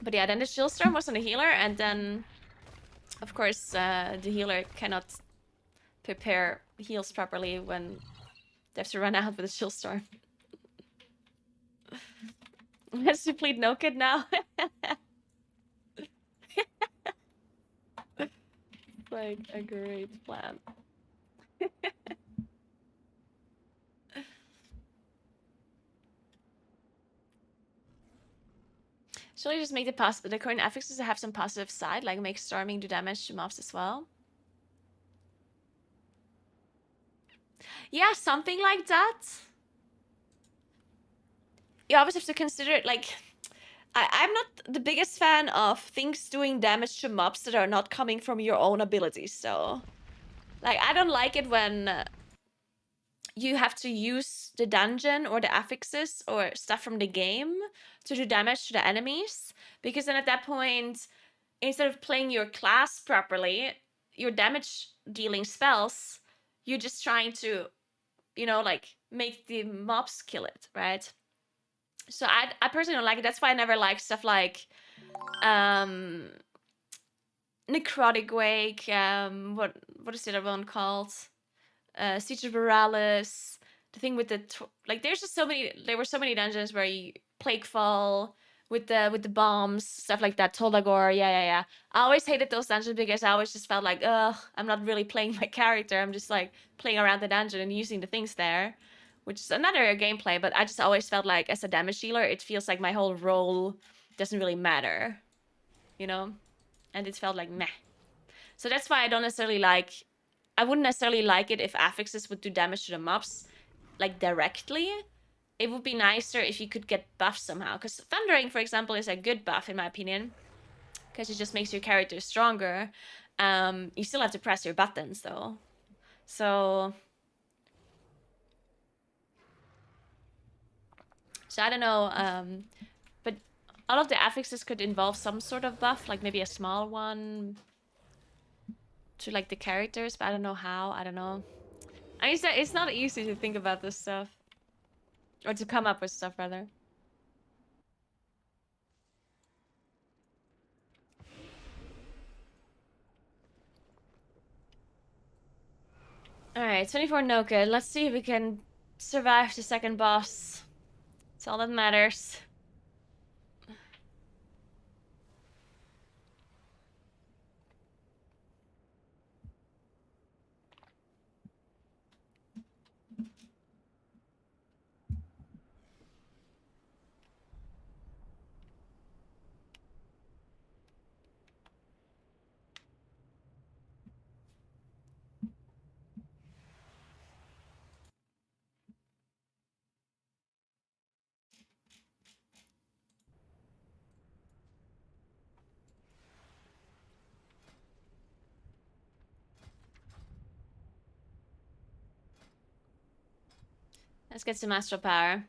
S1: But yeah, then the chill storm was on the healer, and then, of course, the healer cannot prepare heals properly when they have to run out with a chill storm. Let's deplete no kid now. Like a great plan. Should I just make the current affixes have some positive side, like make storming do damage to mobs as well? Yeah, something like that. You always have to consider it, like, I'm not the biggest fan of things doing damage to mobs that are not coming from your own abilities, so... Like, I don't like it when you have to use the dungeon or the affixes or stuff from the game to do damage to the enemies, because then at that point, instead of playing your class properly, your damage dealing spells, you're just trying to, you know, like, make the mobs kill it, right? So I personally don't like it. That's why I never like stuff like Necrotic Wake, what is the other one called? Siege of Borealis, the thing with the like there were so many dungeons where you Plaguefall with the bombs, stuff like that, Toldagor, yeah. I always hated those dungeons because I always just felt like, ugh, I'm not really playing my character, I'm just like playing around the dungeon and using the things there, which is another gameplay, but I just always felt like as a damage dealer, it feels like my whole role doesn't really matter, you know? And it felt like meh. So that's why I don't necessarily like, I wouldn't necessarily like it if affixes would do damage to the mobs, like, directly. It would be nicer if you could get buffs somehow. Because Thundering, for example, is a good buff, in my opinion. Because it just makes your character stronger. You still have to press your buttons, though. So I don't know. But all of the affixes could involve some sort of buff, like maybe a small one to, like, the characters, but I don't know how. I don't know. I mean, it's not easy to think about this stuff. Or to come up with stuff, rather. Alright, 24 no good. Let's see if we can survive the second boss. That's all that matters. Let's get some astral power.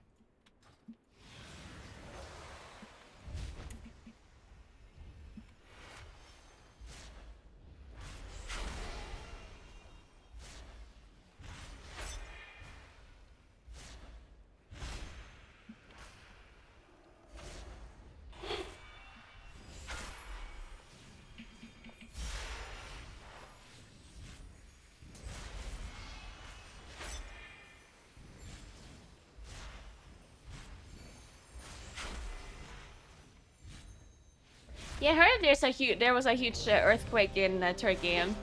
S1: Yeah, I heard there was a huge earthquake in Turkey, and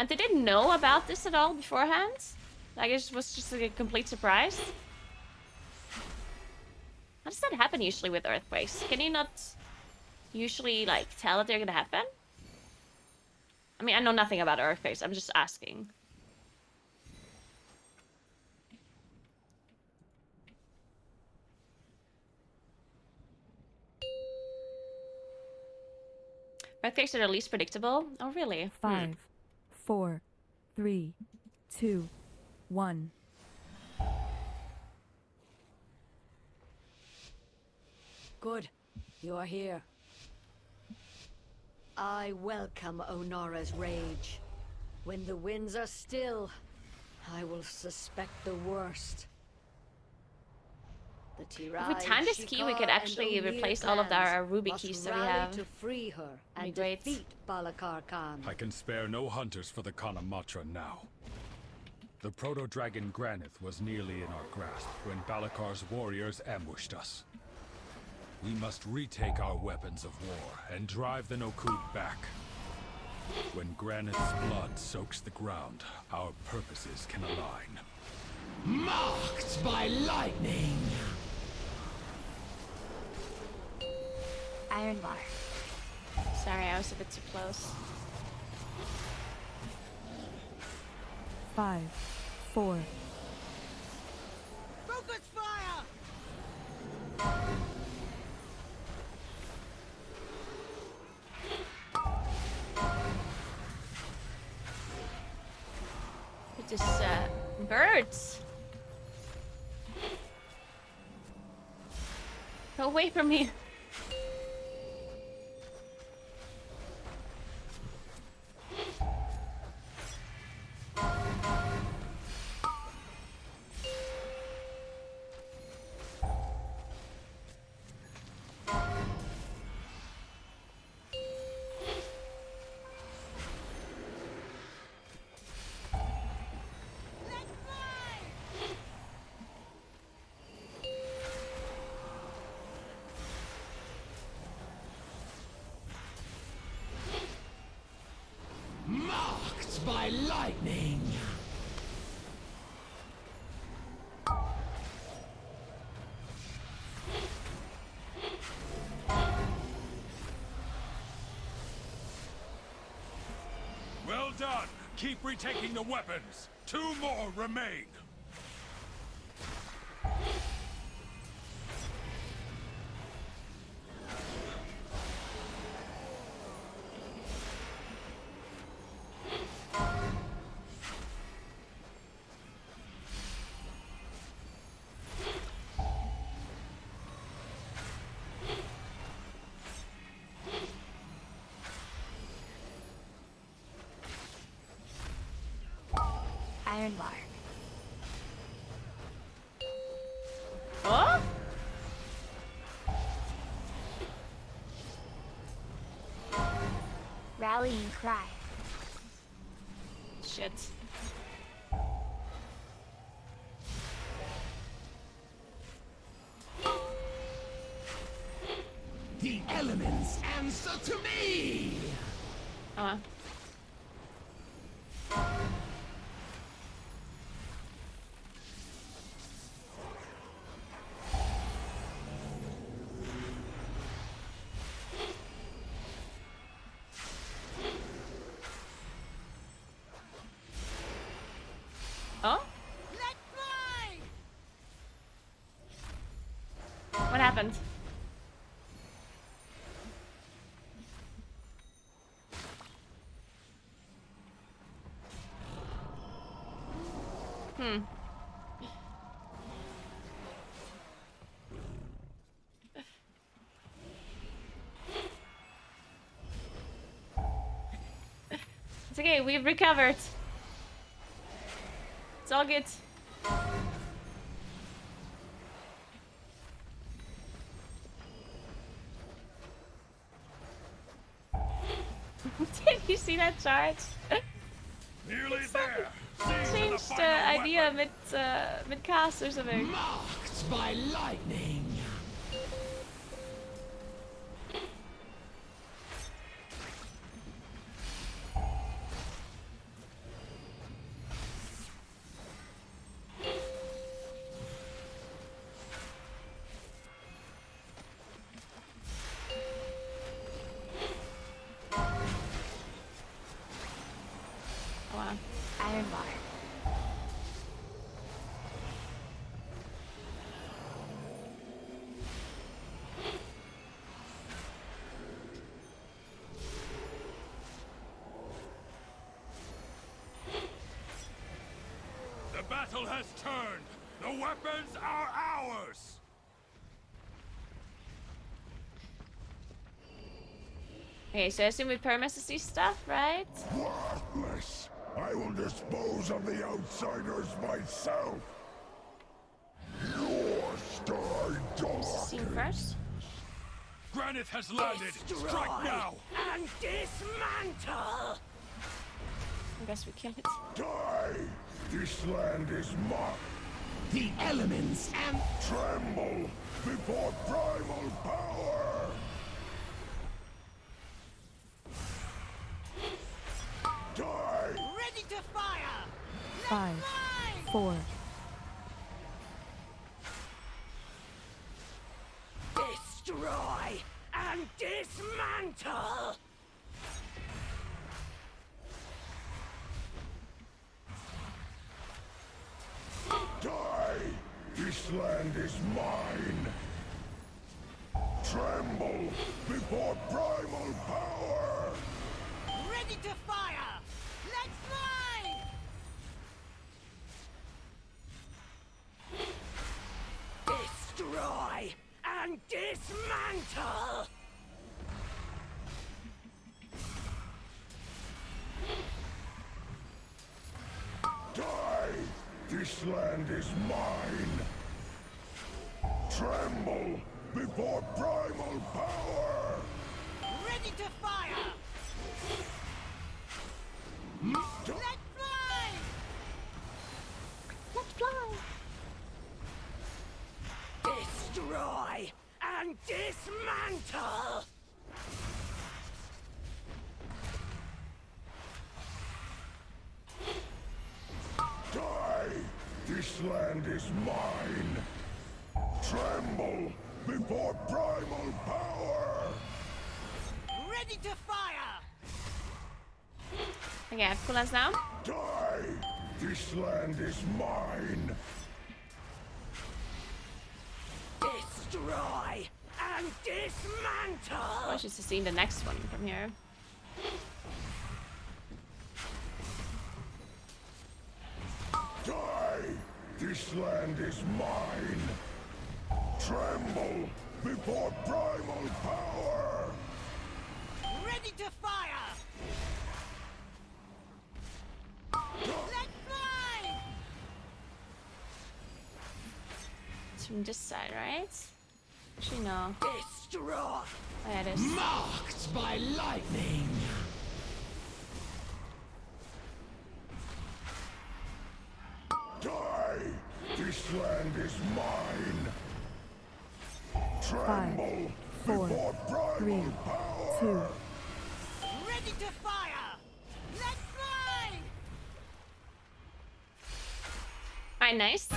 S1: they didn't know about this at all beforehand. Like, it was just like a complete surprise. How does that happen usually with earthquakes? Can you not usually, like, tell that they're gonna happen? I mean, I know nothing about earthquakes. I'm just asking. Earthquakes are the least predictable? Oh, really?
S2: 5, 4, 3, 2, 1.
S4: Good. You are here. I welcome Onara's rage. When the winds are still, I will suspect the worst.
S1: If we time this key, we could actually replace all of our ruby keys that we have.
S4: To free her and
S1: great.
S4: defeat Balakar Khan.
S17: I can spare no hunters for the Kanamatra now. The proto-dragon Granith was nearly in our grasp when Balakar's warriors ambushed us. We must retake our weapons of war and drive the Nokud back. When Granith's blood soaks the ground, our purposes can align.
S13: Marked by lightning!
S1: Iron bar. Sorry, I was a bit too close.
S2: 5, 4,
S6: Focus fire!
S1: It just birds. Go away from me.
S13: Marked by lightning.
S17: Well done. Keep retaking the weapons. 2 more remain.
S16: Iron bar.
S1: Oh?
S16: Rallying cry.
S1: Shit.
S13: The elements answer to me.
S1: Oh? What happened? It's okay, we've recovered. It's all good. Did you see that charge?
S17: Nearly there.
S1: Changed idea mid cast or something.
S13: Marked by lightning.
S16: Iron bar.
S17: The battle has turned. The weapons are ours.
S1: Okay, so I assume we permass see stuff, right?
S5: Worthless. I will dispose of the outsiders myself. Yours die, dog.
S1: Scene first.
S17: Granite has landed. Strike now.
S6: And dismantle!
S1: I guess we kill it.
S5: Die. This land is marked.
S13: The elements and
S5: Tremble before primal power. Die.
S6: Ready to fire!
S2: 5, 4,
S6: Destroy and dismantle!
S5: Die. This This land is mine. Tremble before primal power.
S6: Ready to fire! Let's fly! Destroy and dismantle!
S5: Die! This land is mine. Tremble before primal power.
S6: Ready to fire! Let's fly!
S1: Let's fly!
S6: Destroy and dismantle!
S5: Die! This land is mine. Tremble before primal power.
S6: Ready to fire!
S1: Okay, I have coolers now.
S5: Die! This land is mine.
S6: Destroy and dismantle!
S1: I should have seen the next one from here.
S5: Die! This land is mine. Tremble before primal power.
S6: Ready to fire! Let's fly!
S1: It's from this side, right? Actually, no.
S6: Destroy!
S1: Oh, yeah, it is.
S13: Marked by lightning.
S5: Die! This land is mine. Tremble
S2: 5, 4,
S5: before
S2: 3,
S5: primal power.
S2: 2.
S6: Ready to fire! Let's fly!
S1: Alright, nice.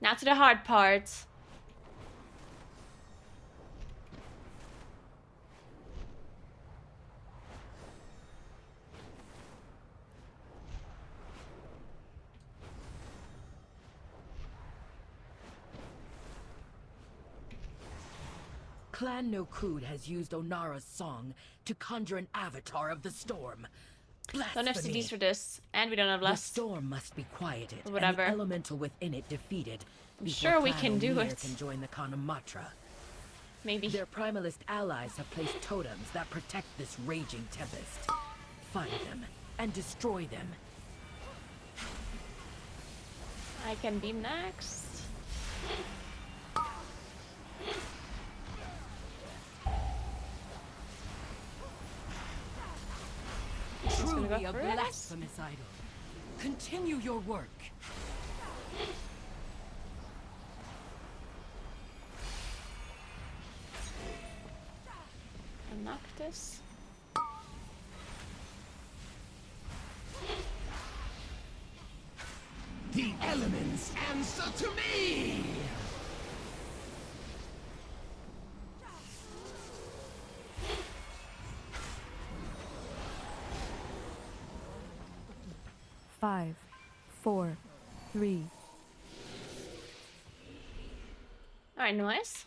S1: Now to the hard part.
S18: Clan Nokud has used Onara's song to conjure an avatar of the storm.
S1: Don't have CDs for this, and we don't have less.
S18: The storm must be quieted,
S1: Whatever.
S18: and the elemental within it defeated.
S1: I'm
S18: before
S1: sure we
S18: Clan
S1: can do
S18: O'Neill
S1: it.
S18: Can join the Kanamatra.
S1: Maybe.
S18: Their primalist allies have placed totems that protect this raging tempest. Find them and destroy them.
S1: I can be next.
S18: Truly
S1: go
S18: a
S1: for it.
S18: blasphemous idol. Continue your work.
S1: Knock this.
S13: The elements answer to me!
S2: Five, 4, 3.
S1: Alright, nice.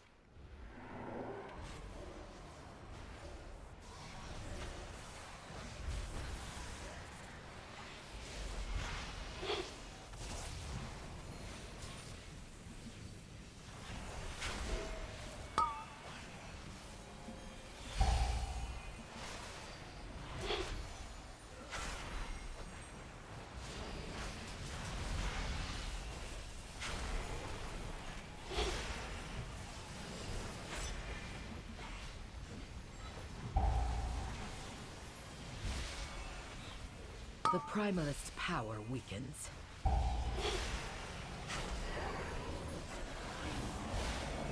S18: The primalist's power weakens.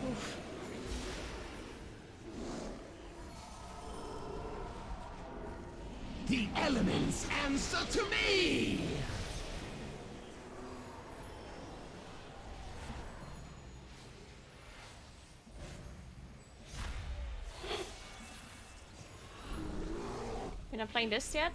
S1: Oof.
S13: The elements answer to me!
S1: We're not playing this yet.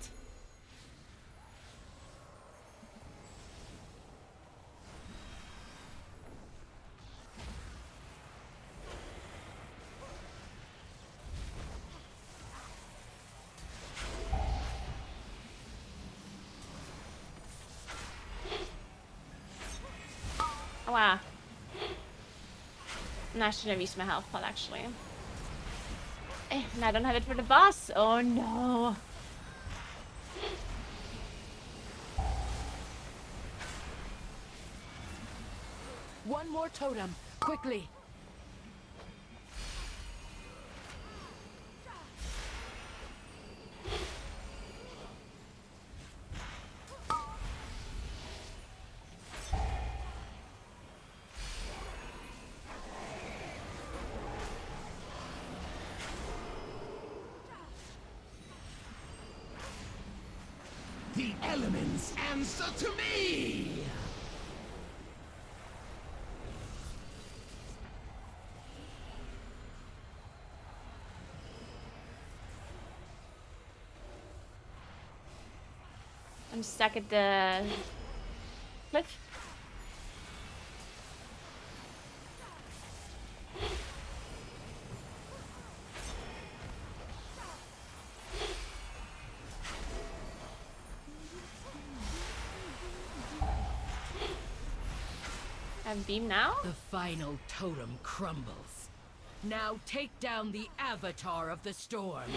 S1: Oh wow. And I should have used my health pot actually. And I don't have it for the boss. Oh no.
S18: One more totem, quickly.
S13: The elements answer to me!
S1: I'm stuck at the cliff. I have beam now?
S18: The final totem crumbles. Now take down the avatar of the storm.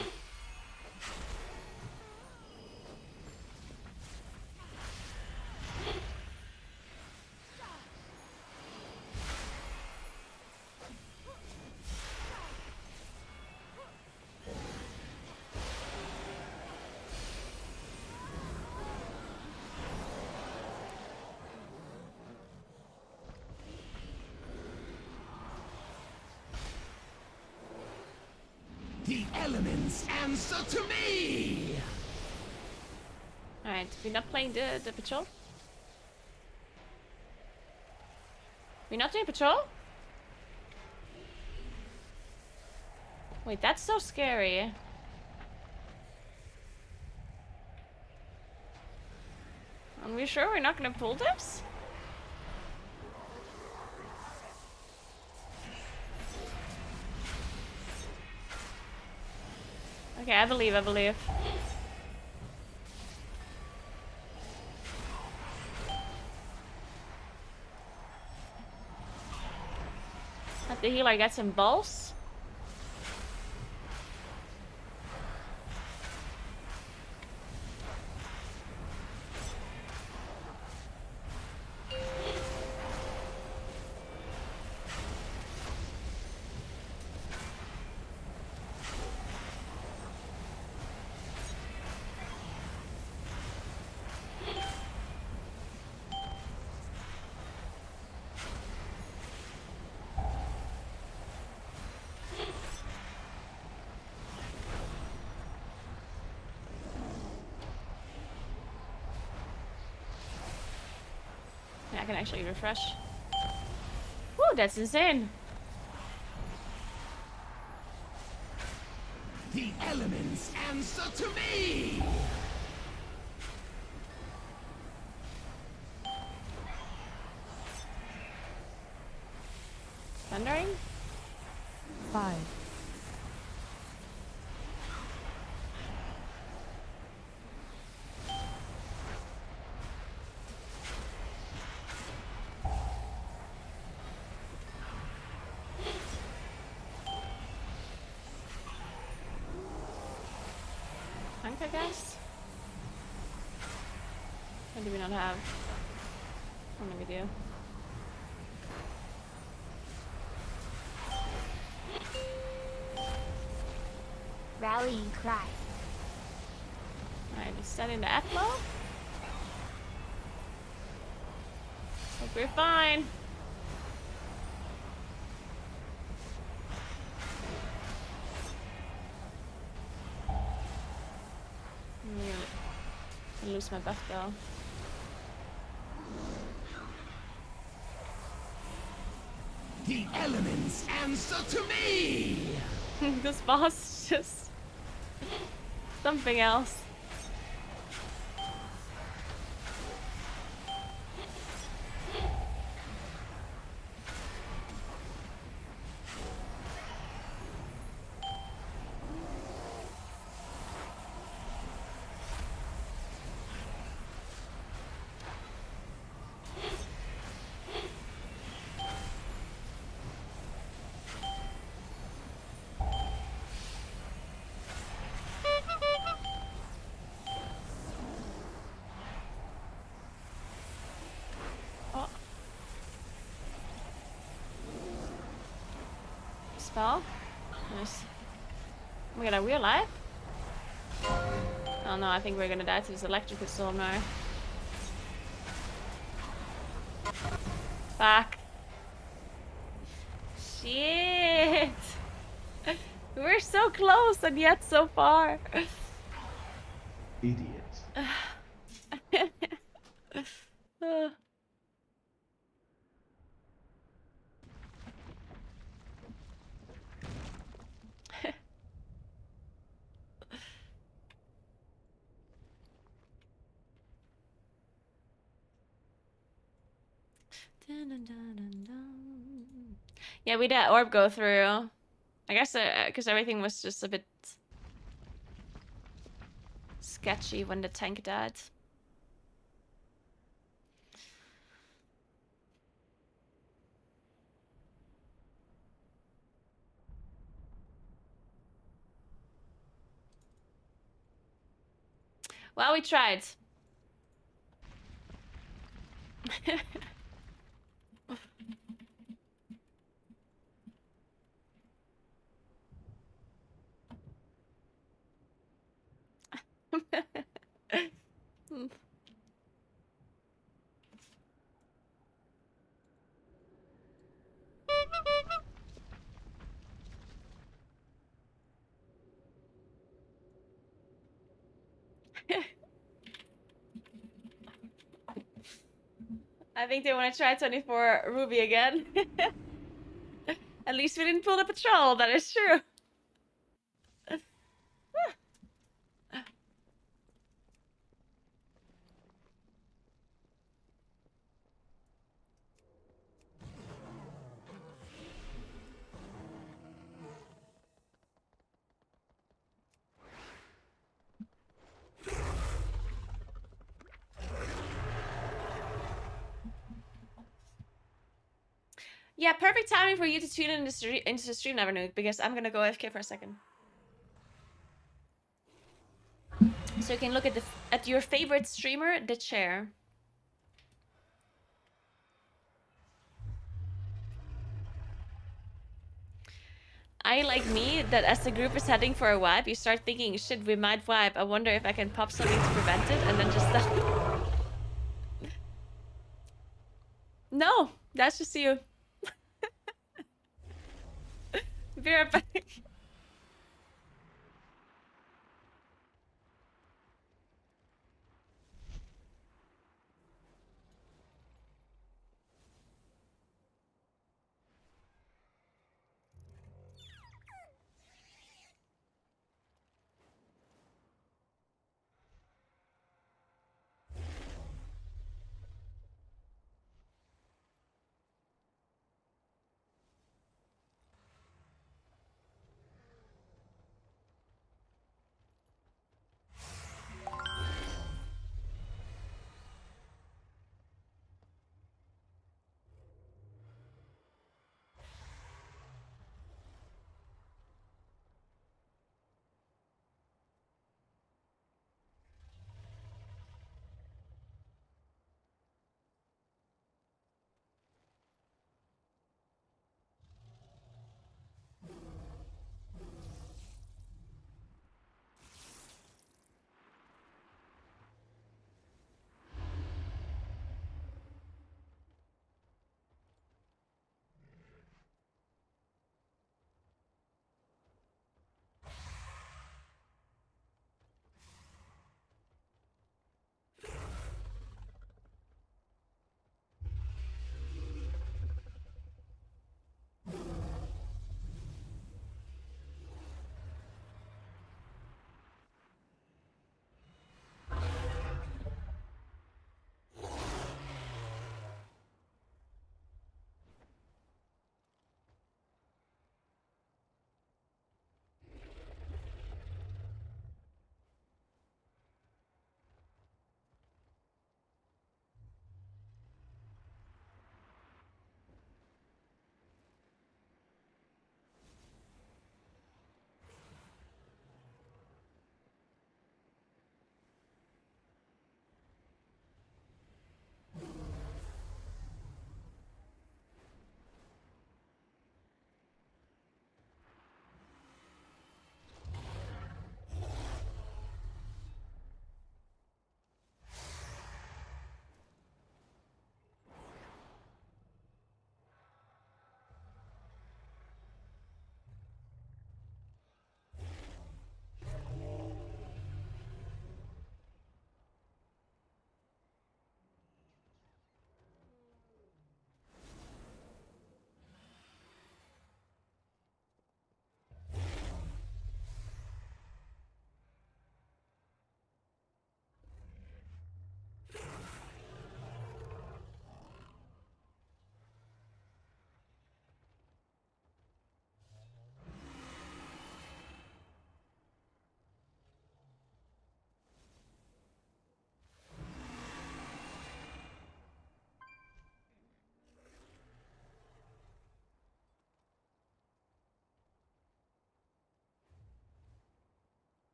S13: The elements answer to me!
S1: Alright, we're not playing the patrol? We're not doing patrol? Wait, that's so scary. Are we sure we're not gonna pull this? Okay, I believe. Let the healer get some balls. I can actually refresh. Woo, that's insane.
S13: The elements answer to me!
S1: Thundering?
S2: 5,
S1: Tank, I guess? Or do we not have? Oh, no, we do.
S19: Rallying cry.
S1: Alright, just set in the Atmo. Like we're fine. I lose my buff though.
S13: The elements answer to me!
S1: This boss is just something else. spell. Nice. Oh my god, are we alive? Oh no, I think we're gonna die to this electrical storm now. Fuck. Shit! We're so close and yet so far.
S20: Idiot.
S1: Yeah, we did orb go through. I guess because everything was just a bit sketchy when the tank died. Well, we tried. I think they want to try 24 Ruby again. At least we didn't pull the patrol, that is true. Yeah, perfect timing for you to tune into the stream, Nevernuke, because I'm gonna go AFK for a second. So you can look at your favorite streamer, the chair. I, like me, that as the group is heading for a wipe, you start thinking, shit, we might wipe. I wonder if I can pop something to prevent it, and then just stop. No, that's just you. Be right back.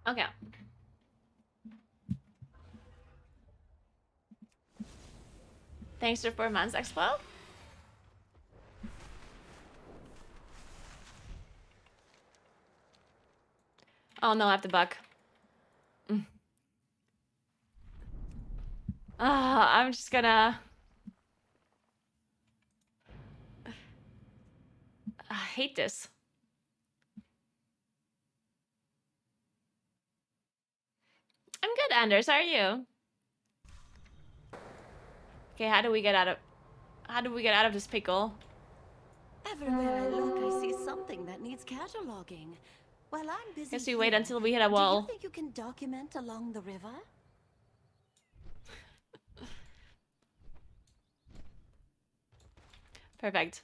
S1: Okay. Thanks for 4 months, Expo. Oh no, I have to buck. I'm just gonna... I hate this. I'm good, Anders. How are you? Okay, how do we get out of this pickle?
S6: Everywhere I look, I see something that needs cataloging. While I'm busy
S1: Guess we wait
S6: here,
S1: until we hit a wall.
S6: do you think you can document along the river?
S1: Perfect.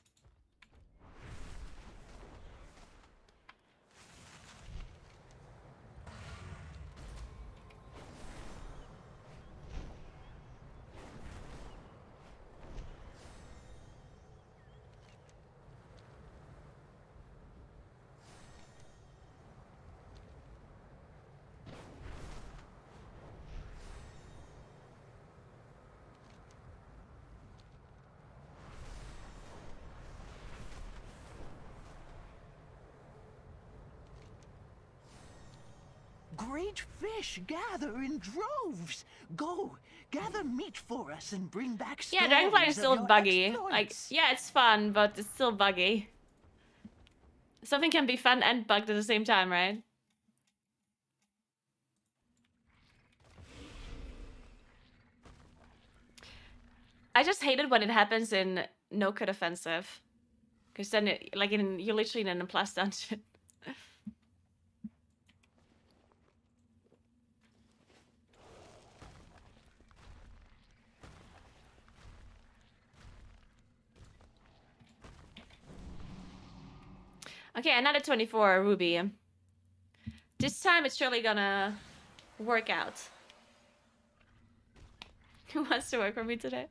S4: Great fish gather in droves. Go, gather meat for us and bring back stories
S1: Yeah, Dragonfly is
S4: of
S1: still
S4: your
S1: buggy.
S4: exploits.
S1: Like, yeah, it's fun, but it's still buggy. Something can be fun and bugged at the same time, right? I just hate it when it happens in no crit offensive. Because then, you're literally in a plus dungeon. Okay, another 24 ruby. This time it's surely gonna work out. Who wants to work for me today?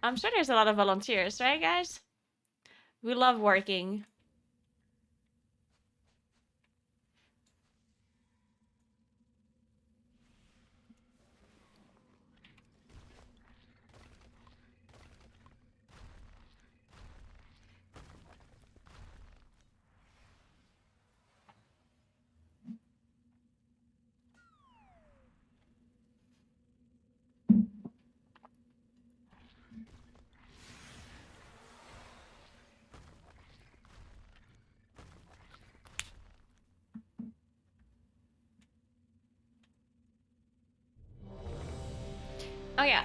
S1: I'm sure there's a lot of volunteers, right, guys? We love working. Oh yeah.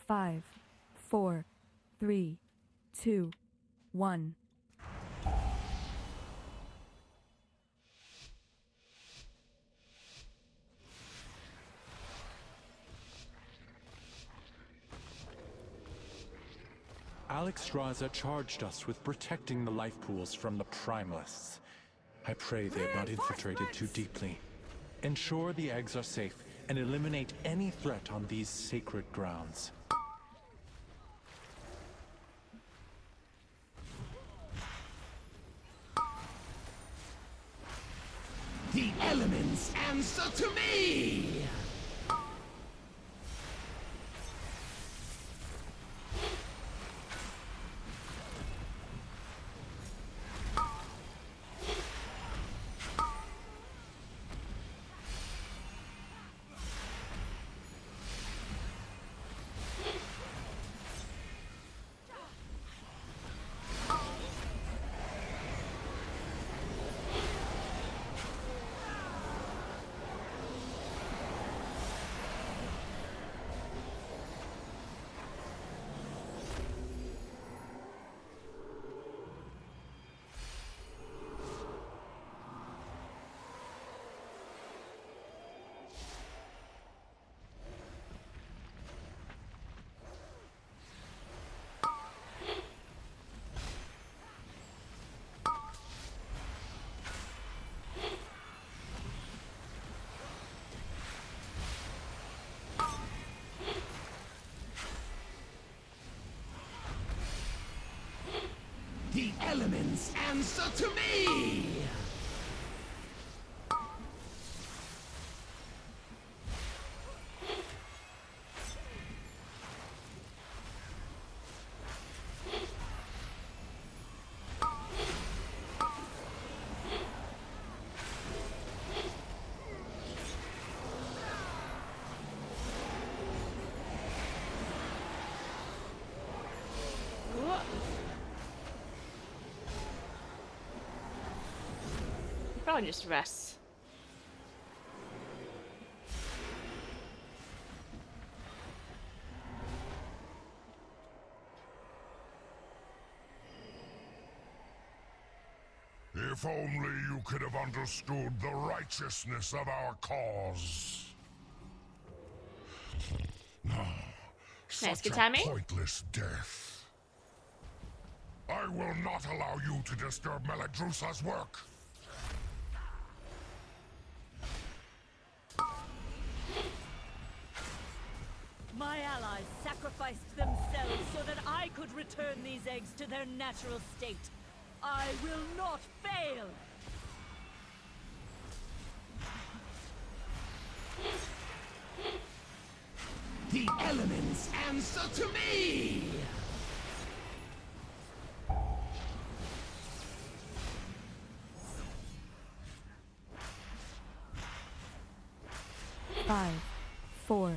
S2: Five, 4, 3, 2, 1.
S3: Alexstrasza charged us with protecting the life pools from the Primalists. I pray they have not infiltrated too deeply. Ensure the eggs are safe and eliminate any threat on these sacred grounds.
S14: The elements answer to me!
S13: elements answer to me!
S1: Probably just rest.
S5: If only you could have understood the righteousness of our cause.
S1: Nice, good
S5: Such a
S1: timing.
S5: pointless death. I will not allow you to disturb Meladrusa's work.
S6: My allies sacrificed themselves so that I could return these eggs to their natural state. I will not fail!
S13: The elements answer to me!
S2: Five, four,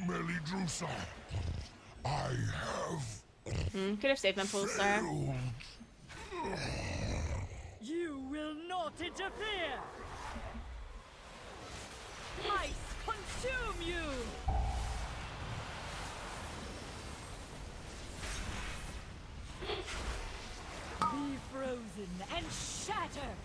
S5: Meladrusa, I have
S1: Could have saved my pulsar.
S6: You will not interfere! Ice consume you! Be frozen and shatter!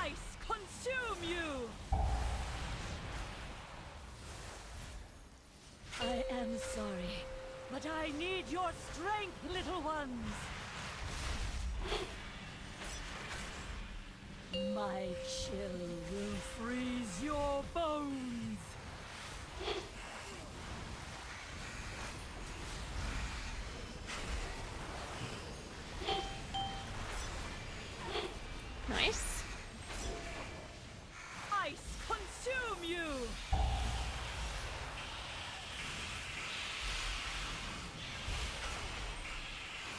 S6: Ice consume you! I am sorry, but I need your strength, little ones! My chill will freeze your bones!
S1: Nice.
S6: Ice consume you!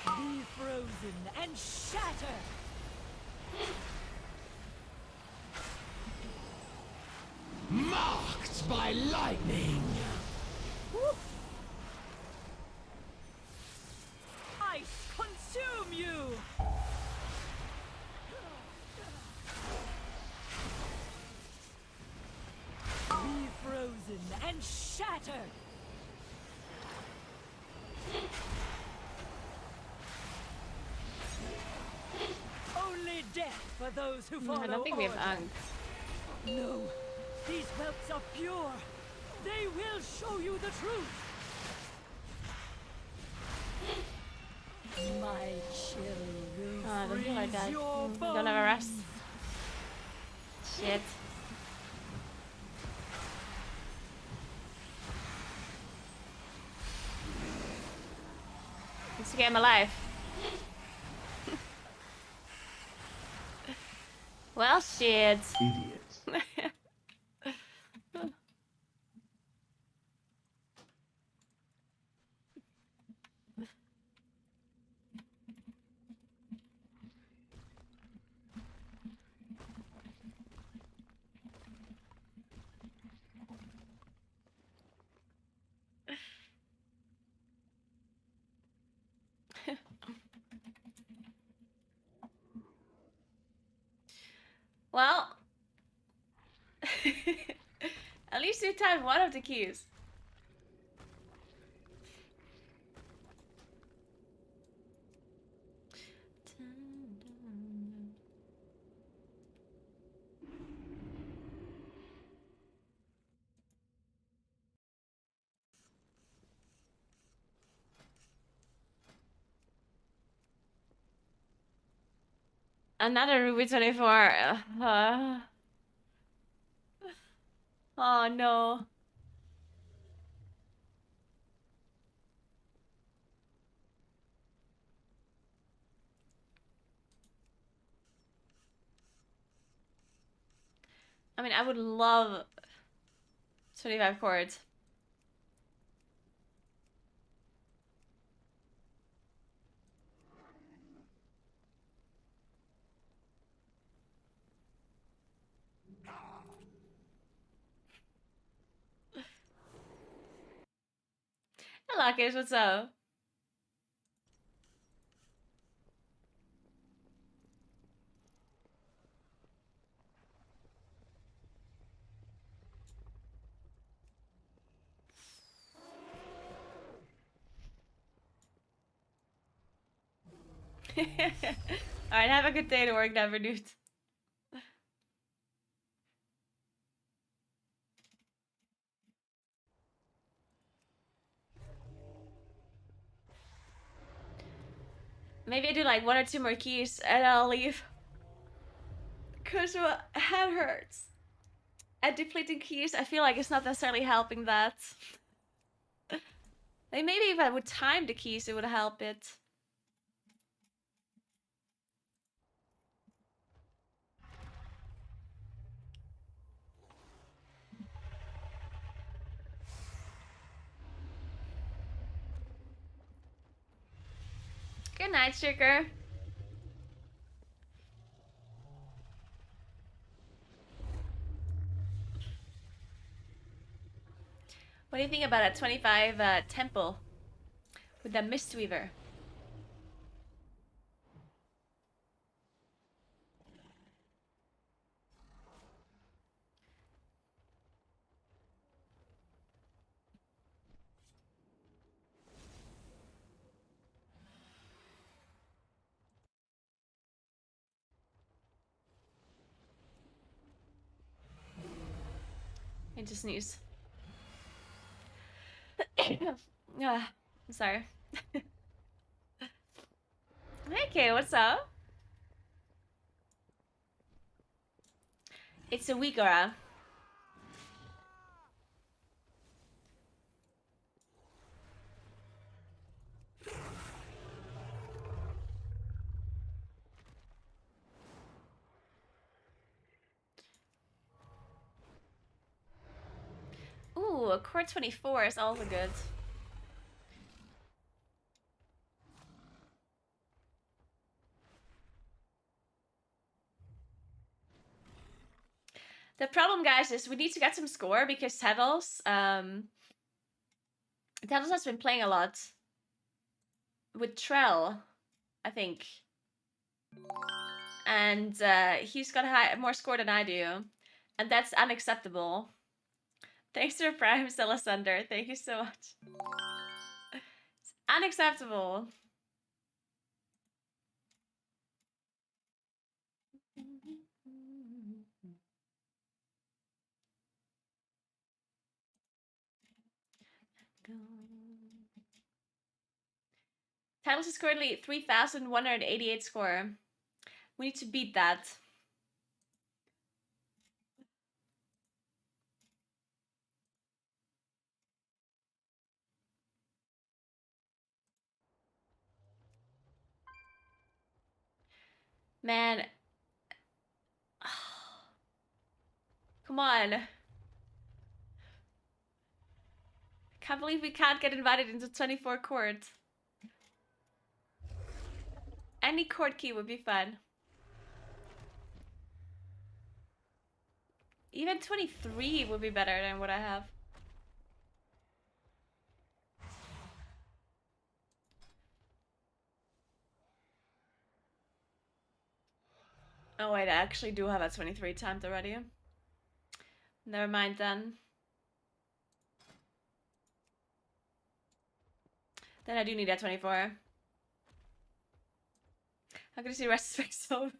S6: Be frozen and shatter!
S13: Marked by lightning!
S6: Ice consume you! Be frozen and shatter! Only death for those who follow
S1: I don't think we have
S6: order.
S1: Ang.
S6: No, these whelps are pure. They will show you the truth. My chill will
S1: I don't feel like
S6: freeze
S1: that.
S6: your bones.
S1: Don't have a rest. Shit. Let's get him alive. Well, shit.
S9: Idiots.
S1: Well, at least you timed one of the keys. Another Ruby 24. Oh no. I mean, I would love 25 chords. Hello, Kish, what's up? Alright, have a good day to work, never dude. Maybe I do like 1 or 2 more keys and I'll leave. Cause my head hurts. And depleting keys, I feel like it's not necessarily helping that. Like maybe if I would time the keys, it would help it. Good night, sugar. What do you think about a 25 temple with the Mistweaver? I just sneeze. I'm sorry. Hey, Kay, what's up? It's a Naguura. Ooh, a core 24 is also good. The problem, guys, is we need to get some score because Teddles has been playing a lot with Trell, I think. And he's got more score than I do. And that's unacceptable. Thanks to Prime Celestender. Thank you so much. It's unacceptable. Titles is currently 3,188 score. We need to beat that. Man. Come on. Can't believe we can't get invited into 24 chords. Any chord key would be fun. Even 23 would be better than what I have. Oh wait, I actually do have a 23 timed already. Never mind then. Then I do need that 24. How can I see rest specs over?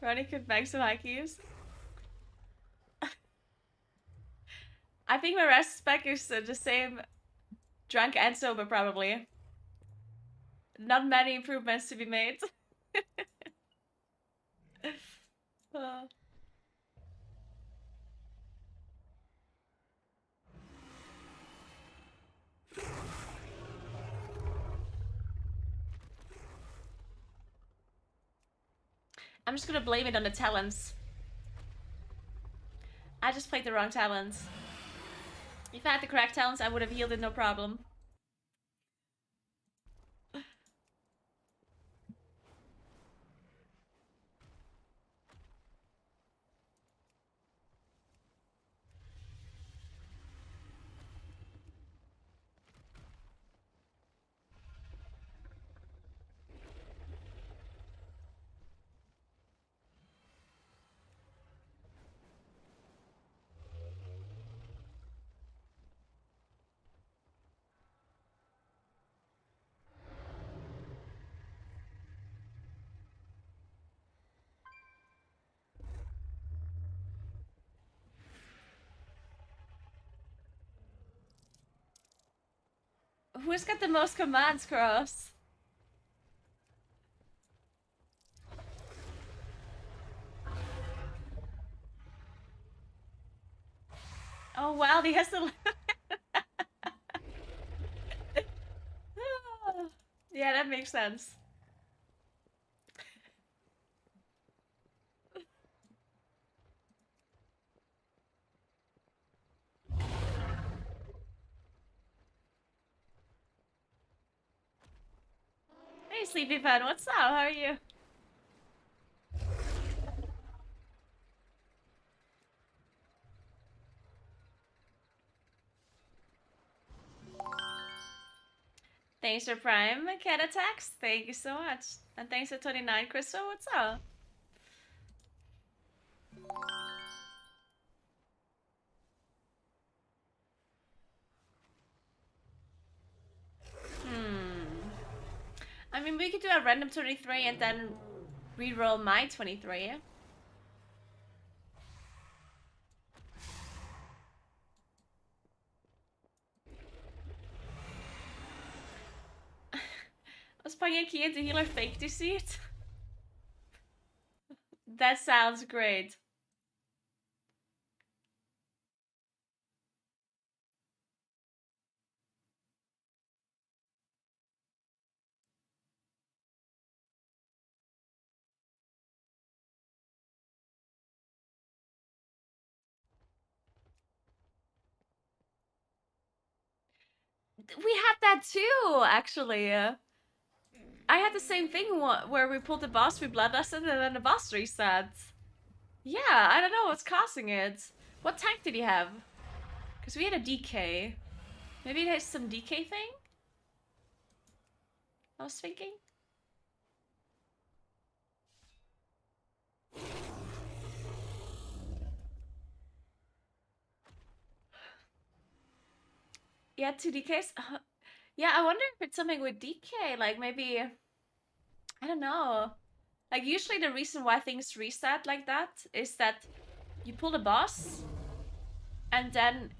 S1: Ronnie could bag some high keys. I think my rest spec is the same drunk and sober, probably. Not many improvements to be made. uh. I'm just gonna blame it on the talents. I just played the wrong talents. If I had the correct talents, I would have healed it no problem. Who's got the most commands, Cross? Oh wow, he has the. Yeah, that makes sense. Hey, Sleepy Fan, what's up? How are you? Thanks for Prime Cat Attacks. Thank you so much. And thanks for 29, Crystal. What's up? I mean, we could do a random 23 and then re-roll my 23. Was putting a key into healer fake deceit? That sounds great. We had that too, actually. I had the same thing where we pulled the boss, we bloodlusted, and then the boss reset. Yeah, I don't know what's causing it. What tank did he have? Because we had a DK. Maybe there's some DK thing? I was thinking. Yeah, 2 DKs? Yeah, I wonder if it's something with DK, like maybe, I don't know. Like usually the reason why things reset like that is that you pull the boss and then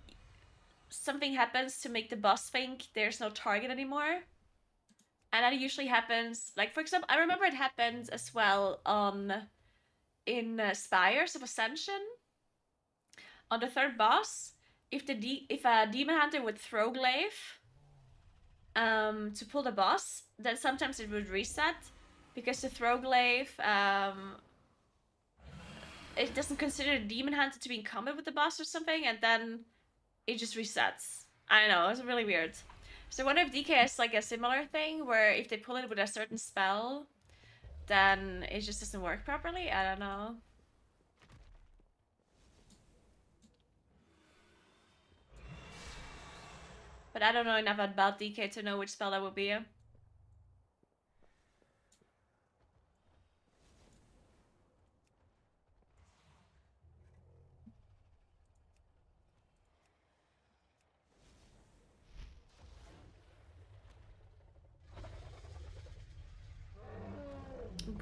S1: something happens to make the boss think there's no target anymore. And that usually happens, like for example, I remember it happened as well in Spires of Ascension. On the third boss, if a demon hunter would throw glaive to pull the boss, then sometimes it would reset because the throw glaive it doesn't consider the demon hunter to be in combat with the boss or something, and then it just resets. I don't know, it's really weird. So I wonder if DK has like a similar thing where if they pull it with a certain spell, then it just doesn't work properly. I don't know. But I don't know enough about DK to know which spell that would be.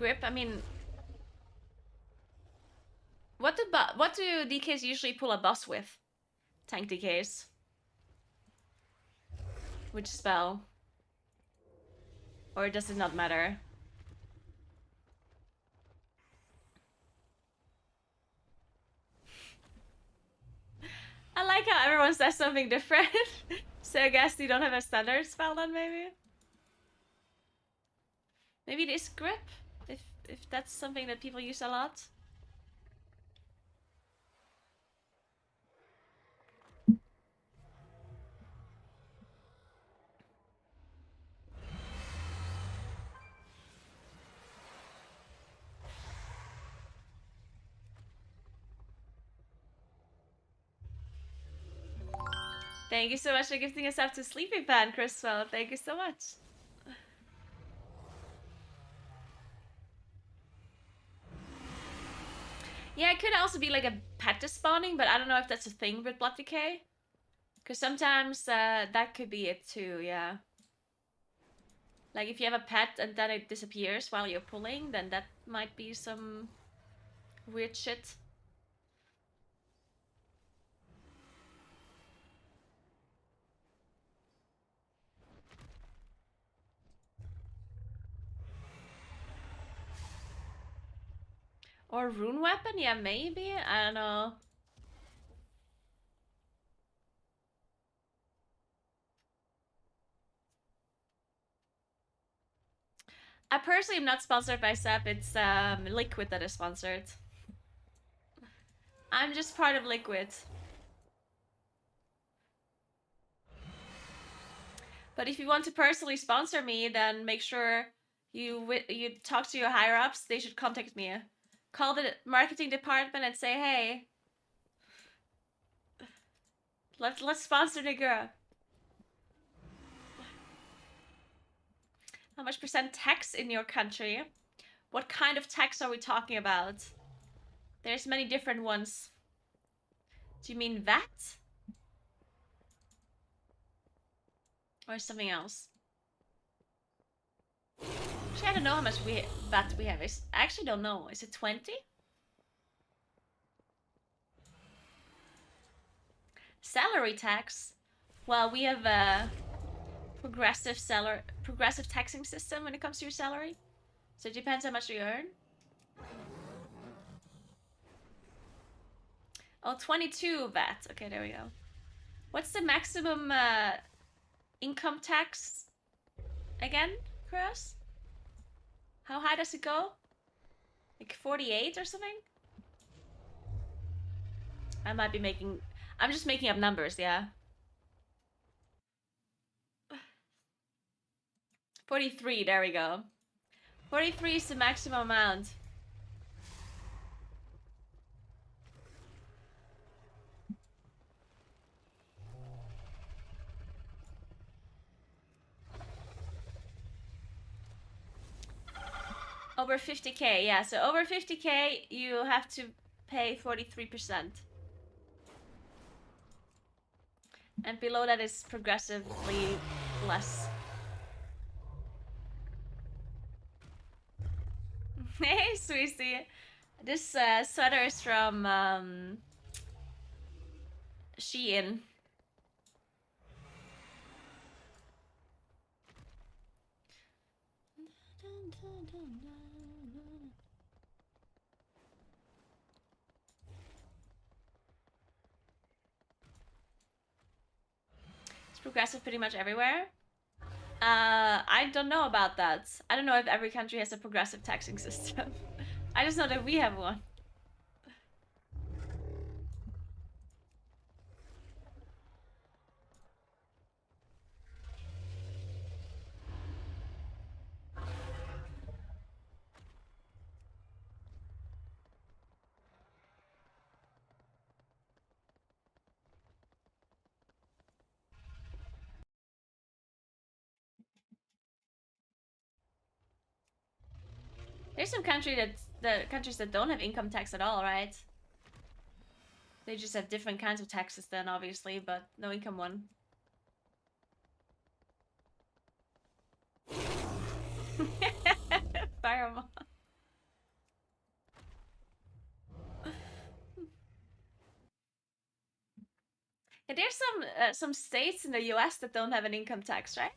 S1: Grip, I mean... What do DKs usually pull a boss with? Tank DKs. Which spell? Or does it not matter? I like how everyone says something different. So I guess you don't have a standard spell then, maybe? Maybe it is grip? If that's something that people use a lot? Thank you so much for gifting us up to Sleepy Pan, Crystal. Thank you so much. Yeah, it could also be like a pet spawning, but I don't know if that's a thing with Blood Decay. Because sometimes that could be it too, yeah. Like if you have a pet and then it disappears while you're pulling, then that might be some weird shit. Or rune weapon? Yeah, maybe. I don't know. I personally am not sponsored by SAP. It's Liquid that is sponsored. I'm just part of Liquid. But if you want to personally sponsor me, then make sure you talk to your higher ups. They should contact me. Call the marketing department and say, hey, let's sponsor Naguura. How much % tax in your country? What kind of tax are we talking about? There's many different ones. Do you mean VAT? Or something else? Actually, I don't know how much VAT we have. I actually don't know. Is it 20? Salary tax? Well, we have a progressive taxing system when it comes to your salary. So it depends how much you earn. Oh, 22 VAT. Okay, there we go. What's the maximum income tax again, Chris? How high does it go? Like 48 or something? I might be making... I'm just making up numbers, yeah. 43, there we go. 43 is the maximum amount. Over 50k, yeah. So over 50k, you have to pay 43%. And below that is progressively less. Hey, Sweetie. This sweater is from Shein. It's progressive pretty much everywhere. I don't know about that. I don't know if every country has a progressive taxing system. I just know that we have one. There's some countries that don't have income tax at all, right? They just have different kinds of taxes then, obviously, but no income one. Fireman. Yeah, there's some states in the U.S. that don't have an income tax, right?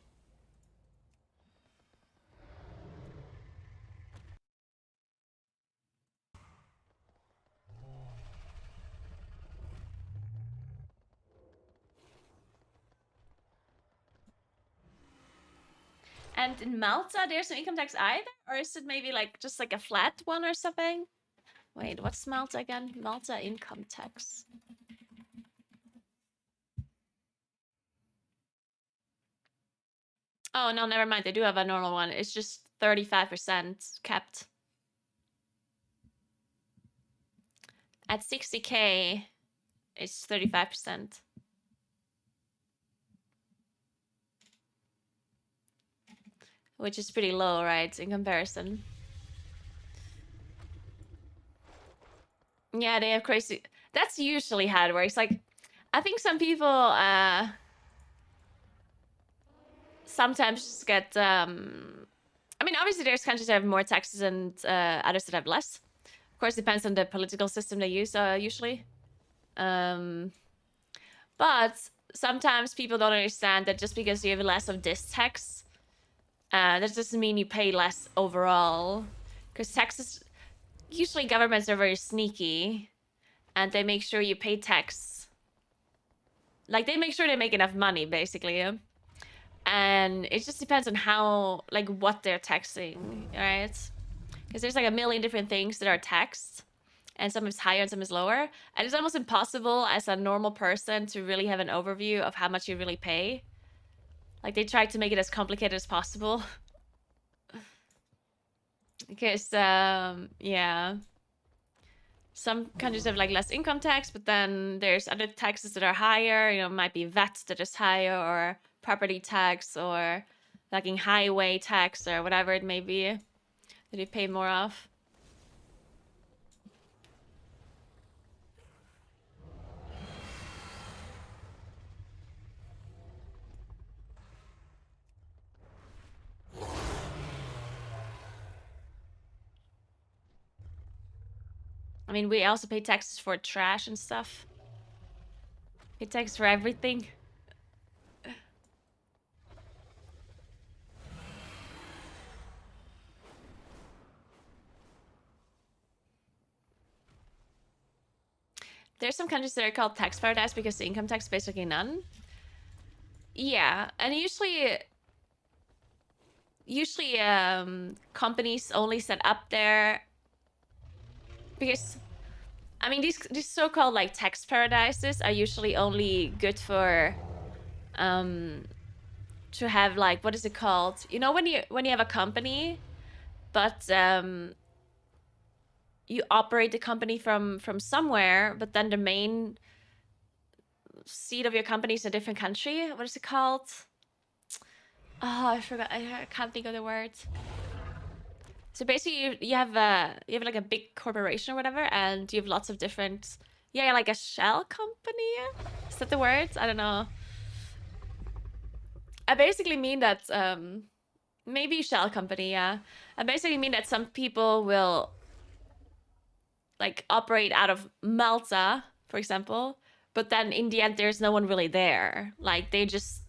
S1: And in Malta, there's no income tax either? Or is it maybe like just like a flat one or something? Wait, what's Malta again? Malta income tax. Oh, no, never mind. They do have a normal one. It's just 35% kept. At 60K, it's 35%. Which is pretty low, right, in comparison. Yeah, they have crazy... That's usually how it works. Like, I think some people sometimes just get... I mean, obviously there's countries that have more taxes and others that have less. Of course, it depends on the political system they use, usually. But sometimes people don't understand that just because you have less of this tax, that doesn't mean you pay less overall. Because taxes... Usually governments are very sneaky. And they make sure you pay tax. Like, they make sure they make enough money, basically. And it just depends on how... Like, what they're taxing, right? Because there's like a million different things that are taxed. And some is higher and some is lower. And it's almost impossible as a normal person to really have an overview of how much you really pay. Like, they try to make it as complicated as possible. Because, yeah. Some countries have, like, less income tax, but then there's other taxes that are higher. You know, it might be VAT that is higher, or property tax, or, like, in highway tax, or whatever it may be that you pay more of. I mean, we also pay taxes for trash and stuff. Pay tax for everything. There's some countries that are called tax paradise because the income tax is basically none. Yeah, and usually companies only set up there because, I mean, these so-called like tax paradises are usually only good for to have, like, what is it called? You know, when you have a company, but you operate the company from somewhere, but then the main seat of your company is a different country. What is it called? Oh, I forgot. I can't think of the word. So basically, you have like a big corporation or whatever, and you have lots of different, yeah, like a shell company. Is that the word? I don't know. I basically mean that maybe shell company, yeah. I basically mean that some people will like operate out of Malta, for example, but then in the end there's no one really there. Like, they just,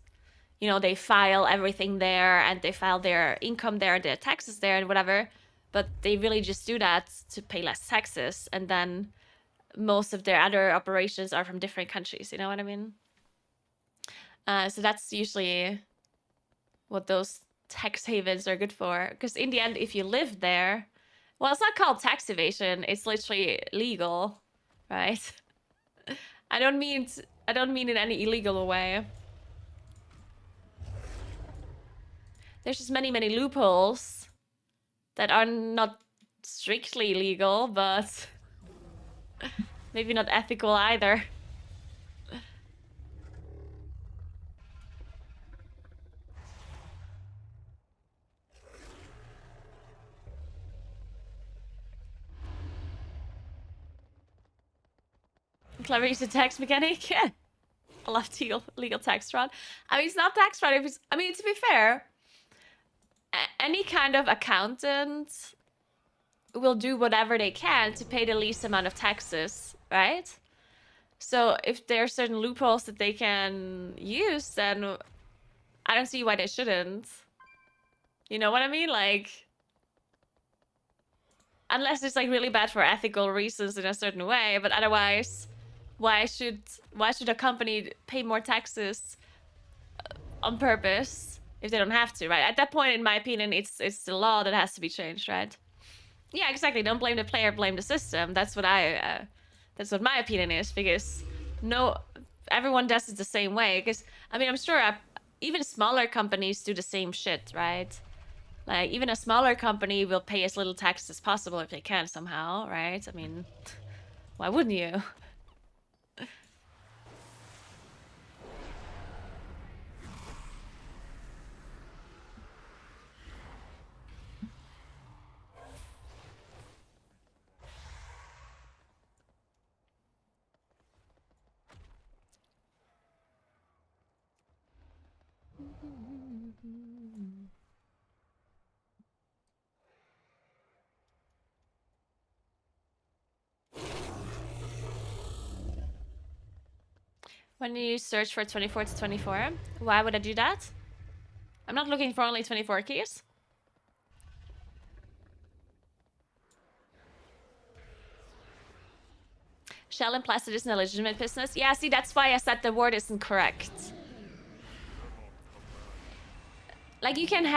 S1: you know, they file everything there, and they file their income there, their taxes there, and whatever. But they really just do that to pay less taxes, and then most of their other operations are from different countries. You know what I mean? So that's usually what those tax havens are good for. Because in the end, if you live there, well, it's not called tax evasion. It's literally legal, right? I don't mean in any illegal way. There's just many loopholes that are not strictly legal, but maybe not ethical either. Clever use of tax mechanic. Yeah. I love legal tax fraud. I mean, it's not tax fraud. If it's, I mean, to be fair, any kind of accountant will do whatever they can to pay the least amount of taxes, right? So if there are certain loopholes that they can use, then I don't see why they shouldn't. You know what I mean? Like, unless it's like really bad for ethical reasons in a certain way, but otherwise, why should a company pay more taxes on purpose if they don't have to, right? At that point, in my opinion, it's the law that has to be changed, right? Yeah, exactly. Don't blame the player, blame the system. That's what that's what my opinion is, because everyone does it the same way. Because I mean, I'm sure even smaller companies do the same shit, right? Like, even a smaller company will pay as little tax as possible if they can somehow, right? I mean, why wouldn't you? When you search for 24 to 24, why would I do that? I'm not looking for only 24 keys. Shell and plastic isn't a legitimate business. Yeah, see, that's why I said the word isn't correct. Like, you can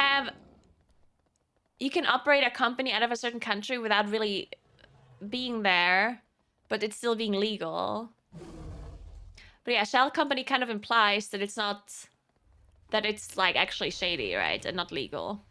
S1: operate a company out of a certain country without really being there, but it's still being legal. But yeah, shell company kind of implies that it's like actually shady, right? And not legal.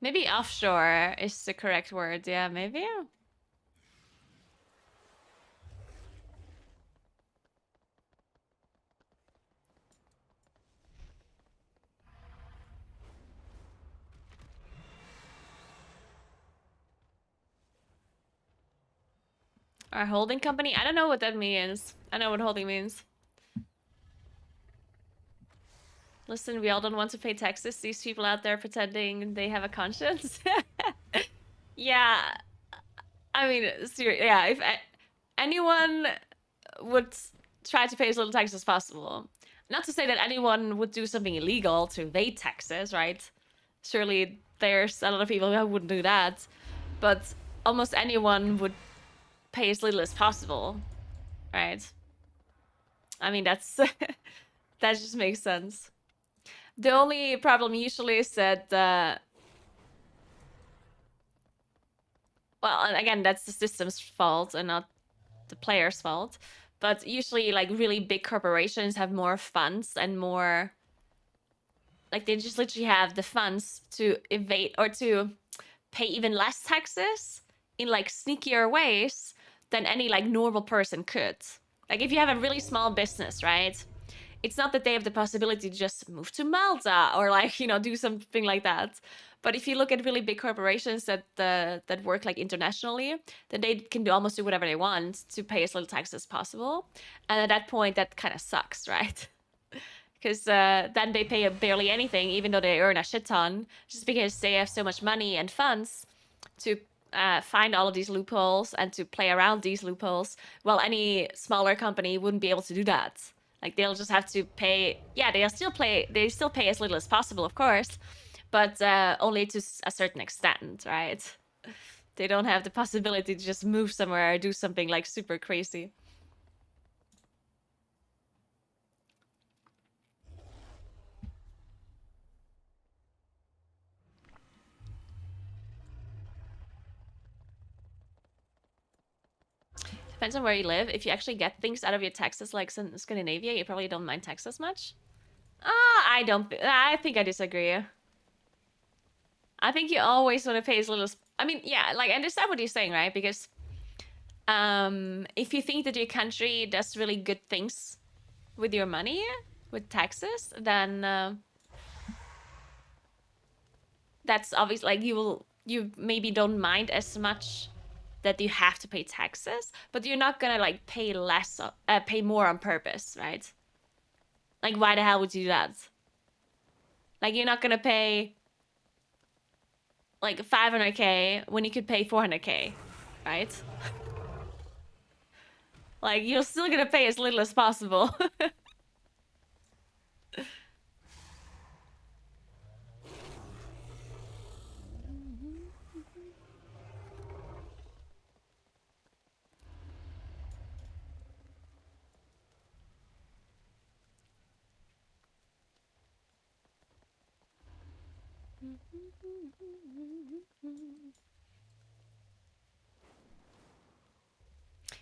S1: Maybe offshore is the correct word. Yeah, maybe. Our holding company? I don't know what that means. I know what holding means. Listen, we all don't want to pay taxes. These people out there pretending they have a conscience. Yeah. I mean, seriously, yeah, if anyone would try to pay as little tax as possible. Not to say that anyone would do something illegal to evade taxes, right? Surely there's a lot of people who wouldn't do that. But almost anyone would pay as little as possible, right? I mean, that's that just makes sense. The only problem usually is that well, and again, that's the system's fault and not the player's fault. But usually, like, really big corporations have more funds and more... Like, they just literally have the funds to evade or to pay even less taxes in, like, sneakier ways than any, like, normal person could. Like, if you have a really small business, right? It's not that they have the possibility to just move to Malta or, like, you know, do something like that. But if you look at really big corporations that work, like, internationally, then they can almost do whatever they want to pay as little tax as possible. And at that point, that kind of sucks, right? Because then they pay barely anything, even though they earn a shit ton, just because they have so much money and funds to find all of these loopholes and to play around these loopholes. Well, any smaller company wouldn't be able to do that. Like, they'll just have to pay... Yeah, they still pay as little as possible, of course, but only to a certain extent, right? They don't have the possibility to just move somewhere or do something, like, super crazy. Depends on where you live. If you actually get things out of your taxes, like in Scandinavia, you probably don't mind taxes much. I think I disagree. I think you always want to pay as little as... I mean, yeah, like, I understand what you're saying, right? Because if you think that your country does really good things with your money, with taxes, then that's obvious. Like, you maybe don't mind as much that you have to pay taxes, but you're not gonna like pay less, pay more on purpose, right? Like, why the hell would you do that? Like, you're not gonna pay like 500k when you could pay 400k, right? Like, you're still gonna pay as little as possible.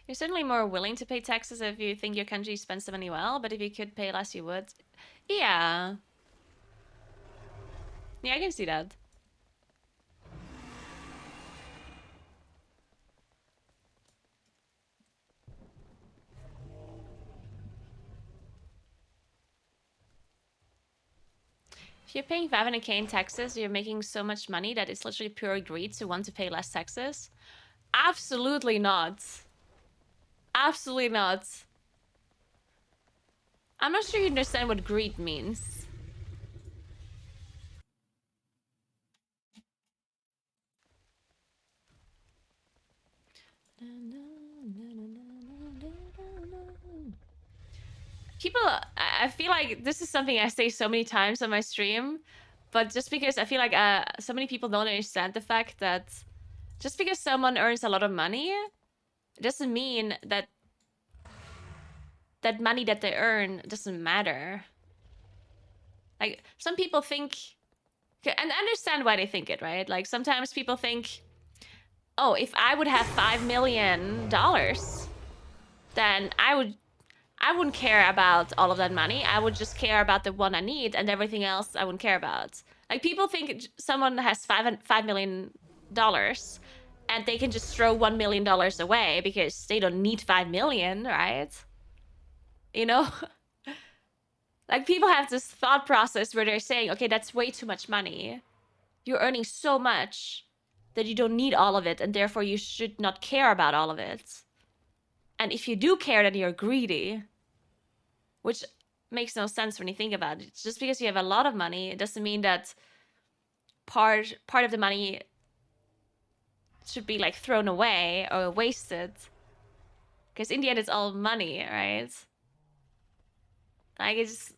S1: You're certainly more willing to pay taxes if you think your country spends the money well, but if you could pay less, you would. Yeah. Yeah, I can see that. If you're paying 500k in taxes, you're making so much money that it's literally pure greed to want to pay less taxes. Absolutely not. Absolutely not. I'm not sure you understand what greed means. People, I feel like this is something I say so many times on my stream, but just because I feel like so many people don't understand the fact that just because someone earns a lot of money, it doesn't mean that that money that they earn doesn't matter. Like, some people think, and I understand why they think it, right? Like, sometimes people think, oh, if I would have $5 million, then I wouldn't care about all of that money. I would just care about the one I need, and everything else I wouldn't care about. Like, people think someone has $5 million and they can just throw $1 million away because they don't need 5 million, right? You know? Like, people have this thought process where they're saying, okay, that's way too much money. You're earning so much that you don't need all of it, and therefore you should not care about all of it. And if you do care, then you're greedy. Which makes no sense when you think about it. Just because you have a lot of money, it doesn't mean that part of the money should be like thrown away or wasted. Because in the end, it's all money, right? Like, it's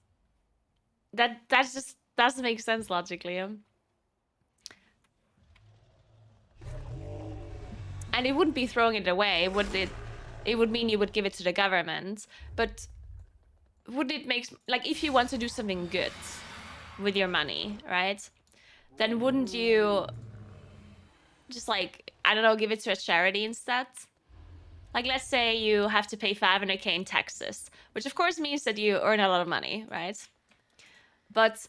S1: that just doesn't make sense logically. And it wouldn't be throwing it away, would it? It would mean you would give it to the government, but would it make, like, if you want to do something good with your money, right? Then wouldn't you just, like, I don't know, give it to a charity instead? Like, let's say you have to pay 500k in taxes, which of course means that you earn a lot of money, right? But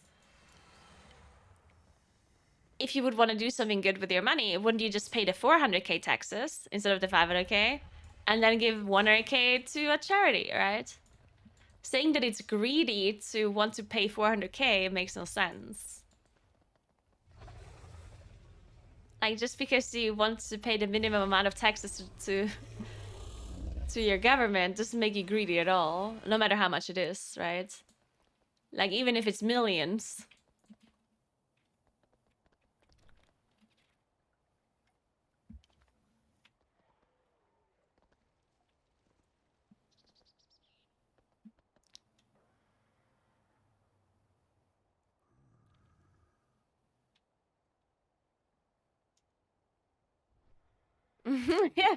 S1: if you would want to do something good with your money, wouldn't you just pay the 400k taxes instead of the 500k and then give 100k to a charity, right? Saying that it's greedy to want to pay 400k makes no sense. Like, just because you want to pay the minimum amount of taxes to your government doesn't make you greedy at all, no matter how much it is, right? Like, even if it's millions. Yeah.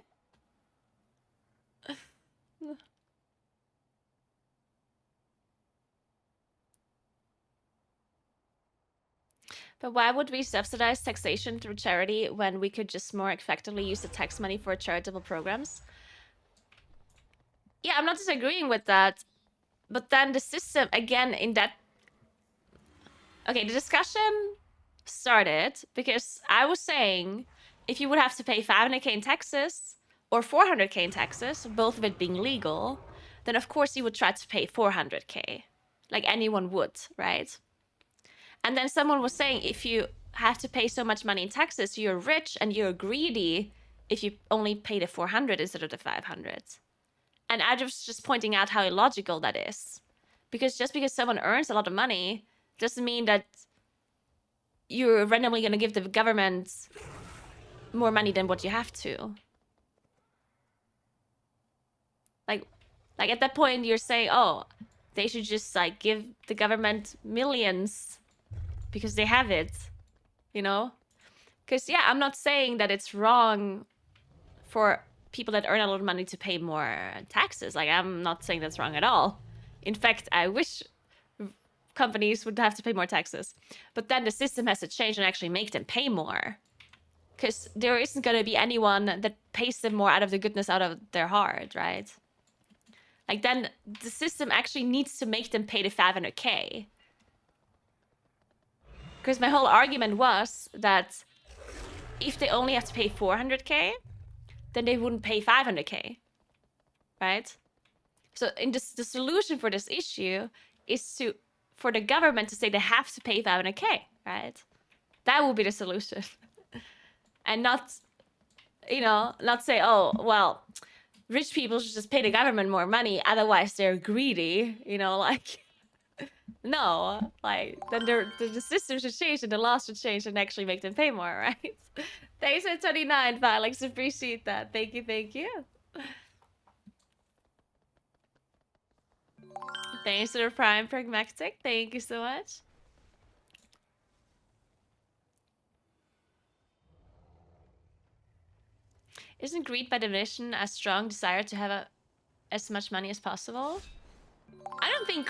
S1: But why would we subsidize taxation through charity when we could just more effectively use the tax money for charitable programs? Yeah, I'm not disagreeing with that. But then the system, again, in that... Okay, the discussion started because I was saying if you would have to pay 500k in taxes or 400k in taxes, both of it being legal, then of course you would try to pay 400k. Like anyone would, right? And then someone was saying if you have to pay so much money in taxes, you're rich and you're greedy if you only pay the 400 instead of the 500. And I was just pointing out how illogical that is. Because just because someone earns a lot of money doesn't mean that you're randomly going to give the government more money than what you have to. Like at that point, you're saying, oh, they should just like give the government millions because they have it, you know? Because yeah, I'm not saying that it's wrong for people that earn a lot of money to pay more taxes. Like, I'm not saying that's wrong at all. In fact, I wish companies would have to pay more taxes. But then the system has to change and actually make them pay more. Because there isn't going to be anyone that pays them more out of the goodness out of their heart, right? Like, then the system actually needs to make them pay the 500k. Because my whole argument was that if they only have to pay 400k, then they wouldn't pay 500k, right? So in this, the solution for this issue is for the government to say they have to pay 500k, right? That would be the solution. And not, you know, not say, oh, well, rich people should just pay the government more money, otherwise they're greedy, you know, like, no, like, then the system should change and the laws should change and actually make them pay more, right? Thanks for 29, Alex, appreciate that. Thank you, thank you. Thanks to the Prime Pragmatic, thank you so much. Isn't greed by definition a strong desire to have as much money as possible? I don't think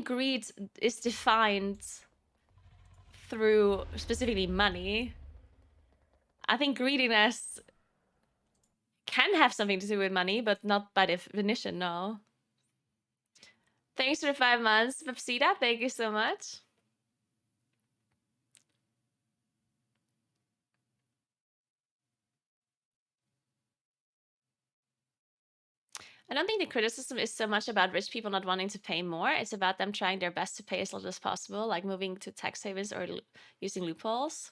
S1: greed is defined through specifically money. I think greediness can have something to do with money, but not by definition, no. Thanks for the 5 months, Pepsida. Thank you so much. I don't think the criticism is so much about rich people not wanting to pay more. It's about them trying their best to pay as little as possible, like moving to tax havens or using loopholes.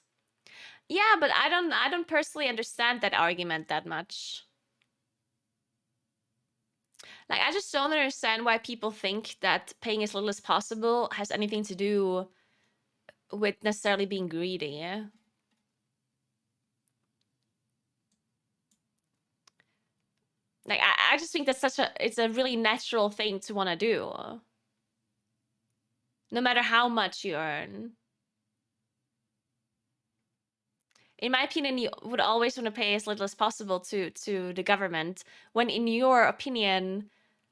S1: Yeah, but I don't personally understand that argument that much. Like, I just don't understand why people think that paying as little as possible has anything to do with necessarily being greedy. Like, I just think that's it's a really natural thing to want to do. No matter how much you earn. In my opinion, you would always want to pay as little as possible to the government, when in your opinion,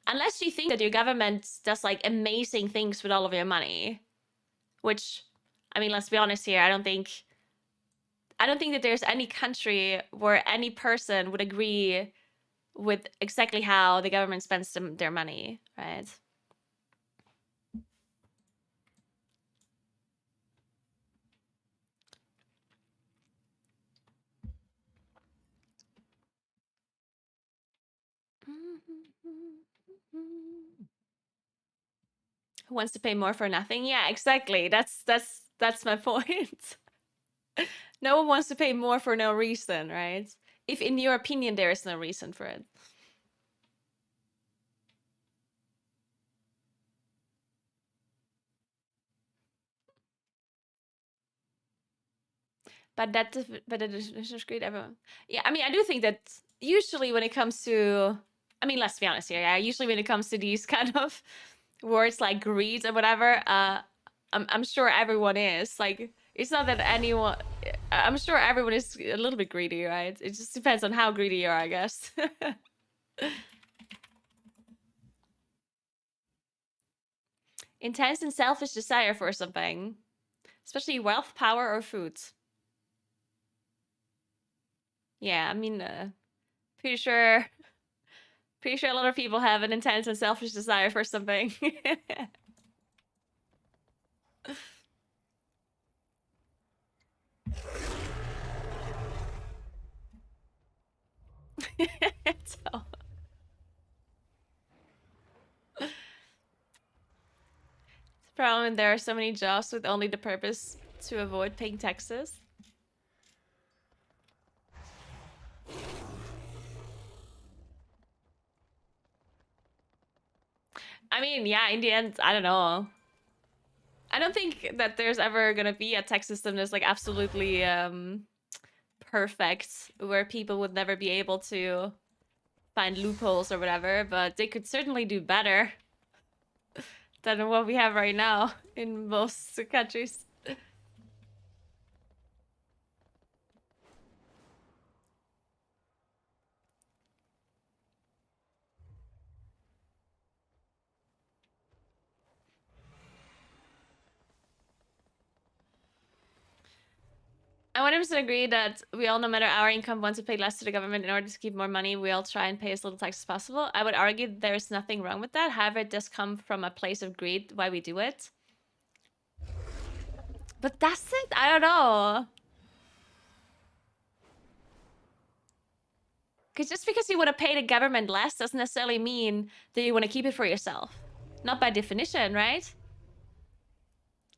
S1: unless you think that your government does like amazing things with all of your money, which, I mean, let's be honest here, I don't think that there's any country where any person would agree with exactly how the government spends their money, right? Who wants to pay more for nothing? Yeah, exactly. That's my point. No one wants to pay more for no reason, right? If in your opinion there is no reason for it. But the definition of greed, everyone. Yeah, I mean, I do think that usually when it comes to, I mean, let's be honest here. Yeah, usually when it comes to these kind of words like greed or whatever, I'm sure everyone is. Like, it's not that anyone. I'm sure everyone is a little bit greedy, right? It just depends on how greedy you are, I guess. Intense and selfish desire for something, especially wealth, power, or food. Yeah, I mean, pretty sure a lot of people have an intense and selfish desire for something. So. The problem, there are so many jobs with only the purpose to avoid paying taxes. I mean, yeah, in the end, I don't know. I don't think that there's ever gonna be a tax system that's like absolutely perfect, where people would never be able to find loopholes or whatever, but they could certainly do better than what we have right now in most countries. I 100% agree that we all, no matter our income, want to pay less to the government in order to keep more money. We all try and pay as little tax as possible. I would argue there's nothing wrong with that. However, it does come from a place of greed why we do it. But that's it. I don't know. Because just because you want to pay the government less doesn't necessarily mean that you want to keep it for yourself. Not by definition, right?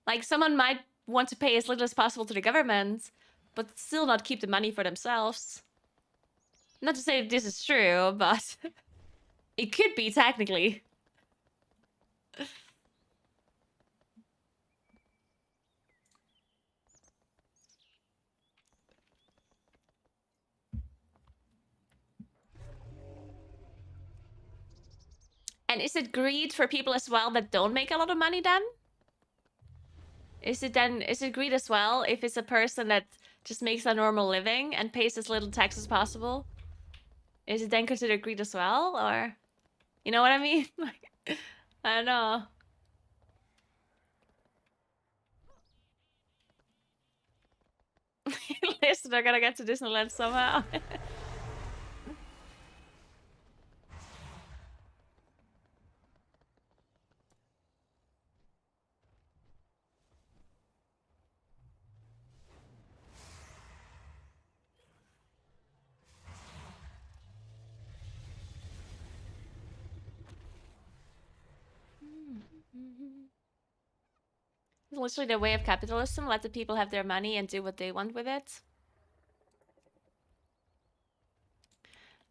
S1: Like, someone might want to pay as little as possible to the government, but still not keep the money for themselves. Not to say that this is true, but it could be technically. And is it greed for people as well that don't make a lot of money then? Is it greed as well if it's a person that just makes a normal living and pays as little tax as possible? Is it then considered greed as well, or you know what I mean? Like, I don't know. Listen, they're gonna get to Disneyland somehow. It's literally the way of capitalism. Let the people have their money and do what they want with it.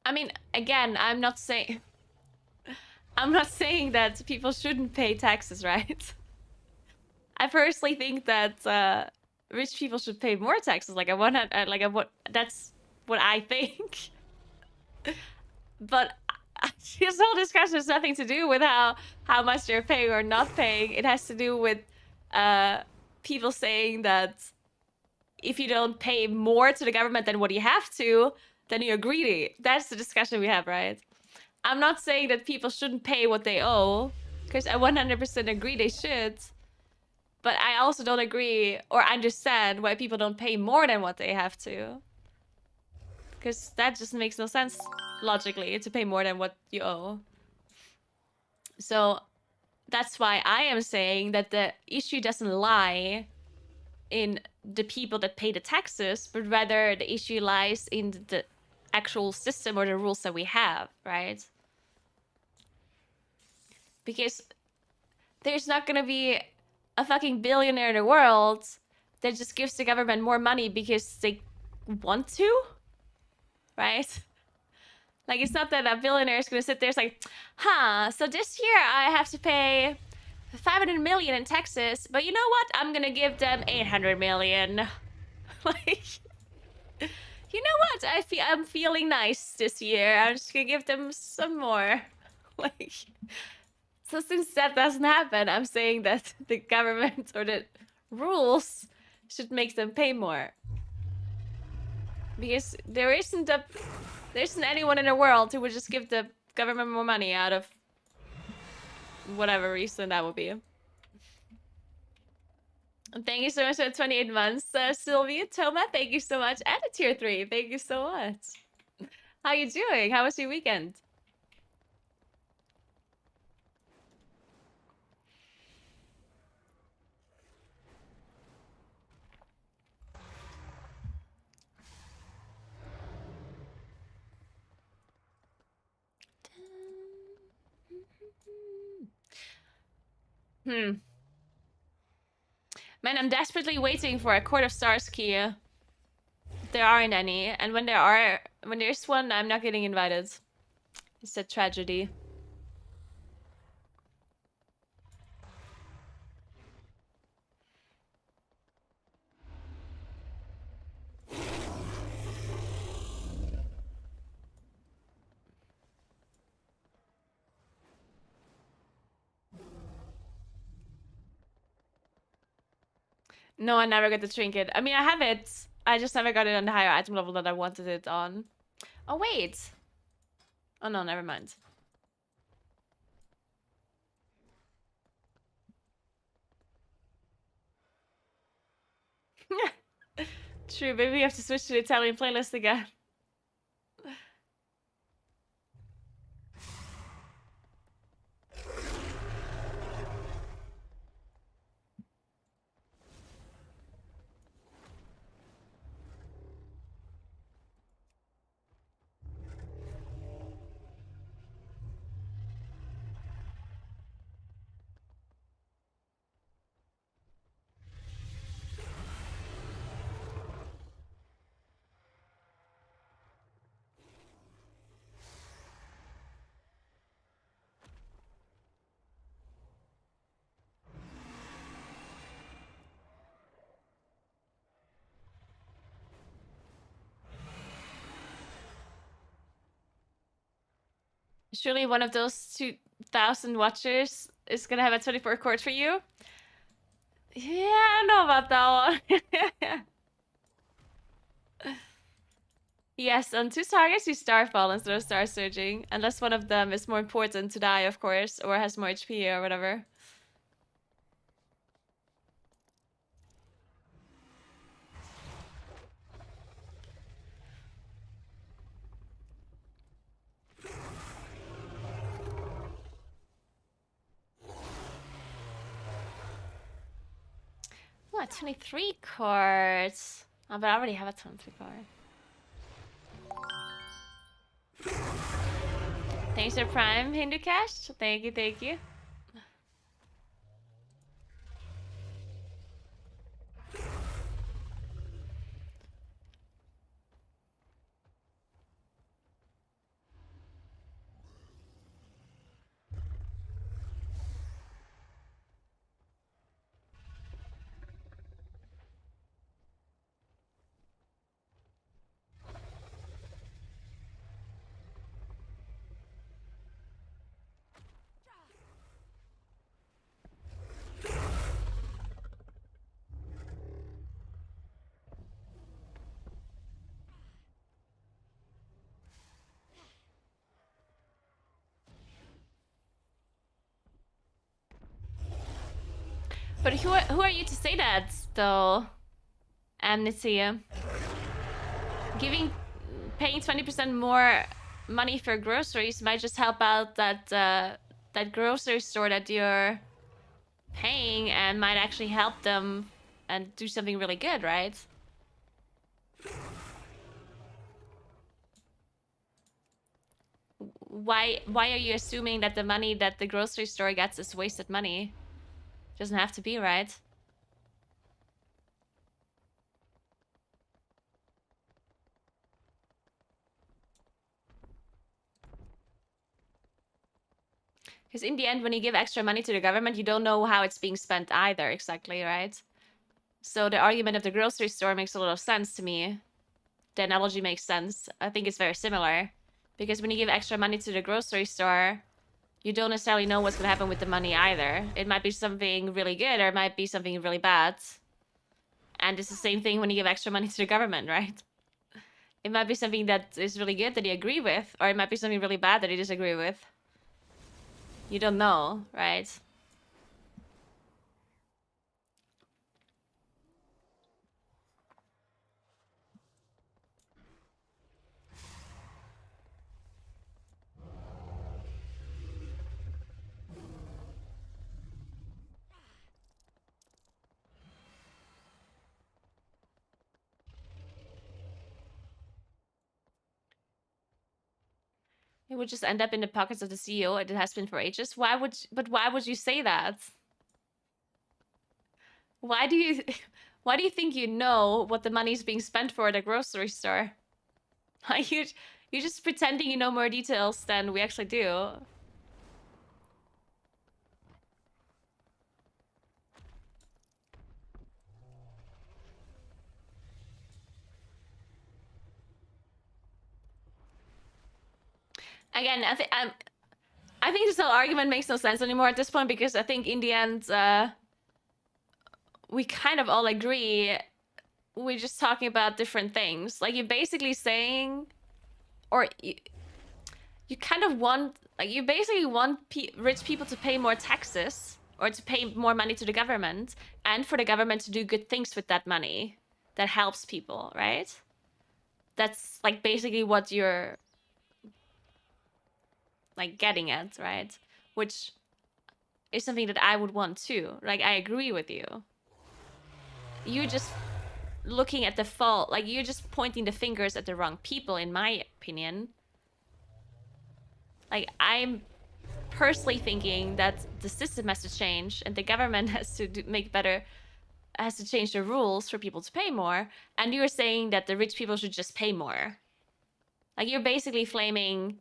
S1: I mean, again, I'm not saying that people shouldn't pay taxes, right? I personally think that rich people should pay more taxes. Like that's what I think. But this whole discussion has nothing to do with how much they're paying or not paying. It has to do with people saying that if you don't pay more to the government than what you have to, then you're greedy. That's the discussion we have, right? I'm not saying that people shouldn't pay what they owe, because I 100% agree they should. But I also don't agree or understand why people don't pay more than what they have to. Because that just makes no sense, logically, to pay more than what you owe. So that's why I am saying that the issue doesn't lie in the people that pay the taxes, but rather the issue lies in the actual system or the rules that we have, right? Because there's not gonna be a fucking billionaire in the world that just gives the government more money because they want to, right? Like, it's not that a billionaire is gonna sit there and say, so this year I have to pay 500 million in taxes, but you know what? I'm gonna give them 800 million. Like, you know what? I'm feeling nice this year. I'm just gonna give them some more. Like, so since that doesn't happen, I'm saying that the government or the rules should make them pay more. Because there isn't anyone in the world who would just give the government more money out of whatever reason that would be. Thank you so much for 28 months, Sylvia. Toma, thank you so much. And a tier 3, thank you so much. How you doing? How was your weekend? Man, I'm desperately waiting for a Court of Stars key. There aren't any, and when there's one, I'm not getting invited. It's a tragedy. No, I never got the trinket. I mean, I have it. I just never got it on the higher item level that I wanted it on. Oh, wait. Oh, no, never mind. True, maybe we have to switch to the Italian playlist again. Surely one of those 2,000 watchers is gonna have a 24 chord for you? Yeah, I don't know about that one. Yes, on 2 targets you Starfall instead of Star Surging. Unless one of them is more important to die, of course, or has more HP or whatever. What, 23 cards? Oh, but I already have a 23 card. Thanks for Prime, Hindu Cash. Thank you, thank you. But who are you to say that, though? Amnesia. Paying 20% more money for groceries might just help out that that grocery store that you're paying and might actually help them and do something really good, right? Why are you assuming that the money that the grocery store gets is wasted money? Doesn't have to be, right? Because in the end, when you give extra money to the government, you don't know how it's being spent either, exactly, right? So the argument of the grocery store makes a lot of sense to me. The analogy makes sense. I think it's very similar. Because when you give extra money to the grocery store, you don't necessarily know what's going to happen with the money either. It might be something really good or it might be something really bad. And it's the same thing when you give extra money to the government, right? It might be something that is really good that you agree with, or it might be something really bad that you disagree with. You don't know, right? It would just end up in the pockets of the CEO. It has been for ages. Why would you say that? Why do you think you know what the money's being spent for at a grocery store? You're just pretending you know more details than we actually do. Again, I think this whole argument makes no sense anymore at this point because I think in the end, we kind of all agree. We're just talking about different things. Like, you're basically saying, or you kind of want, like, you basically want rich people to pay more taxes or to pay more money to the government, and for the government to do good things with that money that helps people, right? That's like basically what you're like getting at, right? Which is something that I would want too. Like, I agree with you. You're just looking at the fault, like you're just pointing the fingers at the wrong people, in my opinion. Like, I'm personally thinking that the system has to change and the government has to has to change the rules for people to pay more, and you're saying that the rich people should just pay more. Like, you're basically flaming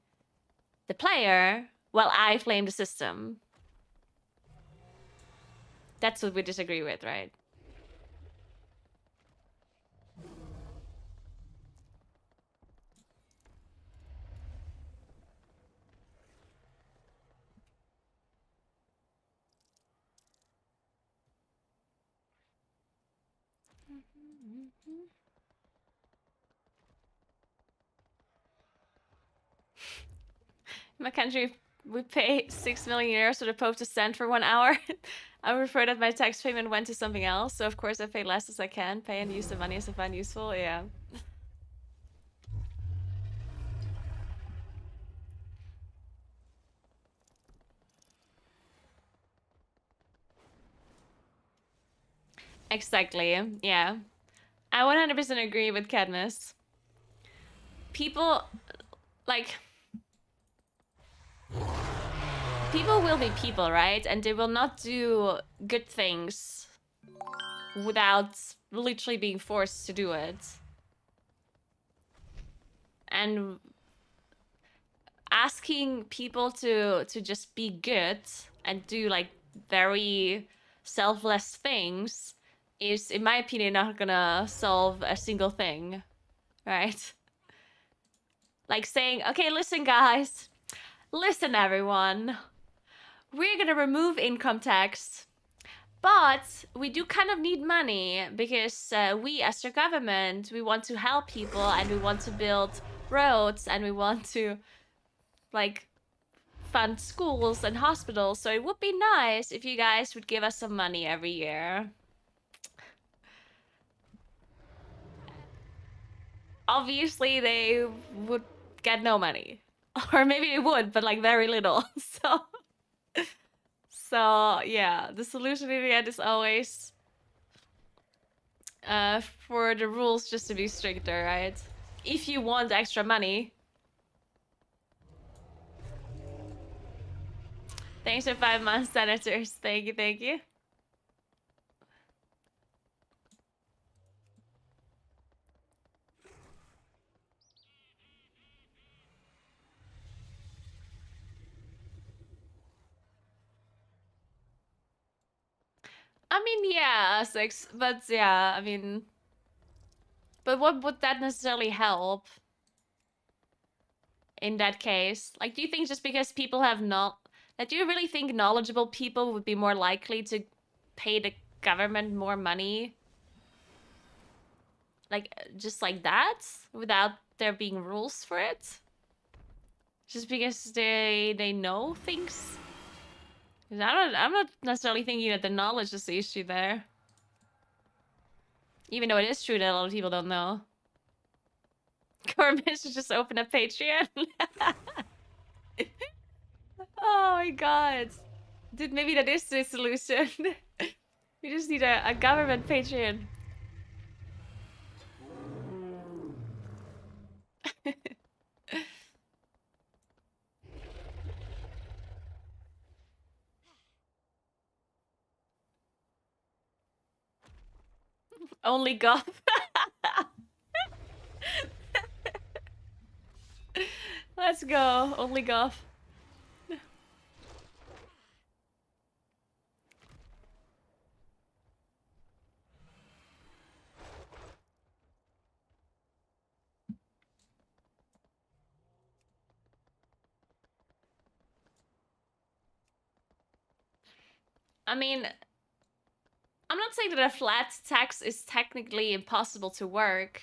S1: the player while I flame the system. That's what we disagree with, right? In my country, we pay 6 million euros for the Pope to stand for 1 hour. I prefer that my tax payment went to something else, so of course I pay less as I can, pay and use the money as I find useful, yeah. Exactly, yeah. I 100% agree with Cadmus. People, like... People will be people, right? And they will not do good things without literally being forced to do it. And asking people to just be good and do like very selfless things is, in my opinion, not gonna solve a single thing, right? Like saying, okay, listen guys, listen everyone, we're gonna remove income tax, but we do kind of need money because we as the government, we want to help people and we want to build roads and we want to like fund schools and hospitals, so it would be nice if you guys would give us some money every year. Obviously, they would get no money. Or maybe they would, but like very little. So yeah, the solution in the end is always for the rules just to be stricter, right? If you want extra money. Thanks for 5 months, senators. Thank you, thank you. I mean, yeah, 6, but yeah, I mean... But what would that necessarily help? In that case? Like, do you think just because people have not... Like, do you really think knowledgeable people would be more likely to pay the government more money? Like, just like that? Without there being rules for it? Just because they know things? I'm not necessarily thinking that the knowledge is the issue there. Even though it is true that a lot of people don't know. Government should just open a Patreon. Oh my god. Dude, maybe that is the solution. We just need a government Patreon. Only goth. Let's go. Only goth. I mean, I'm not saying that a flat tax is technically impossible to work.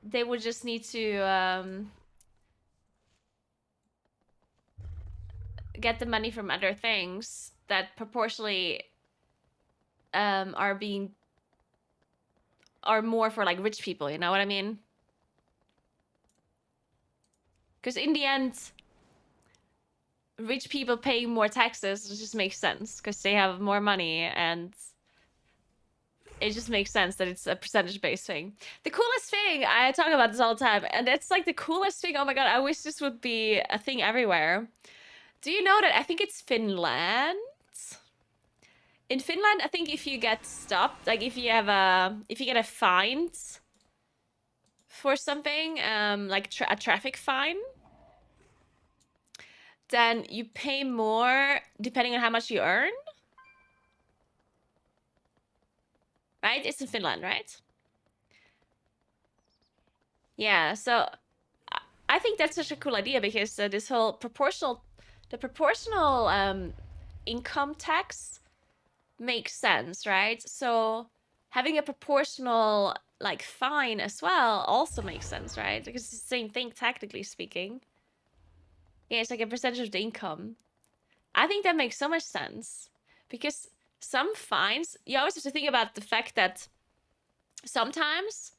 S1: They would just need to get the money from other things that proportionally are more for like rich people, you know what I mean? Because in the end, rich people paying more taxes just makes sense because they have more money, and it just makes sense that it's a percentage-based thing. The coolest thing, I talk about this all the time, and it's like the coolest thing. Oh my god, I wish this would be a thing everywhere. Do you know that I think it's Finland? In Finland, I think if you get stopped, like if you get a fine for something, like a traffic fine, then you pay more depending on how much you earn. Right? It's in Finland, right? Yeah, so I think that's such a cool idea because this whole proportional income tax makes sense, right? So having a proportional like fine as well also makes sense, right? Because it's the same thing technically speaking. Yeah, it's like a percentage of the income. I think that makes so much sense because some fines, you always have to think about the fact that sometimes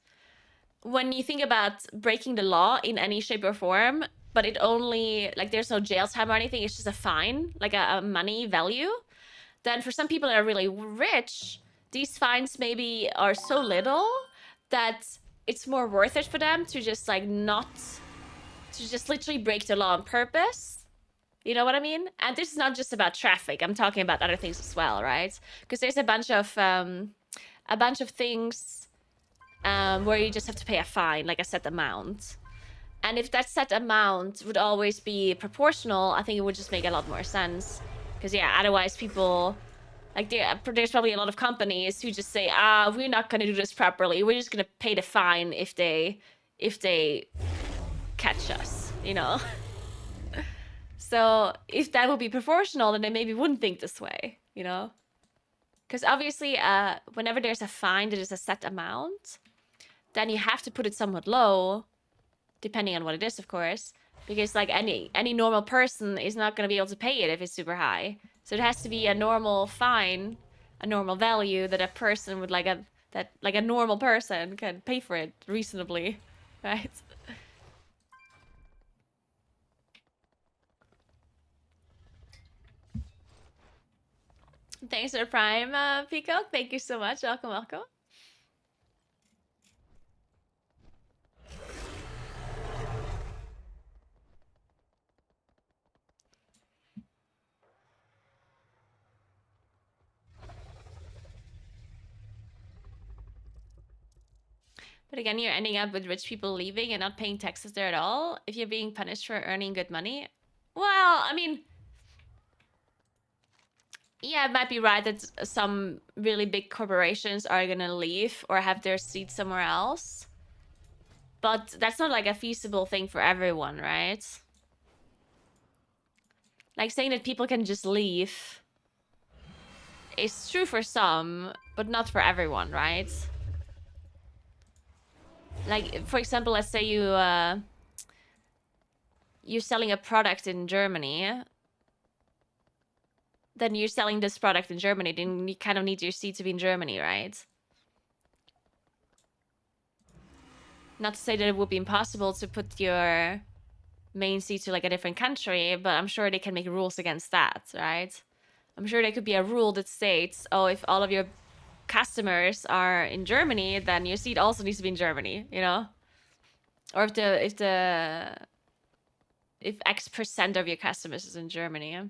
S1: when you think about breaking the law in any shape or form, but it only, like there's no jail time or anything, it's just a fine, like a money value, then for some people that are really rich, these fines maybe are so little that it's more worth it for them to just like to just literally break the law on purpose. You know what I mean? And this is not just about traffic. I'm talking about other things as well, right? Because there's a bunch of things where you just have to pay a fine, like a set amount. And if that set amount would always be proportional, I think it would just make a lot more sense. Because yeah, otherwise people, like there's probably a lot of companies who just say, we're not going to do this properly. We're just going to pay the fine if they catch us, you know? So if that would be proportional, then they maybe wouldn't think this way, you know? Because obviously, whenever there's a fine that is a set amount, then you have to put it somewhat low, depending on what it is, of course. Because like any normal person is not going to be able to pay it if it's super high. So it has to be a normal fine, a normal value that a person would like a normal person can pay for it reasonably, right? Thanks for Prime, Peacock. Thank you so much. Welcome, welcome. But again, you're ending up with rich people leaving and not paying taxes there at all if you're being punished for earning good money. Well, I mean, yeah, it might be right that some really big corporations are gonna leave or have their seat somewhere else. But that's not like a feasible thing for everyone, right? Like saying that people can just leave is true for some, but not for everyone, right? Like, for example, let's say you're selling a product in Germany. Then you're selling this product in Germany, then you kind of need your seat to be in Germany, right? Not to say that it would be impossible to put your main seat to like a different country, but I'm sure they can make rules against that, right? I'm sure there could be a rule that states, oh, if all of your customers are in Germany, then your seat also needs to be in Germany, you know? Or if X% of your customers is in Germany.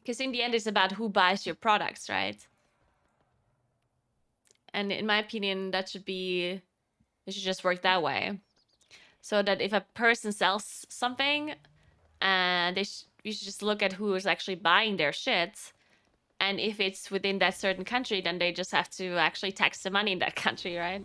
S1: Because in the end, it's about who buys your products, right? And in my opinion, it should just work that way. So that if a person sells something, and you should just look at who is actually buying their shit. And if it's within that certain country, then they just have to actually tax the money in that country, right?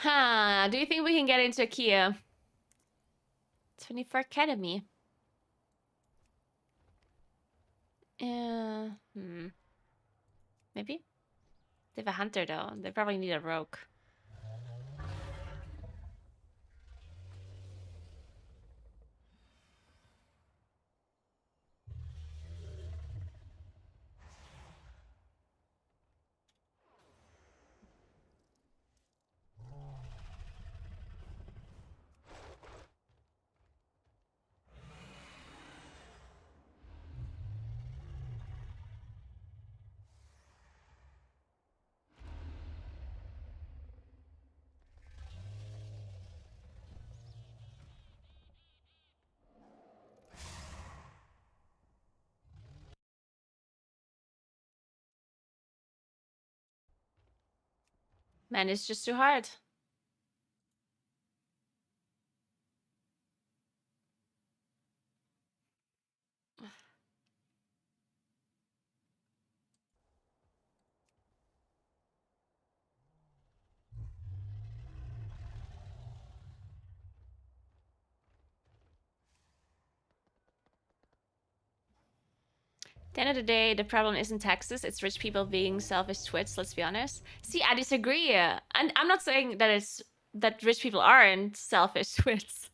S1: Huh, do you think we can get into Kia? 24 Academy. Maybe? They have a hunter though. They probably need a rogue. Man, it's just too hard. At the end of the day, the problem isn't taxes, it's rich people being selfish twits, let's be honest. See, I disagree. And I'm not saying that rich people aren't selfish twits.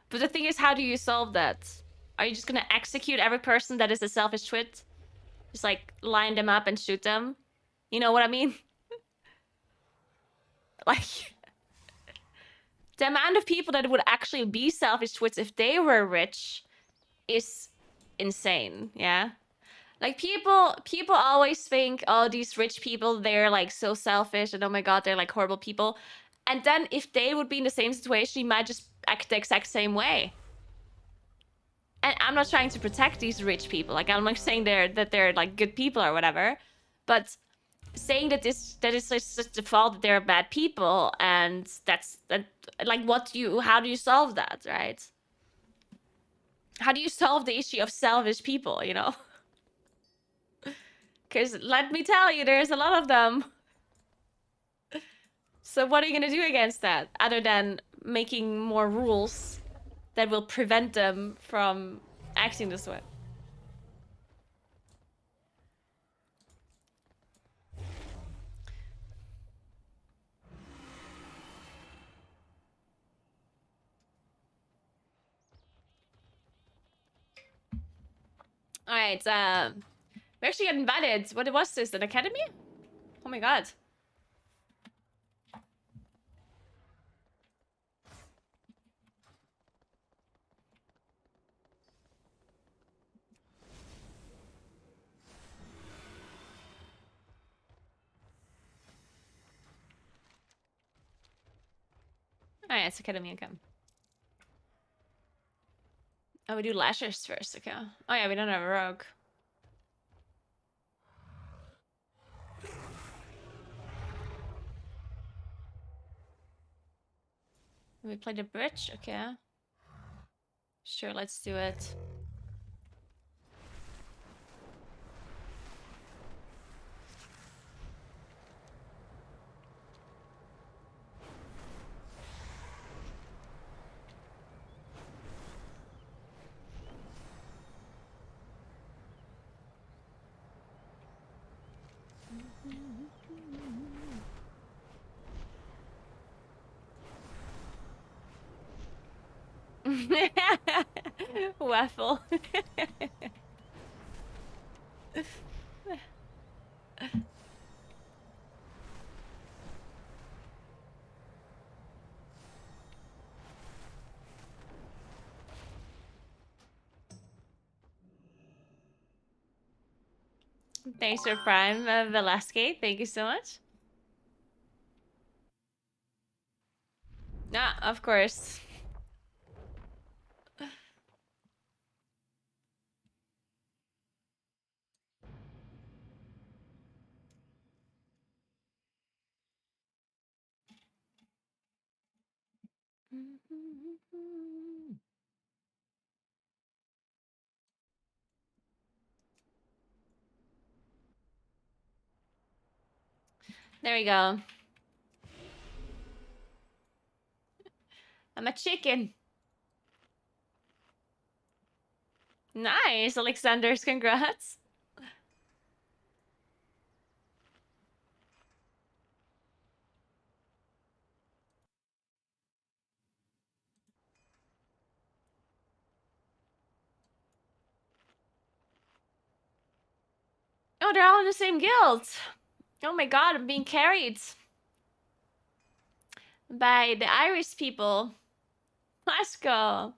S1: But the thing is, how do you solve that? Are you just gonna execute every person that is a selfish twit? Just like line them up and shoot them? You know what I mean? Like, the amount of people that would actually be selfish twits if they were rich is insane, yeah? Like, people always think, oh, these rich people, they're like so selfish and oh my god, they're like horrible people. And then if they would be in the same situation, you might just act the exact same way. And I'm not trying to protect these rich people. Like, I'm not saying they're like good people or whatever. But saying that is just the fault that they're bad people, and like, how do you solve that, right? How do you solve the issue of selfish people, you know? Because let me tell you, there's a lot of them. So what are you gonna do against that, other than making more rules that will prevent them from acting this way? Alright, we actually got invited. What was this, an academy? Oh my god. Alright, it's academy income. Oh, we do lashers first, okay. Oh yeah, we don't have a rogue. We play the bridge, okay. Sure, let's do it. Waffle. Thanks for Prime, Velasquez. Thank you so much. Ah, of course. There we go. I'm a chicken. Nice, Alexander's congrats. Oh, they're all in the same guild. Oh my god, I'm being carried by the Irish people. Let's go.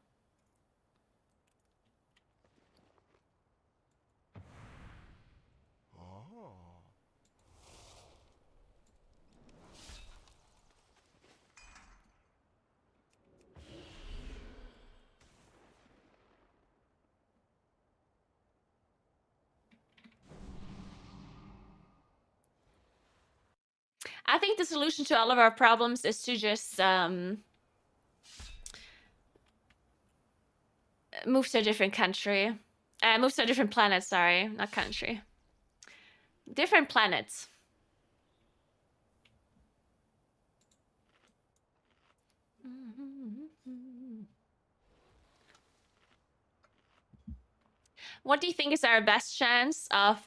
S1: I think the solution to all of our problems is to just move to a different country. Move to a different planet, sorry, not country. Different planets. What do you think is our best chance of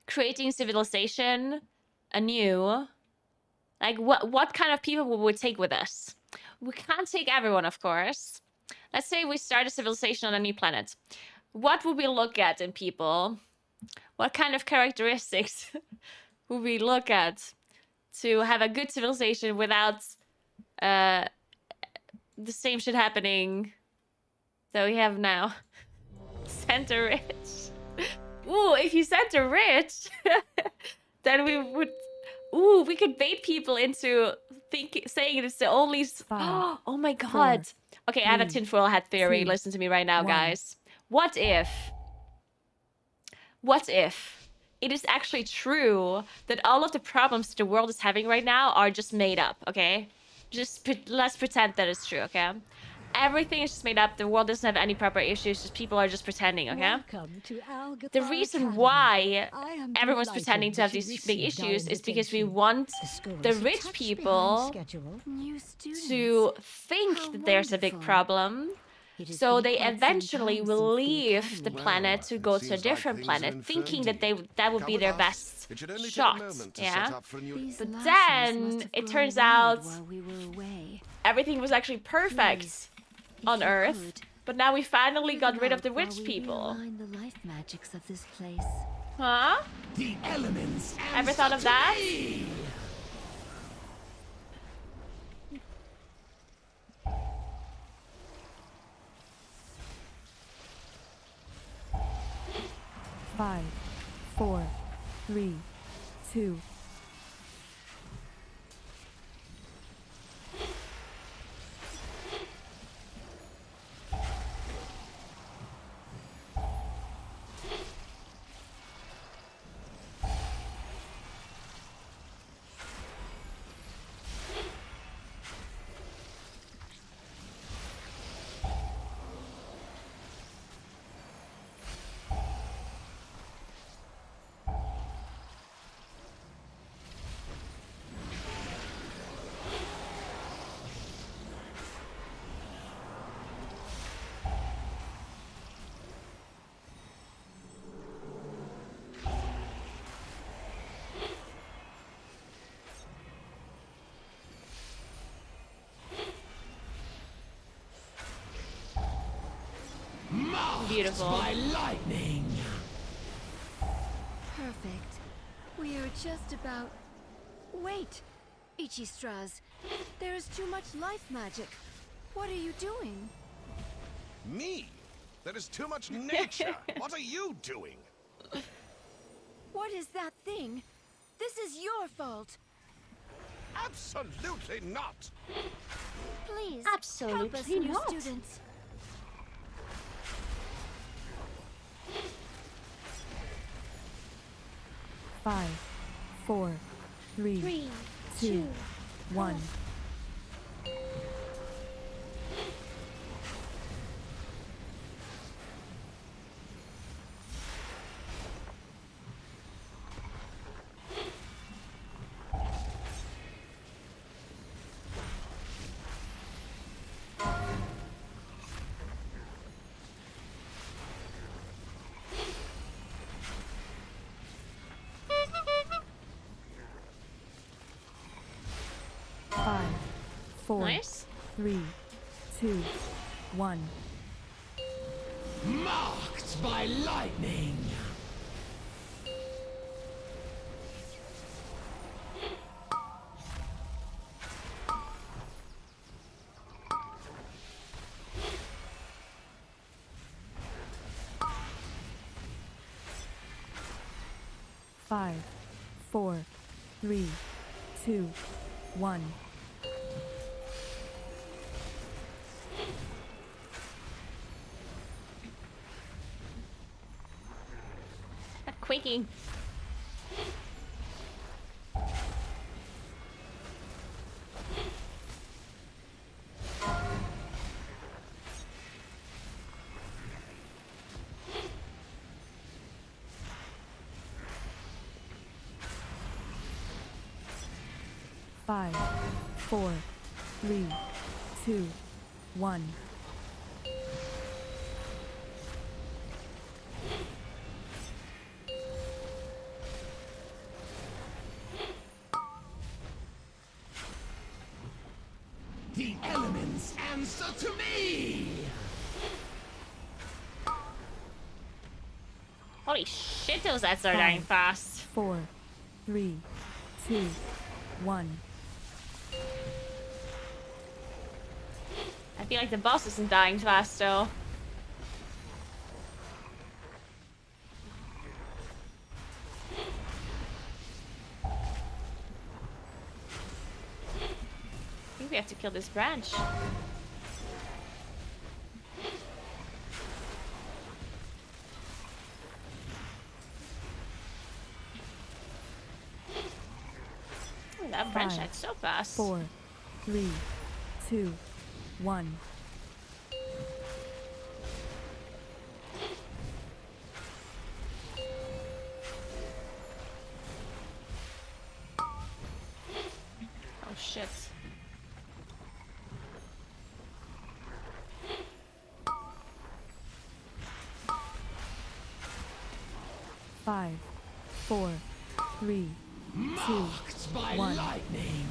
S1: creating civilization anew? Like, what kind of people would we take with us? We can't take everyone, of course. Let's say we start a civilization on a new planet. What would we look at in people? What kind of characteristics would we look at to have a good civilization without the same shit happening that we have now? Center rich. Ooh, if you center rich, then we would... Ooh, we could bait people into saying it's the only... Oh my god. Okay, I have a tinfoil hat theory. Listen to me right now, guys. What if it is actually true that all of the problems the world is having right now are just made up, okay? Let's pretend that it's true, okay? Everything is just made up. The world doesn't have any proper issues. Just people are just pretending, okay? The reason why everyone's pretending to have these big issues is because we want the rich people to think that there's a big problem. So they eventually will leave the planet to go to a different planet, thinking that that would be their best shot, yeah? But then it turns out everything was actually perfect on Earth, but now we finally got rid of the rich people. Huh?
S13: The elements.
S1: Ever thought of that?
S2: 5, 4, 3, 2.
S1: Beautiful.
S13: By lightning.
S16: Perfect. We are just about... Wait! Ichistras, there is too much life magic. What are you doing?
S14: Me? There is too much nature. What are you doing?
S16: What is that thing? This is your fault.
S14: Absolutely not.
S16: Please,
S1: absolutely
S16: help us, new
S1: not.
S16: students.
S2: Five, 4, 3, 2, 1. 4,
S1: Nice.
S2: 3, 2, 1.
S13: Marked by lightning.
S2: Five, 4, 3, 2, 1.
S1: Quaking.
S2: Five, 4, 3, 2, 1.
S13: The elements answer to me!
S1: Holy shit, those ads are dying fast.
S2: 4, 3, 2, 1.
S1: I feel like the boss isn't dying fast though. I think we have to kill this branch. Oh, that branch died so fast.
S2: 4, 3, 2, 1.
S1: Oh shit.
S2: Five, 4, 3, 2,
S13: Marked by
S2: 1.
S13: lightning.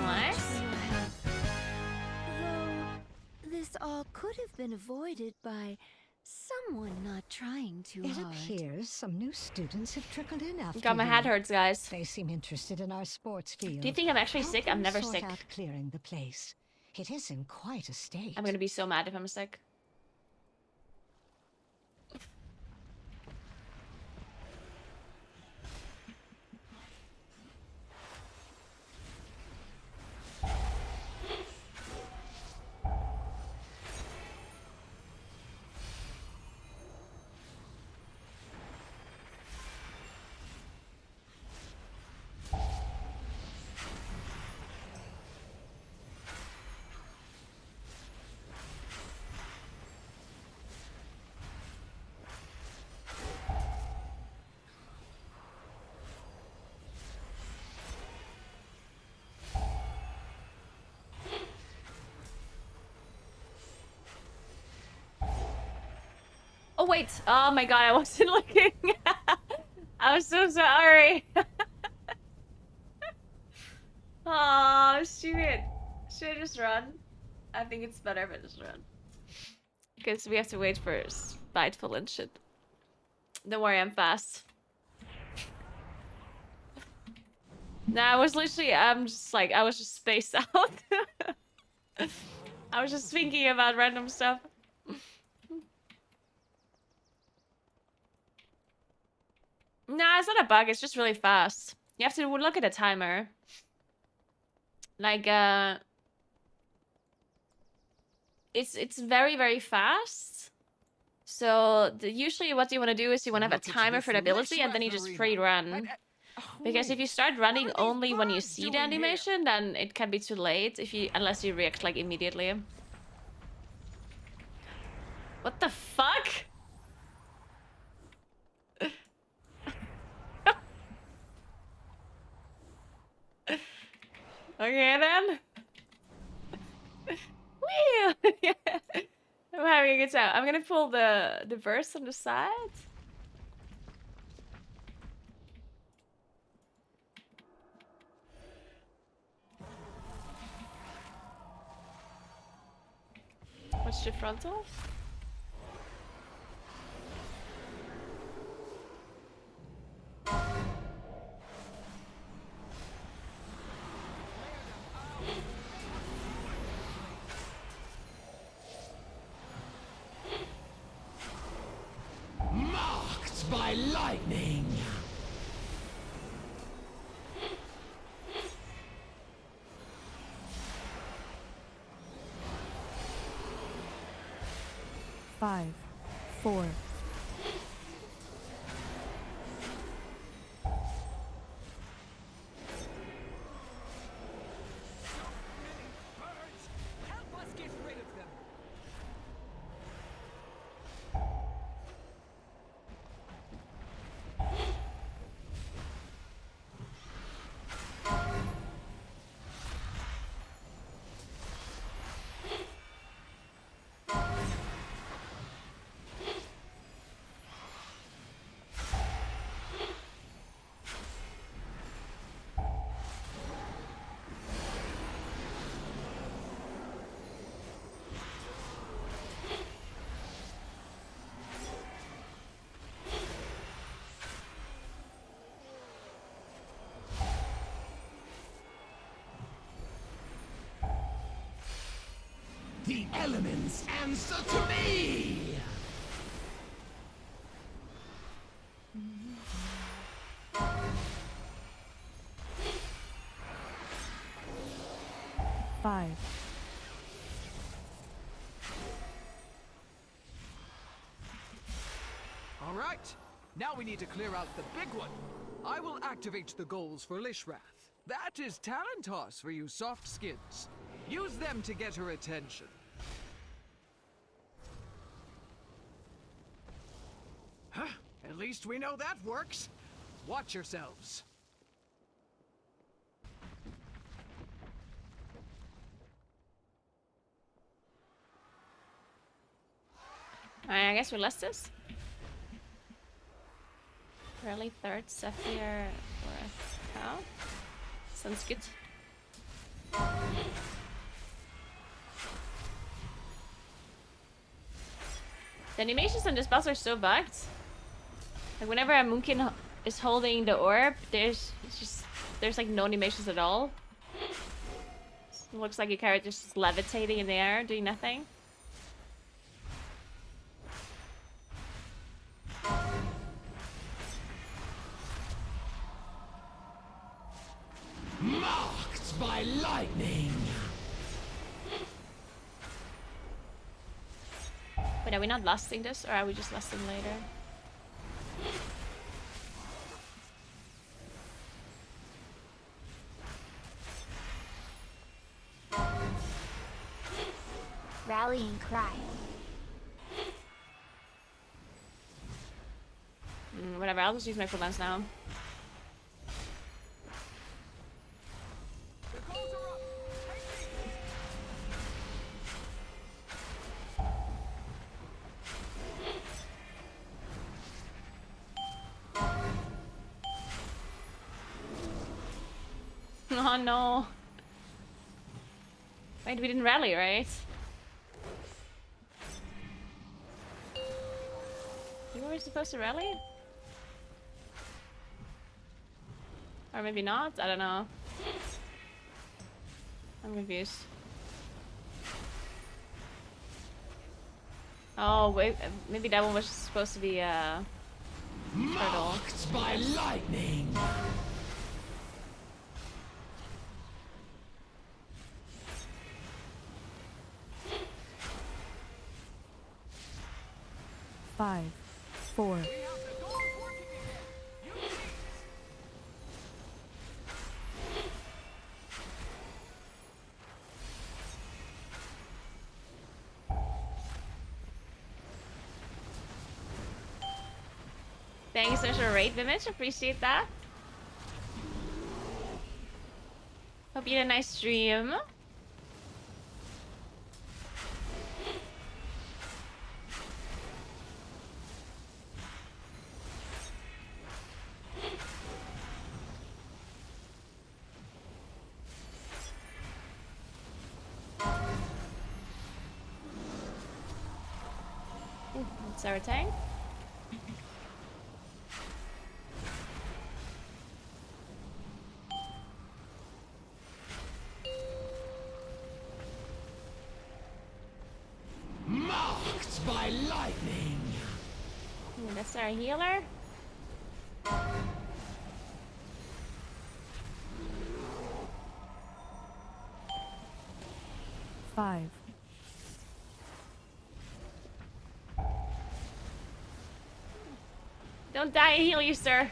S1: Nice.
S16: Though this all could have been avoided by someone not trying too
S20: It
S16: hard.
S20: appears some new students have trickled in after
S1: God, my head hurts, guys.
S20: They seem interested in our sports field.
S1: Do you think I'm actually
S20: Help
S1: sick?
S20: them
S1: I'm never
S20: sort
S1: sick.
S20: out clearing the place. It is in quite a state.
S1: I'm gonna be so mad if I'm sick. Oh wait, oh my god, I wasn't looking. I'm so sorry. Oh shoot. Should I just run? I think it's better if I just run. Because we have to wait for Spiteful and shit. Don't worry, I'm fast. No, I was literally, I'm just like, I was just spaced out. I was just thinking about random stuff. Nah, it's not a bug, it's just really fast. You have to look at the timer. Like, it's very, very fast. So, usually what you want to do is you want to have a timer for the ability and then you just free run. Because if you start running only when you see the animation, then it can be too late unless you react like immediately. What the fuck? Okay then. Whee! Yeah. I'm having a good time. I'm gonna pull the burst on the side. switch to frontal?
S13: Marked by lightning.
S2: Five, four,
S15: Help us get rid of them.
S13: The elements answer to me!
S2: five,
S15: All right. Now we need to clear out the big one. I will activate the goals for Lishrath. That is talent toss for you soft skins. Use them to get her attention. Huh? At least we know that works. Watch yourselves.
S1: Alright, I guess we lost this. Rally third, Sapphire, or a cow. Sounds good. The animations on this boss are so bugged. Like whenever a Moonkin is holding the orb, there's like no animations at all. It looks like your character's just levitating in the air, doing nothing.
S13: Marked by lightning.
S1: Wait, are we not lusting this, or are we just lusting later?
S19: Rallying cry.
S1: Whatever, I'll just use my cooldowns now. Oh no. Wait, we didn't rally, right? You were supposed to rally? Or maybe not? I don't know. I'm confused. Oh, wait, maybe that one was supposed to be a turtle.
S13: Marked by lightning.
S2: five, four,
S1: Thanks so much for raid, Vimage. Appreciate that. Hope you had a nice stream. That's everything.
S13: Marked by lightning.
S1: That's our healer.
S2: Five.
S1: Don't die, I heal you, sir.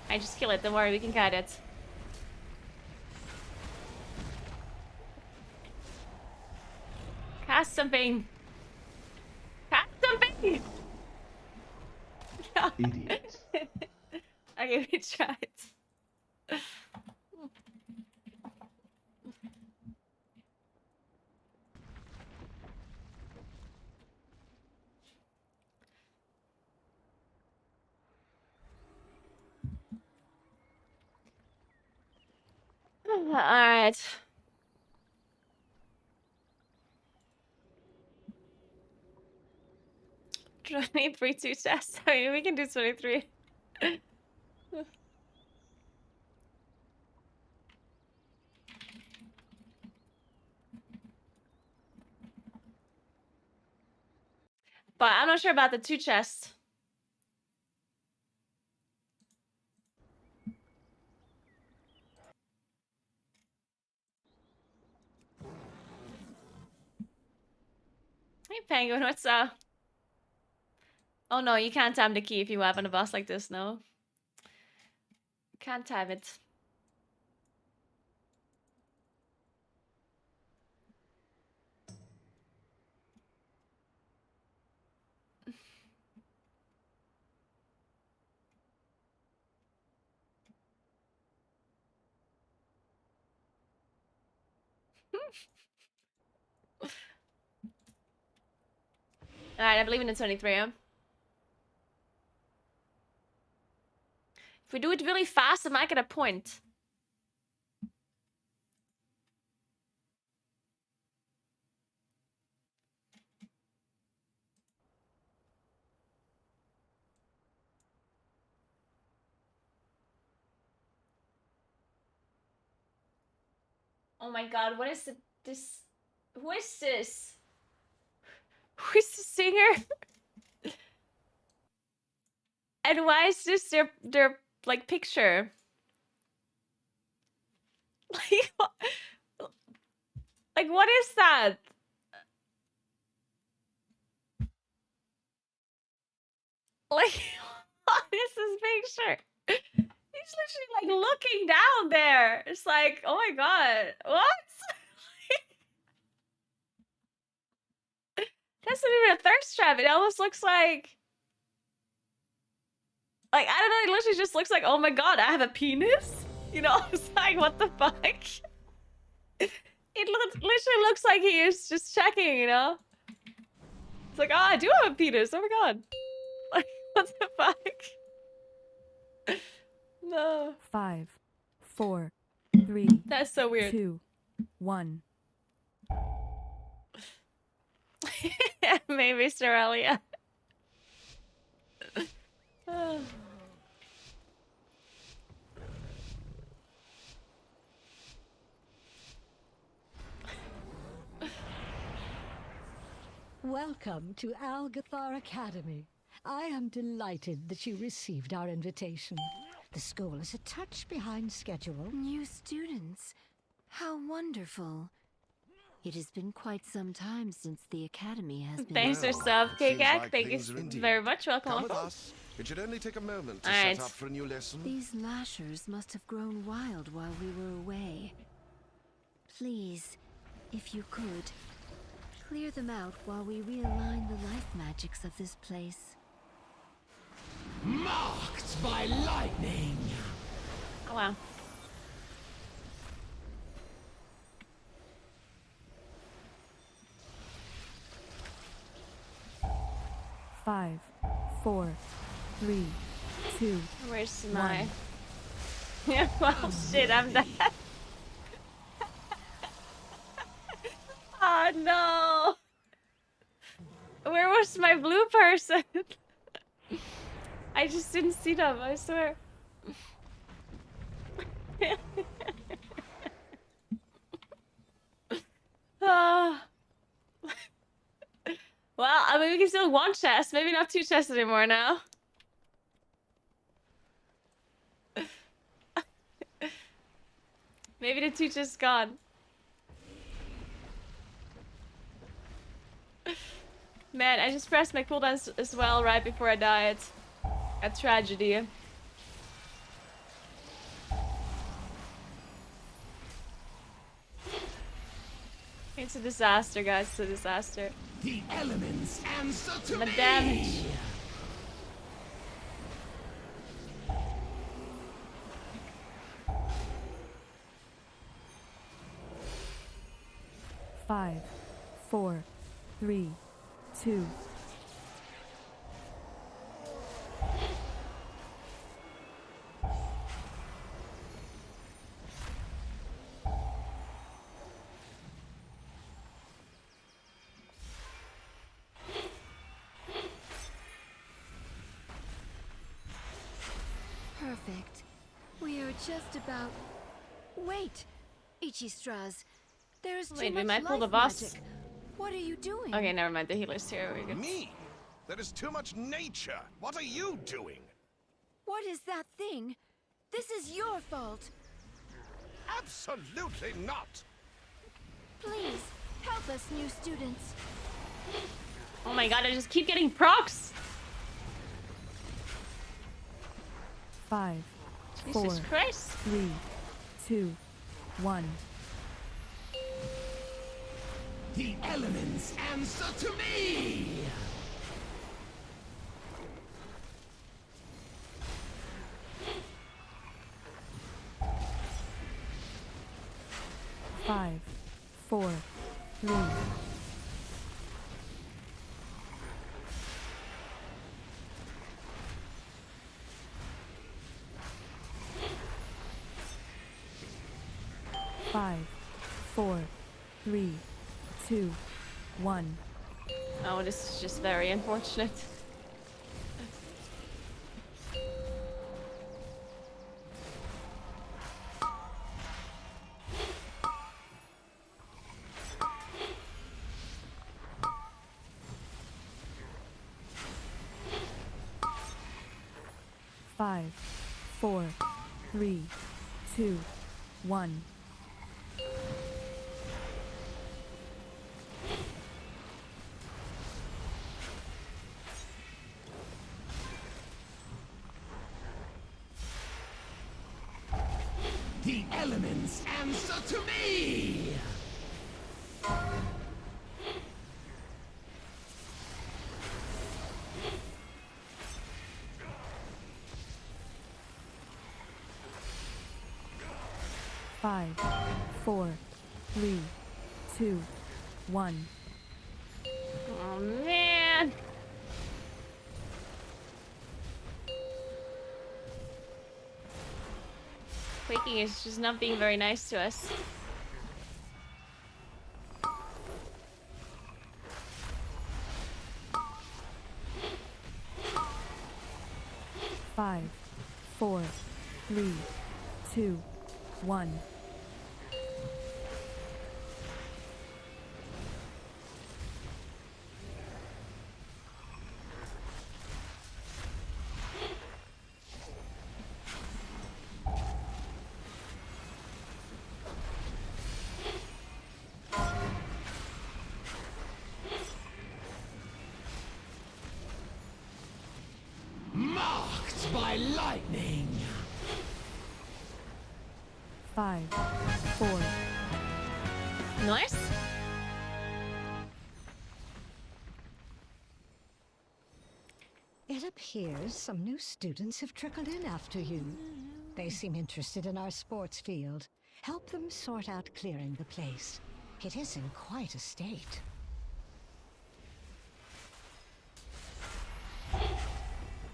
S1: I just kill it, don't worry, we can guide it. Cast something. Cast something! No. Okay, we tried. Alright. Twenty 3-2 test. I mean, we can do 23. But I'm not sure about the 2 chests. Hey Penguin, what's up? Oh no, you can't time the key if you weapon a boss like this, no. Can't time it. Alright, I believe in the 23. If we do it really fast, I might get a point. Oh my god, what is this? Who is this? Who is the singer? And why is this their like picture? Like what is that? Like what is this picture? He's literally like looking down there. It's like, oh my god, what? That's not even a thirst trap. It almost looks like I don't know, it literally just looks like, oh my god, I have a penis? You know, it's like, what the fuck? It literally looks like he is just checking, you know? It's like, oh, I do have a penis, oh my god. Like, what the fuck? No.
S2: 5, 4, 3.
S1: That's so weird.
S2: 2, 1.
S1: Maybe Sorelia.
S20: Welcome to Algathar Academy. I am delighted that you received our invitation. The school is a touch behind schedule.
S7: New students. How wonderful. It has been quite some time since the academy has been...
S1: Thanks for sub, Kagak. Thank you very much. Welcome.
S14: Come with us. It should only take a moment to
S1: Alright.
S14: set up for a new lesson.
S7: These lashers must have grown wild while we were away. Please, if you could, clear them out while we realign the life magics of this place.
S13: Marked by lightning.
S1: Oh wow.
S2: Five, 4, 3, 2.
S1: Where's my... Yeah, well, shit, I'm dead. Oh, no. Where was my blue person? I just didn't see them, I swear. Ah. Well, I mean, we can still have 1 chest. Maybe not 2 chests anymore now. Maybe the 2 chests gone. Man, I just pressed my cooldown as well right before I died. A tragedy. It's a disaster, guys. It's a disaster.
S14: The elements answer to
S1: The
S14: me.
S1: damage.
S2: Five, 4, 3, 2.
S16: Perfect. We are just about... Wait! Ichistras, there is too
S1: Wait, we
S16: much
S1: might pull the
S16: life
S1: boss.
S16: magic. What are you doing?
S1: Okay, never mind. The healer's here. We're good.
S14: Me? There is too much nature. What are you doing?
S16: What is that thing? This is your fault.
S14: Absolutely not.
S16: Please, help us, new students.
S1: Oh my god, I just keep getting procs.
S2: 5,
S1: Jesus
S2: 4,
S1: Christ.
S2: 3, 2, 1.
S14: The elements answer to me.
S2: 5, 4, 3. 5, 4, 3, 2, 1.
S1: Oh, this is just very unfortunate.
S2: Five, 4, 3, 2, 1.
S14: The elements answer to me.
S2: 5, 4, 3, 2, 1.
S1: Oh man. Quaking is just not being very nice to us.
S2: Five, 4, 3, 2, 1.
S14: Marked by lightning.
S2: 5, 4.
S1: Nice.
S20: It appears some new students have trickled in after you. They seem interested in our sports field. Help them sort out clearing the place. It is in quite a state.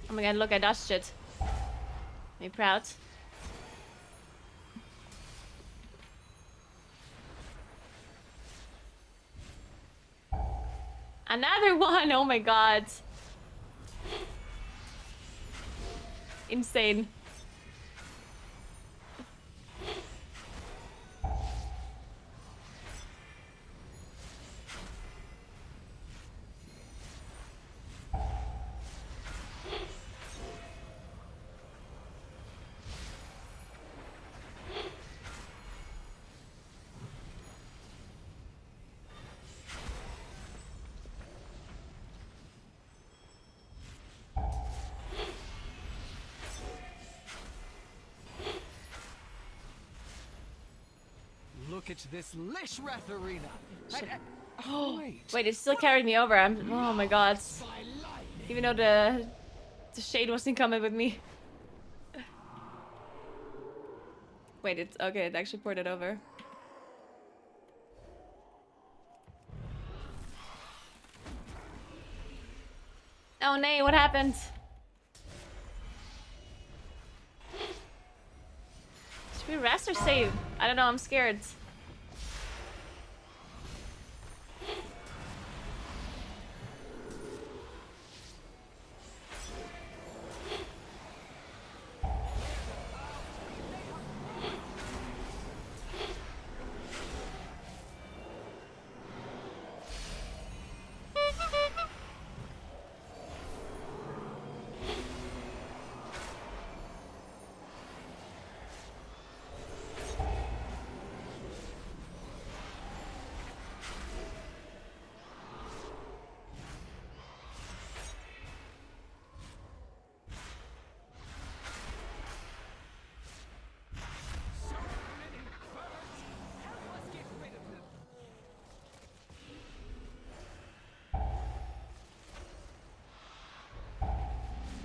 S1: Oh my god, look, I dodged it. Be proud. Another one! Oh my god. Insane.
S15: Look at this Lishrath arena.
S1: Oh, wait, it still carried me over. Oh my god. Even though the shade wasn't coming with me. Wait, it's okay. It actually poured it over. Oh, nay, what happened? Should we rest or save? I don't know. I'm scared.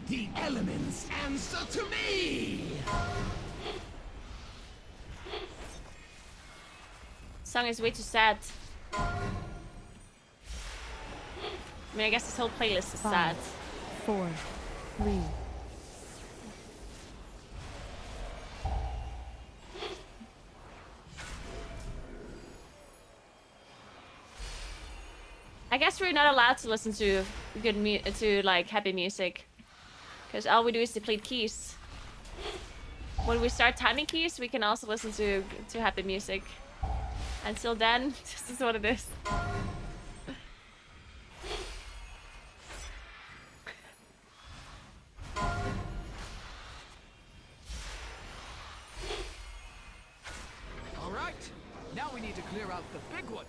S14: The elements answer to me!
S1: Song is way too sad. I mean, I guess this whole playlist is sad.
S2: 4, 3.
S1: I guess we're not allowed to listen to like happy music, because all we do is deplete keys. When we start timing keys, we can also listen to happy music. Until then, this is what it is.
S15: All right, now we need to clear out the big one.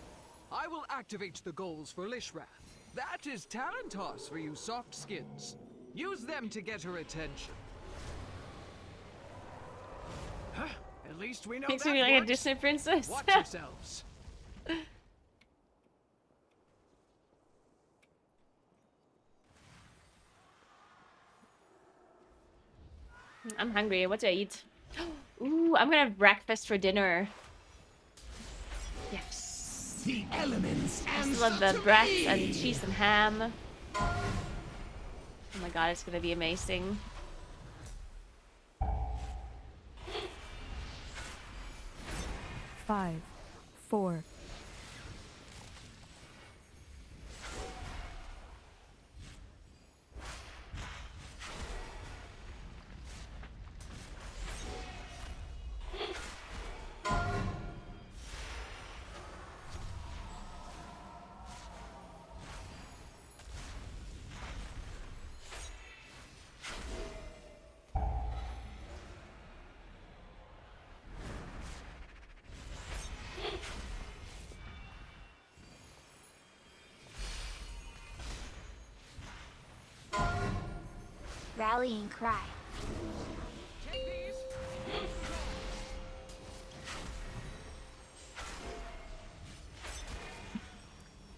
S15: I will activate the goals for Lishrath. That is talent toss for you soft skins. Use them to get her attention. Huh? At least we know
S1: Makes
S15: that
S1: me like
S15: works.
S1: a Disney princess.
S15: Watch yourselves.
S1: I'm hungry. What do I eat? Ooh, I'm gonna have breakfast for dinner. Yes.
S14: The elements
S1: I
S14: answer
S1: still love the
S14: to
S1: bread
S14: me!
S1: and cheese and ham. Oh my god, it's gonna be amazing.
S2: Five, 4.
S19: Rallying cry.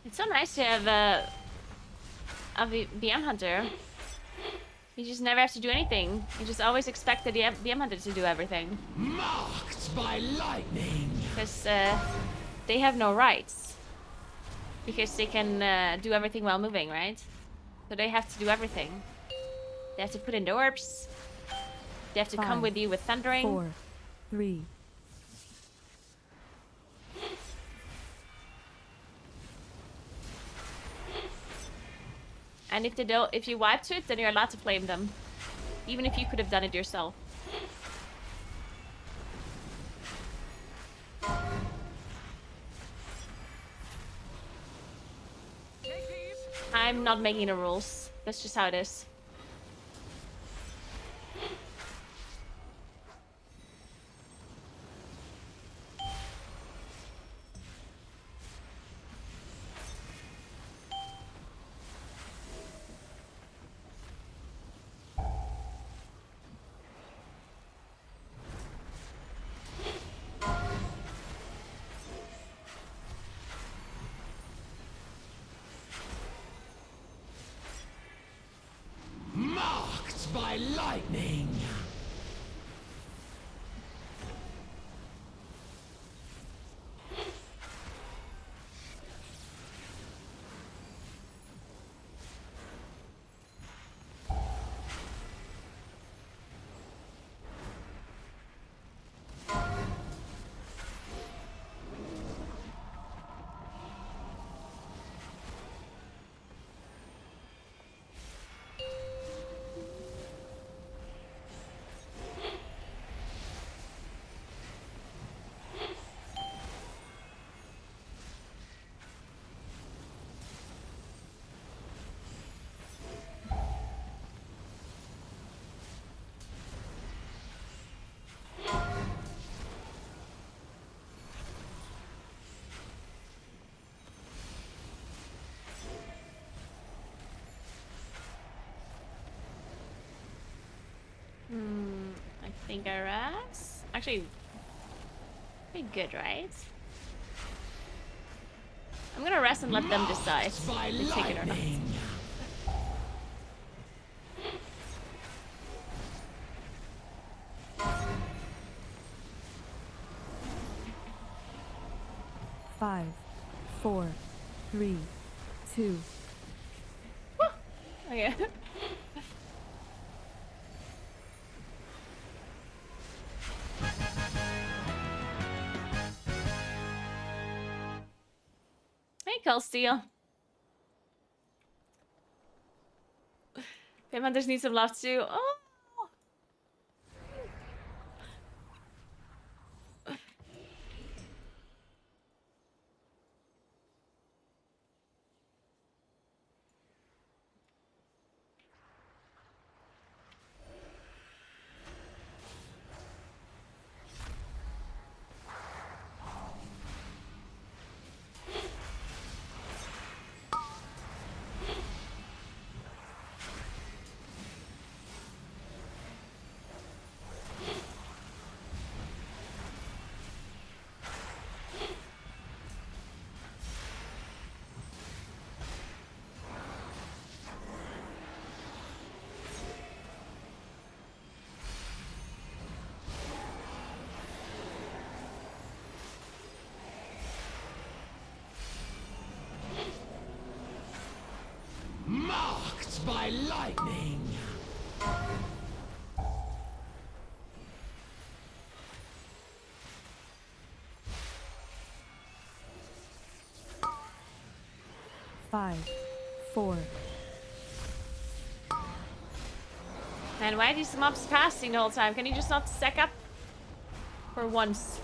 S1: It's so nice to have a BM hunter. You just never have to do anything. You just always expect the BM hunter to do everything.
S14: Marked by lightning!
S1: Because they have no rights. Because they can do everything while moving, right? So they have to do everything. They have to put in the orbs. They have to come
S2: 5,
S1: with you with thundering.
S2: 4, 3.
S1: And if they don't, if you wipe to it, then you're allowed to flame them, even if you could have done it yourself. I'm not making the rules. That's just how it is.
S13: Marked by lightning.
S1: I think I rest. Actually, pretty good, right? I'm gonna rest and let them decide if they take it or not.
S2: 5, 4, 3, 2.
S1: Okay. Hey, Kelsteel. Pim Hunters need some love too. Oh.
S13: Marked by lightning.
S2: Five, 4.
S1: Man, why are these mobs passing the whole time? Can you just not stack up for once?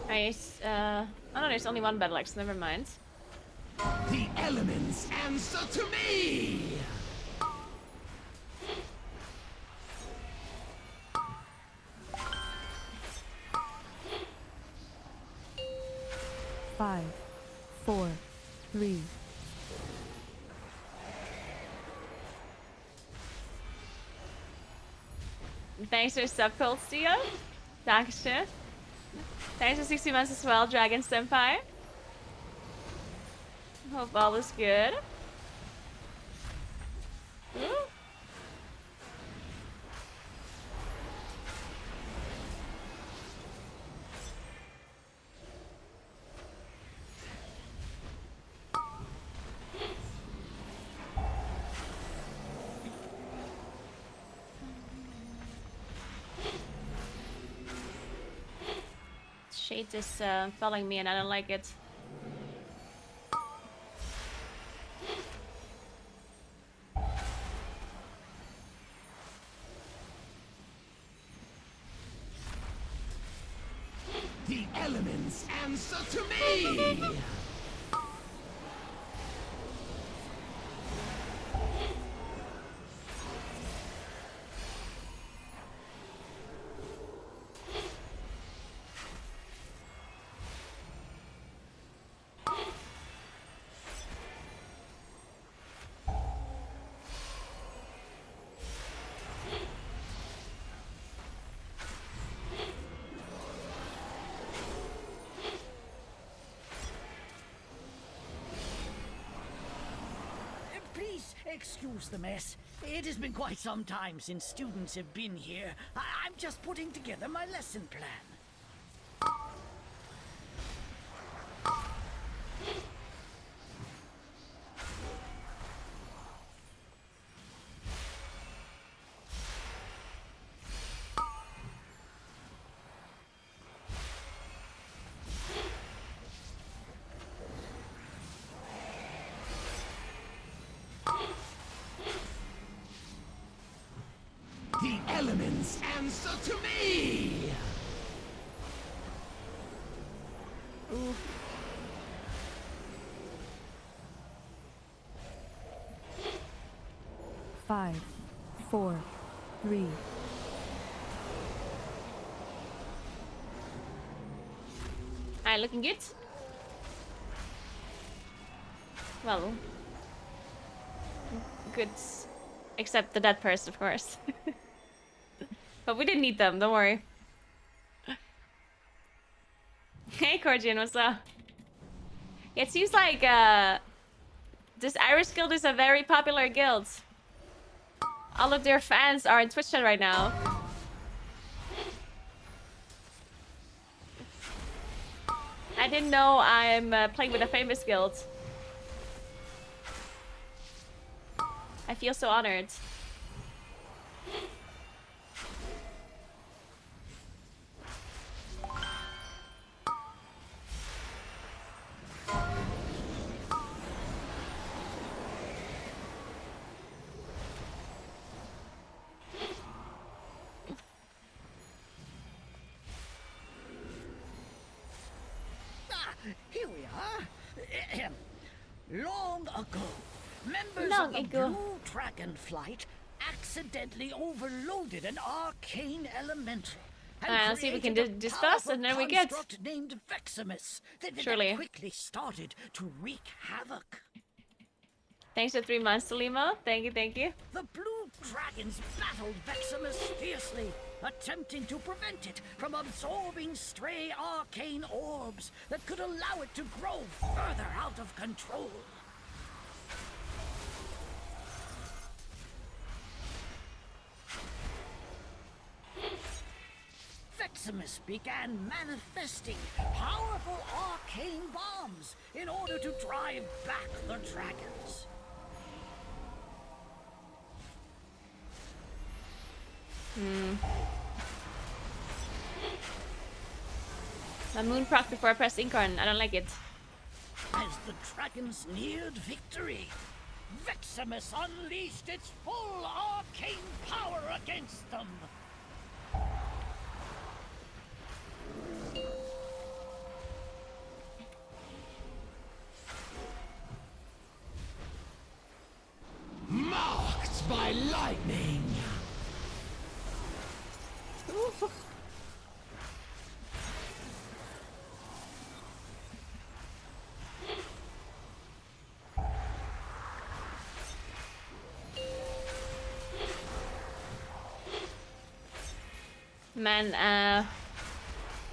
S1: Nice. Oh no, there's only one battle axe. Never mind.
S13: The elements answer to me.
S2: 3.
S1: Thanks for sub Cold Steel. Dankeschön. Thanks for 60 months as well, Dragon Senpai. Hope all is good. Ooh. Shade is following me and I don't like it.
S14: The elements answer to me!
S4: Please excuse the mess. It has been quite some time since students have been here. I'm just putting together my lesson plan.
S14: The elements answer to me!
S1: Ooh.
S2: Five, 4, 3.
S1: Alright, looking good. Well, good. Except the dead person, of course. But we didn't need them, don't worry. Hey, Cordian, what's up? It seems like this Irish guild is a very popular guild. All of their fans are in Twitch chat right now. I didn't know I'm playing with a famous guild. I feel so honored.
S4: Here we are. Long ago, members
S1: Long
S4: of the
S1: ago.
S4: Blue Dragon Flight accidentally overloaded an arcane elemental.
S1: Alright, let's see if we can
S4: created a
S1: discuss and then we get.
S4: construct named Veximus that
S1: Surely.
S4: quickly started to wreak havoc.
S1: Thanks for 3 months, Limo. Thank you, thank you.
S4: The Blue Dragons battled Veximus fiercely, attempting to prevent it from absorbing stray arcane orbs that could allow it to grow further out of control. Veximus began manifesting powerful arcane bombs in order to drive back the dragons.
S1: My moon proc before I press Incarn. I don't like it.
S4: As the dragons neared victory, Veximus unleashed its full arcane power against them.
S14: Marked by lightning!
S1: Man,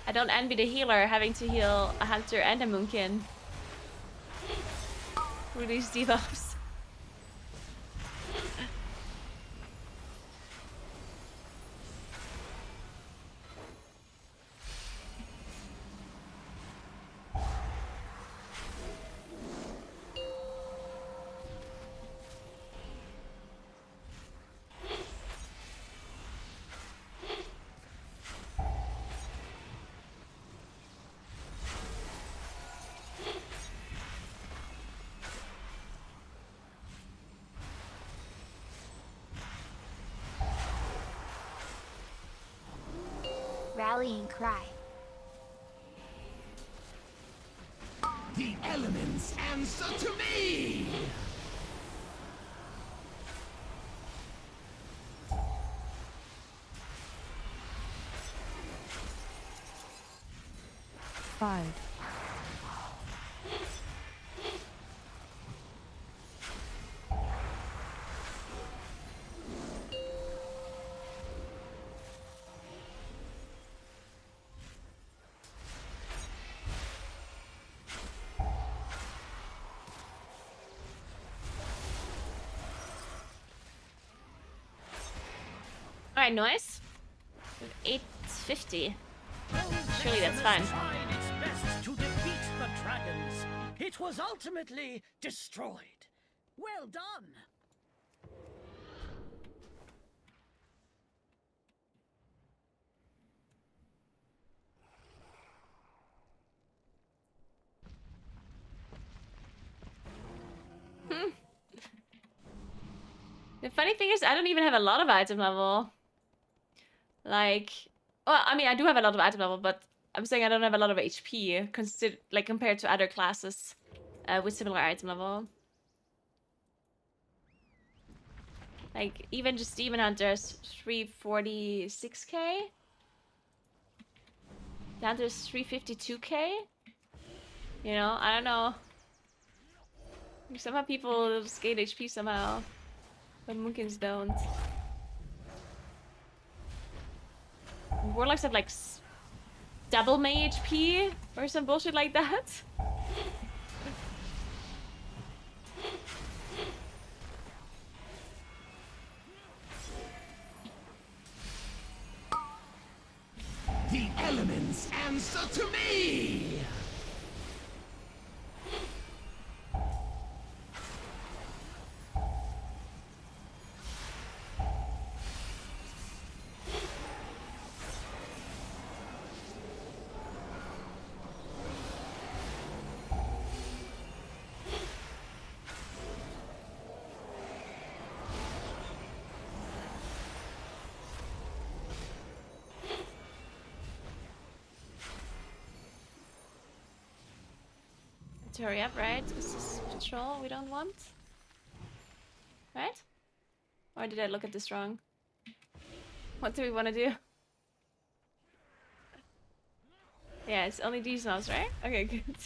S1: I don't envy the healer having to heal a hunter and a moonkin. With these debuffs.
S19: Rallying cry.
S14: The elements answer to me!
S2: Five.
S1: Alright, nice. 850. Surely that's fine.
S4: Tried its best to defeat the dragons. It was ultimately destroyed. Well done.
S1: The funny thing is, I don't even have a lot of item level. Like, well, I mean, I do have a lot of item level, but I'm saying I don't have a lot of HP, compared to other classes with similar item level. Like, even just Demon Hunters, 346k? The Hunter's 352k? You know, I don't know. Somehow people just gain HP somehow. But Moonkins don't. Warlocks have like double my HP or some bullshit like that.
S14: The elements answer to me!
S1: To hurry up, right? This is patrol we don't want. Right? Or did I look at this wrong? What do we want to do? Yeah, it's only these mobs, right? Okay, good.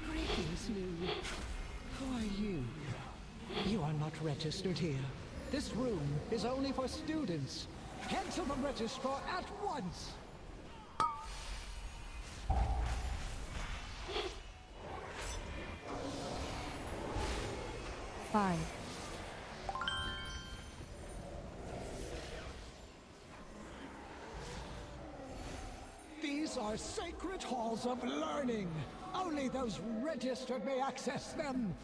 S13: Greetings, Lou. Who are you? You are not registered here. This room is only for students. Head to the registrar at once!
S2: Five.
S13: These are sacred halls of learning. Only those registered may access them.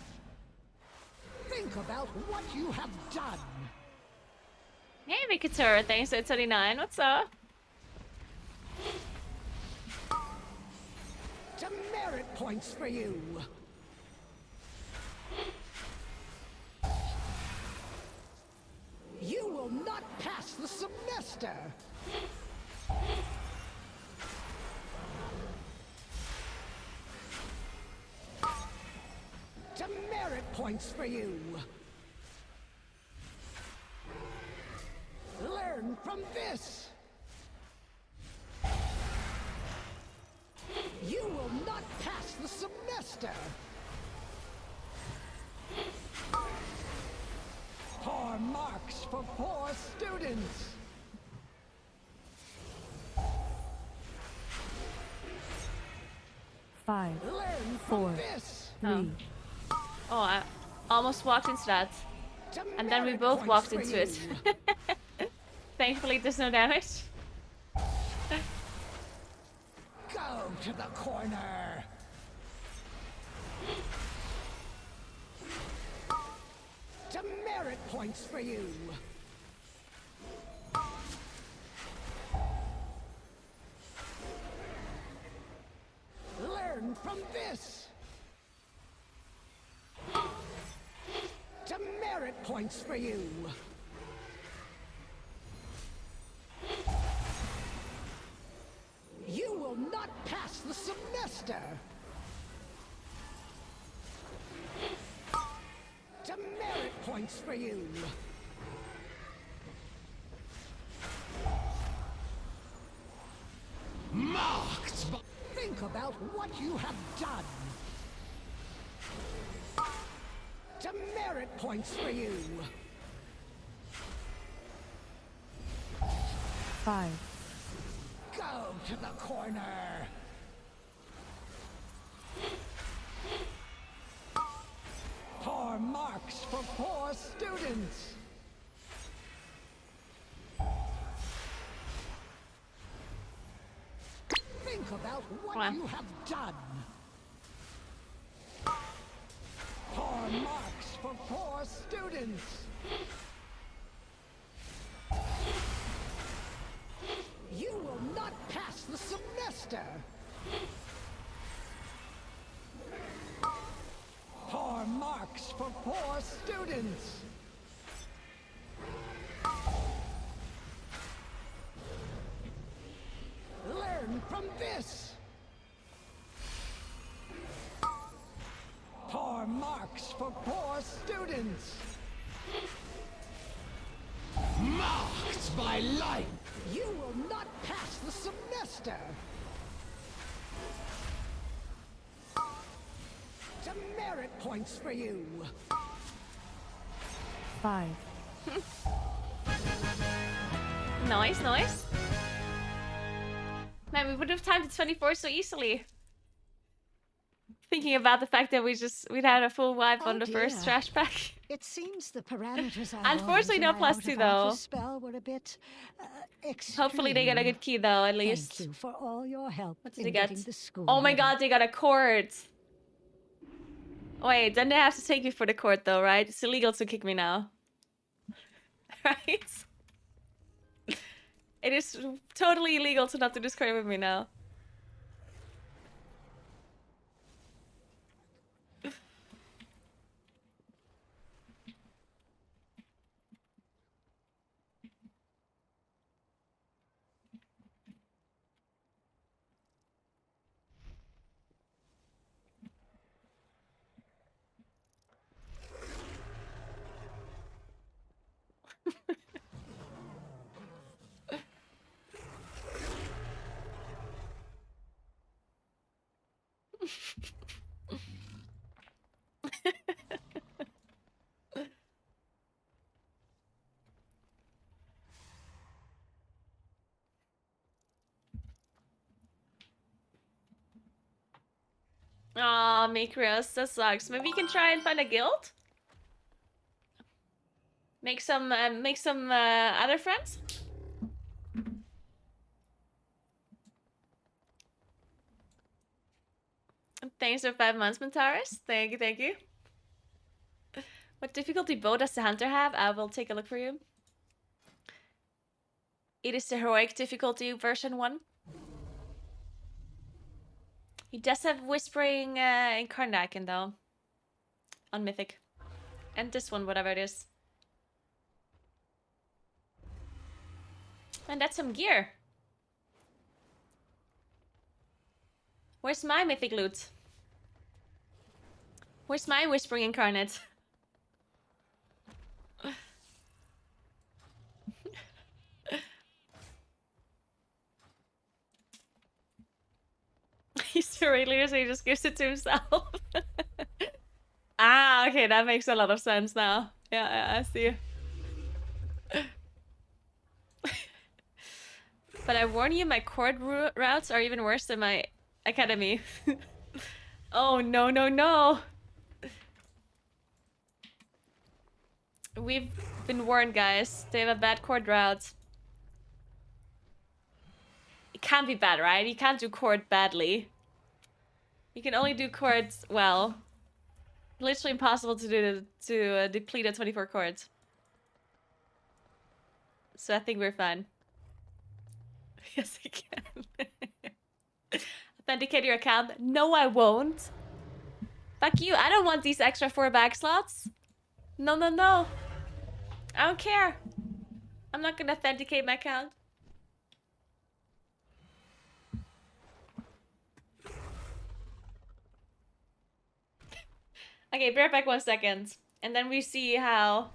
S13: Think about what you have done.
S1: Hey, Vikatura, thanks for 29. What's up?
S13: Demerit points for you. You will not pass the semester. Demerit points for you. Learn from this. will not pass the semester! Poor marks for poor students!
S2: 5,
S13: Learn
S2: 4,
S13: from this!
S2: 3,
S1: Oh, I almost walked into that. And then we both walked into it. Thankfully, there's no damage.
S13: Go to the corner! Demerit points for you! Learn from this! Demerit points for you! You will not pass the semester! Demerit points for you! Marked by... Think about what you have done! Demerit points for you!
S2: 5,
S13: Go to the corner! Poor marks for poor students! Think about what you have done! Poor marks for poor students! You will not pass the semester! Poor marks for poor students! Learn from this! Poor marks for poor students! Marked by light! You will not pass the semester! Demerit points for you!
S2: 5.
S1: Nice, nice. Man, we would have timed it 24 so easily. Thinking about the fact that we'd had a full wipe on the first trash pack.
S20: It seems the parameters I
S1: Unfortunately, no
S20: wanted
S1: +2
S20: in my
S1: though.
S20: out-of-office spell were a bit
S1: Hopefully they get a good key though, at least.
S20: Thank you for all your help
S1: What did
S20: in
S1: they get?
S20: getting the school
S1: Oh my
S20: ready.
S1: god, they got a court. Wait, then they have to take me for the court though, right? It's illegal to kick me now. Right? It is totally illegal to not do this crime with me now. Aw, Mikrios, that sucks. Maybe you can try and find a guild? Make some other friends? Thanks for 5 months, Mentaris. Thank you, thank you. What difficulty bow does the hunter have? I will take a look for you. It is the heroic difficulty version 1. He does have Whispering in Karnakin though. On Mythic. And this one, whatever it is. And that's some gear. Where's my Mythic loot? Where's my Whispering Incarnate? He's to ringleader, so he just gives it to himself. Ah, okay, that makes a lot of sense now. Yeah, I see. But I warn you, my court routes are even worse than my academy. Oh, no, no, no. We've been warned, guys. They have a bad court route. It can't be bad, right? You can't do court badly. You can only do courts well. Literally impossible to do to deplete a 24 courts. So I think we're fine. Yes, you can. Authenticate your account. No, I won't. Fuck you. I don't want these extra 4 back slots. No, no, no. I don't care. I'm not gonna authenticate my account. Okay, bear back 1 second. And then we see how...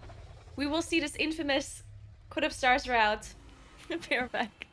S1: We will see this infamous Code of Stars route. Bear back.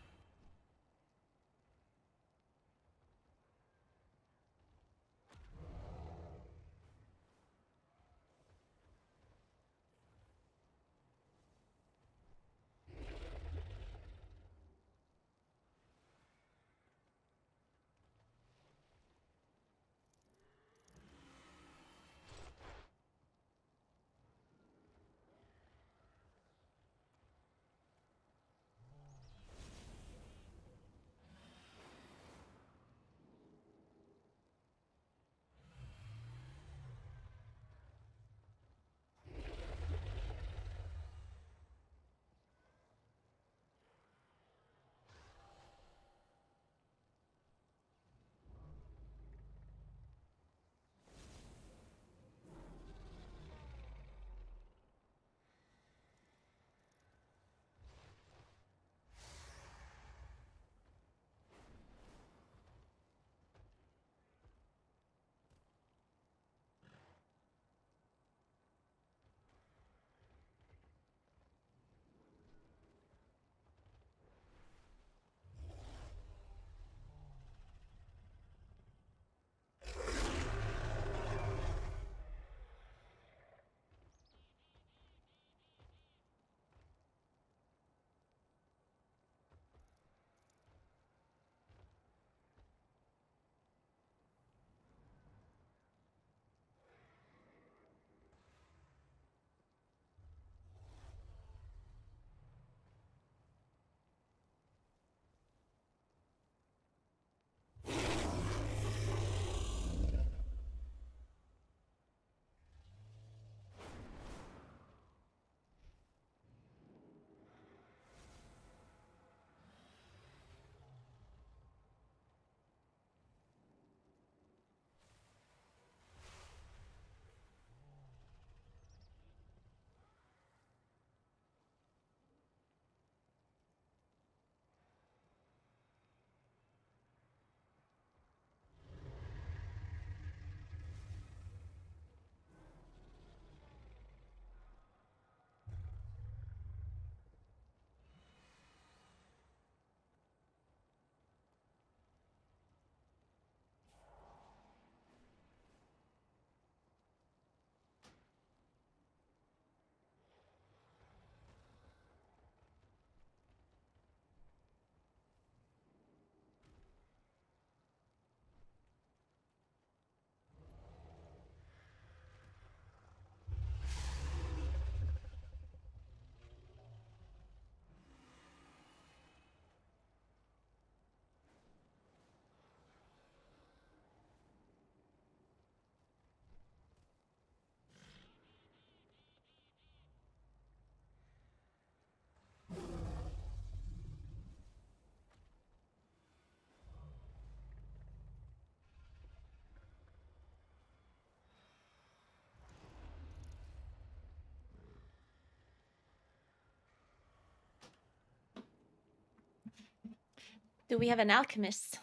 S1: Do we have an alchemist?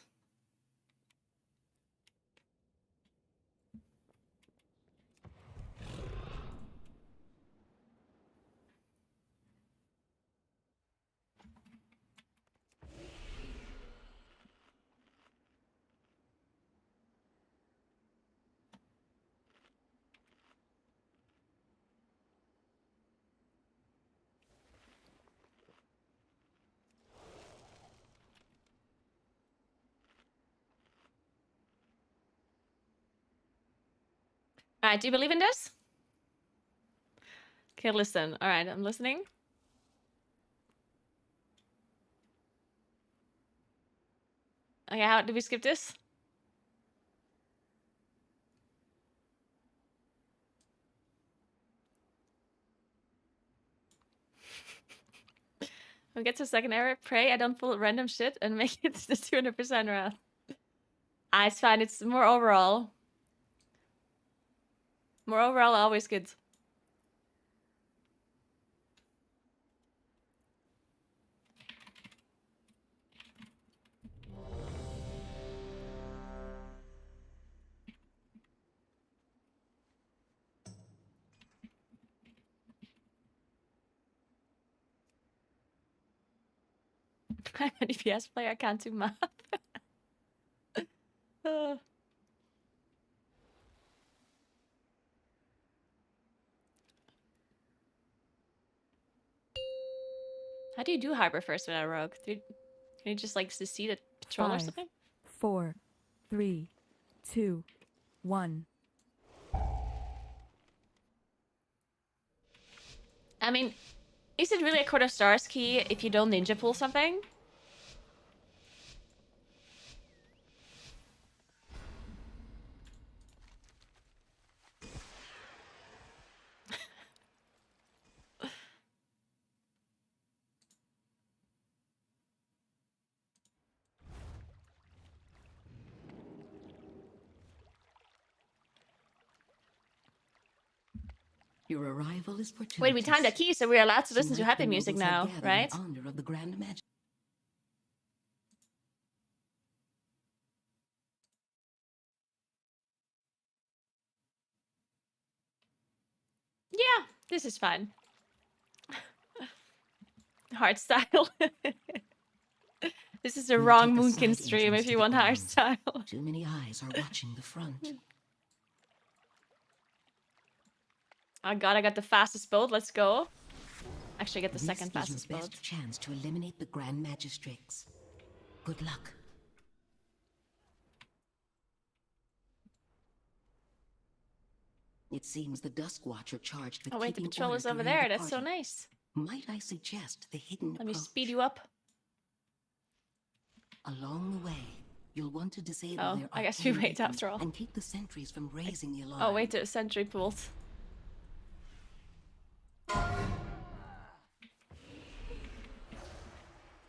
S1: Alright, do you believe in this? Okay, listen. Alright, I'm listening. Okay, how do we skip this? We get to the second error. Pray I don't pull random shit and make it to the 200% round. It's fine. It's more overall. More overall, always good. I'm an EPS player. I can't do math. How do you do harbor first without a rogue? Can you just like secede a patrol or
S2: 5,
S1: something?
S2: 4, 3, 2, 1.
S1: I mean, is it really a Court of Stars key if you don't ninja pull something?
S18: Your arrival is fortuitous.
S1: Wait, we timed a key, so we're allowed to listen to
S18: Tonight
S1: happy
S18: the
S1: music
S18: nobles have
S1: now,
S18: gathered in
S1: right?
S18: honor of the Grand Magic.
S1: Yeah, this is fun. Hard style. This is the wrong
S18: Take the
S1: Moonkin
S18: side
S1: stream
S18: entrance
S1: if
S18: to
S1: you
S18: the
S1: want hard
S18: grounds.
S1: style.
S18: Too many eyes are watching the front.
S1: Oh god, I got the fastest boat. Let's go. Actually, I get the
S18: This
S1: second
S18: is your
S1: fastest boat.
S18: best chance to eliminate the Grand Magistrates. Good luck. It seems the Dusk Watcher charged with
S1: Oh wait, the
S18: keeping
S1: patrol
S18: order
S1: is over
S18: during the
S1: there. That's so
S18: party.
S1: nice.
S18: Might I suggest the hidden
S1: Let me
S18: approach?
S1: speed you up.
S18: Along the way, you'll want to disable
S1: Oh,
S18: their
S1: I guess we
S18: arcane
S1: wait
S18: beacons
S1: after all.
S18: and keep the sentries from raising the alarm.
S1: Oh wait, the sentry pulled.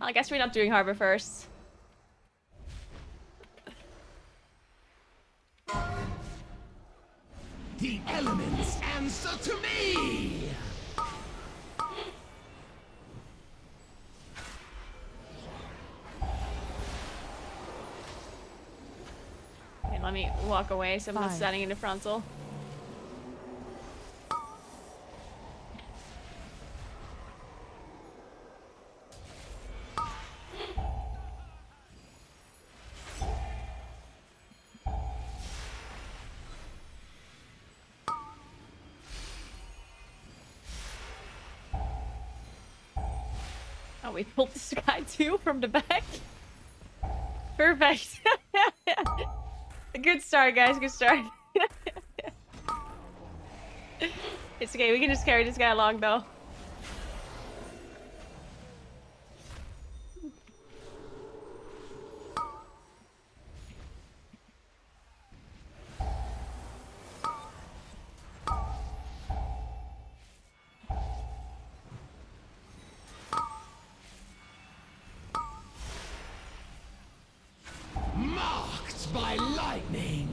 S1: Well, I guess we're not doing harbor first.
S14: The elements answer to me!
S1: Okay, let me walk away so I'm not
S2: 5.
S1: standing in the frontal. Oh, we pulled this guy too from the back. Perfect. Good start, guys. Good start. It's okay. We can just carry this guy along, though.
S14: Marked by lightning!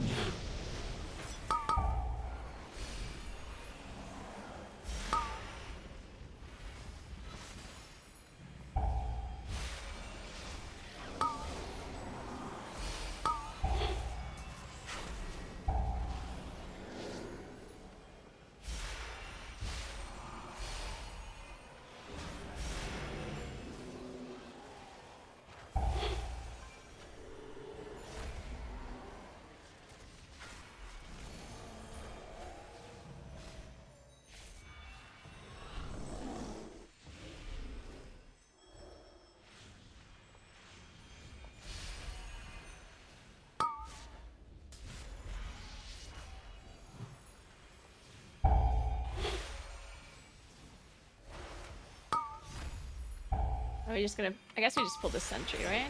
S1: Are we just gonna... I guess we just pull the sentry, right?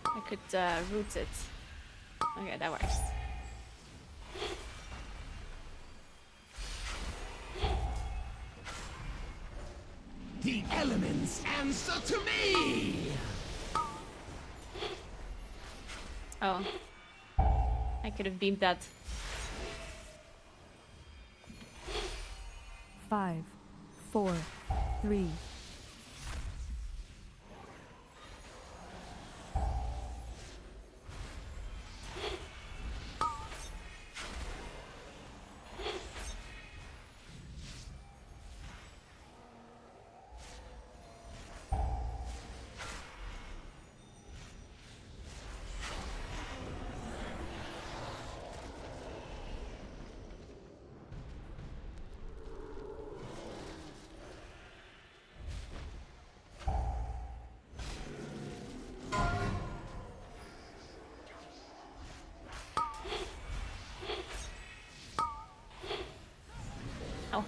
S1: I could root it. Okay, that works.
S13: The elements answer to me!
S1: Oh. I could have beamed that.
S2: 5, 4, 3.
S1: Oh.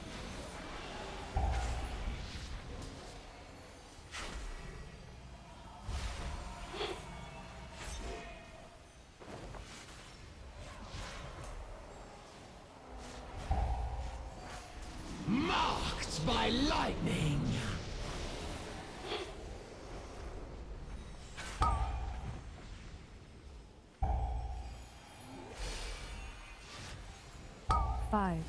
S13: Marked by lightning!
S2: Five.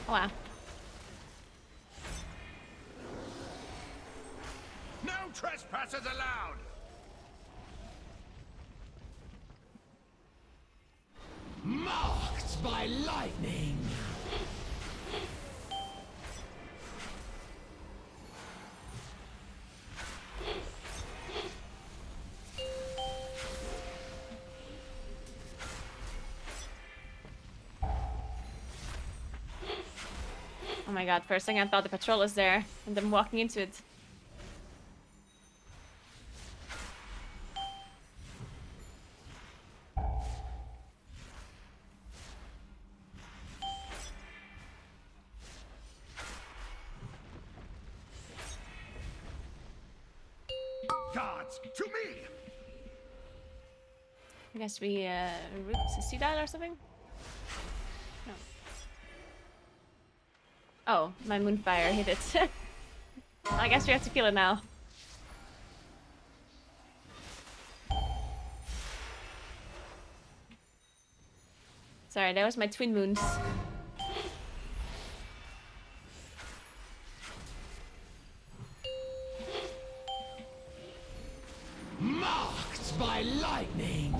S1: Wow.
S14: No trespassers allowed!
S13: Marked by lightning!
S1: Oh my god, first thing I thought the patrol was there, and then walking into it.
S14: Guards, to me!
S1: I guess we root to see that or something? No. Oh, my moonfire hit it. I guess we have to kill it now. Sorry, that was my twin moons.
S13: Marked by lightning!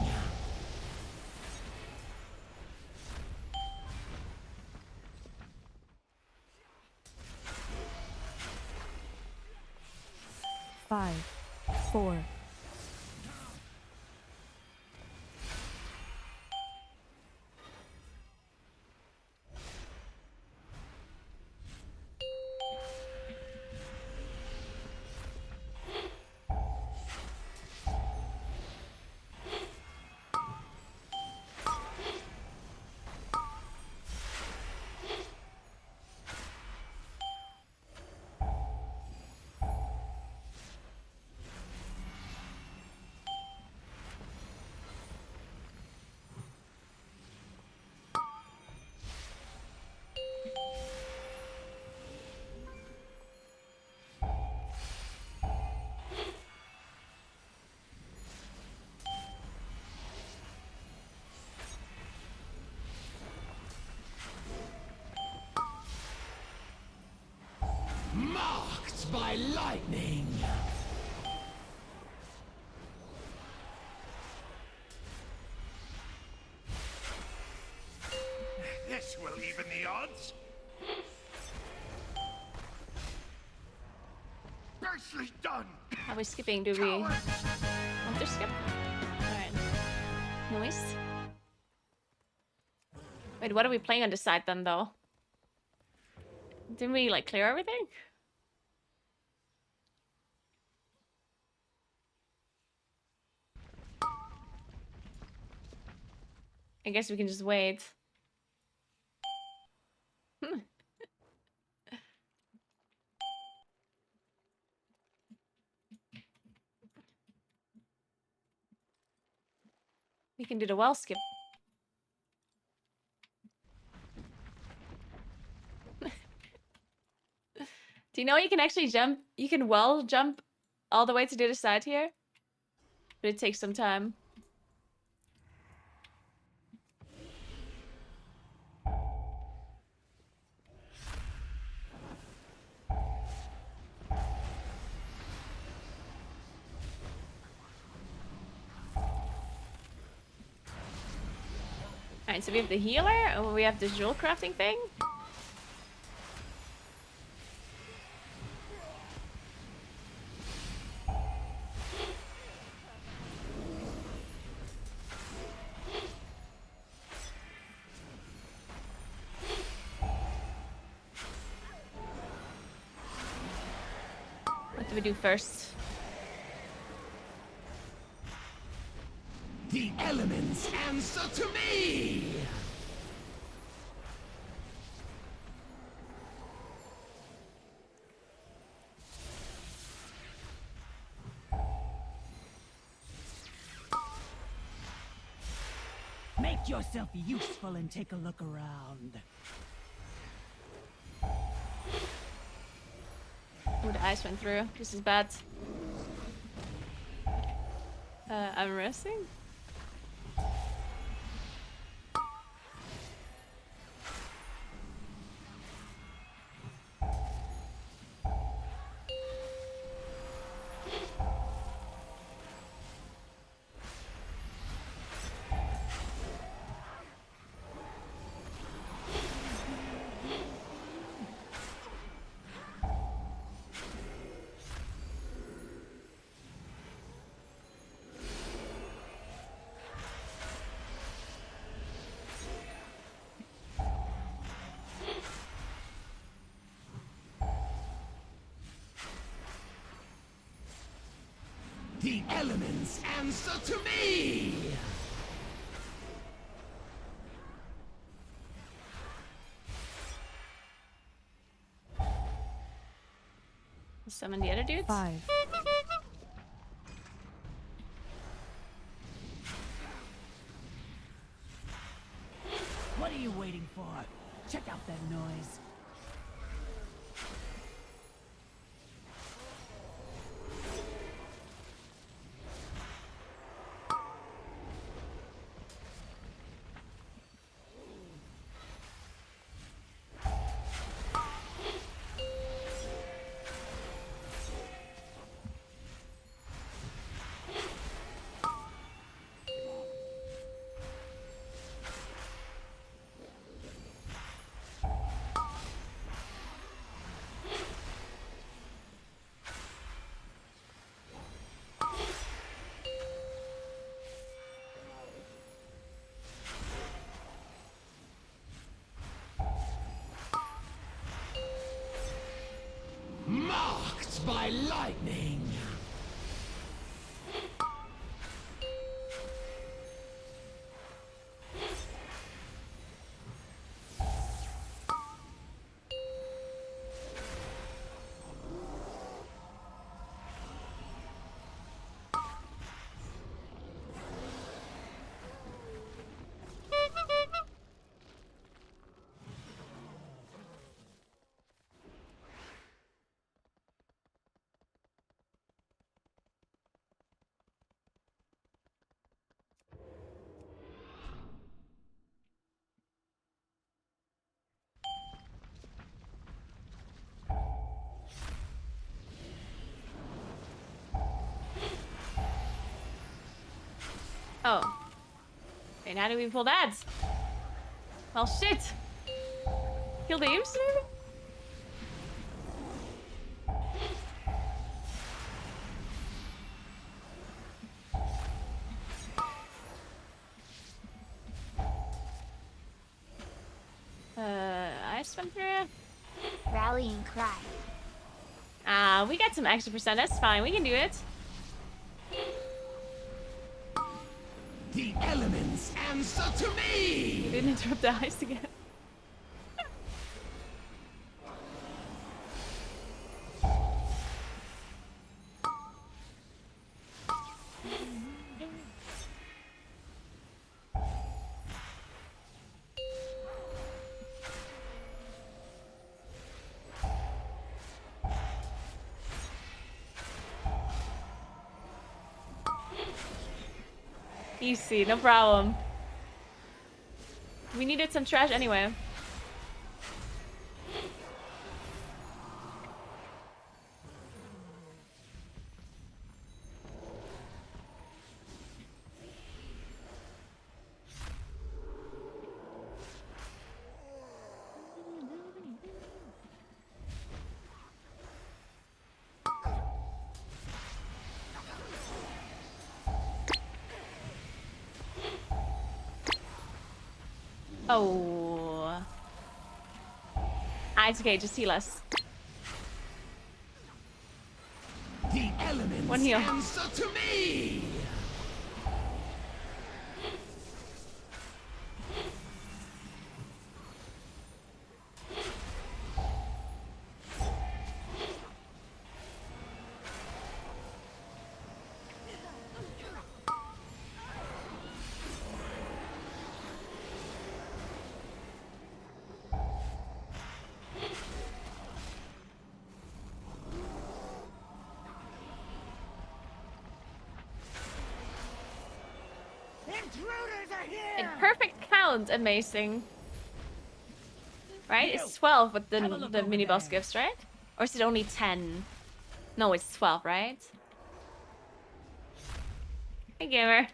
S2: Five, 4.
S13: Marked by lightning!
S14: This will even the odds. Nicely done.
S1: Are we skipping? Do we want to skip? Alright. Nice. Wait, what are we playing on this side then, though? Didn't we, like, clear everything? I guess we can just wait. We can do the well skip. Do you know you can actually jump? You can well jump all the way to the other side here? But it takes some time. Alright, so we have the healer, and we have the jewel crafting thing. What do we do first?
S13: The elements answer to me!
S6: Make yourself useful and take a look around.
S1: Oh, the ice went through. This is bad. I'm resting.
S13: The elements answer to me!
S1: Summon the other dudes.
S2: 5.
S6: What are you waiting for? Check out that noise.
S13: Marked by lightning!
S1: Oh. And how do we pull that? Well, shit. Kill the imps, maybe? I spent through.
S19: Rallying cry.
S1: We got some extra percent. That's fine. We can do it.
S14: The elements answer to me!
S1: You didn't interrupt the heist again. Easy, no problem. We needed some trash anyway. Oh. It's okay, just heal us.
S14: The elements
S1: One heal.
S14: answer to me!
S1: In perfect count, amazing. Right? It's 12 with the mini boss gifts, right? Or is it only 10? No, it's 12, right? Hey, gamer.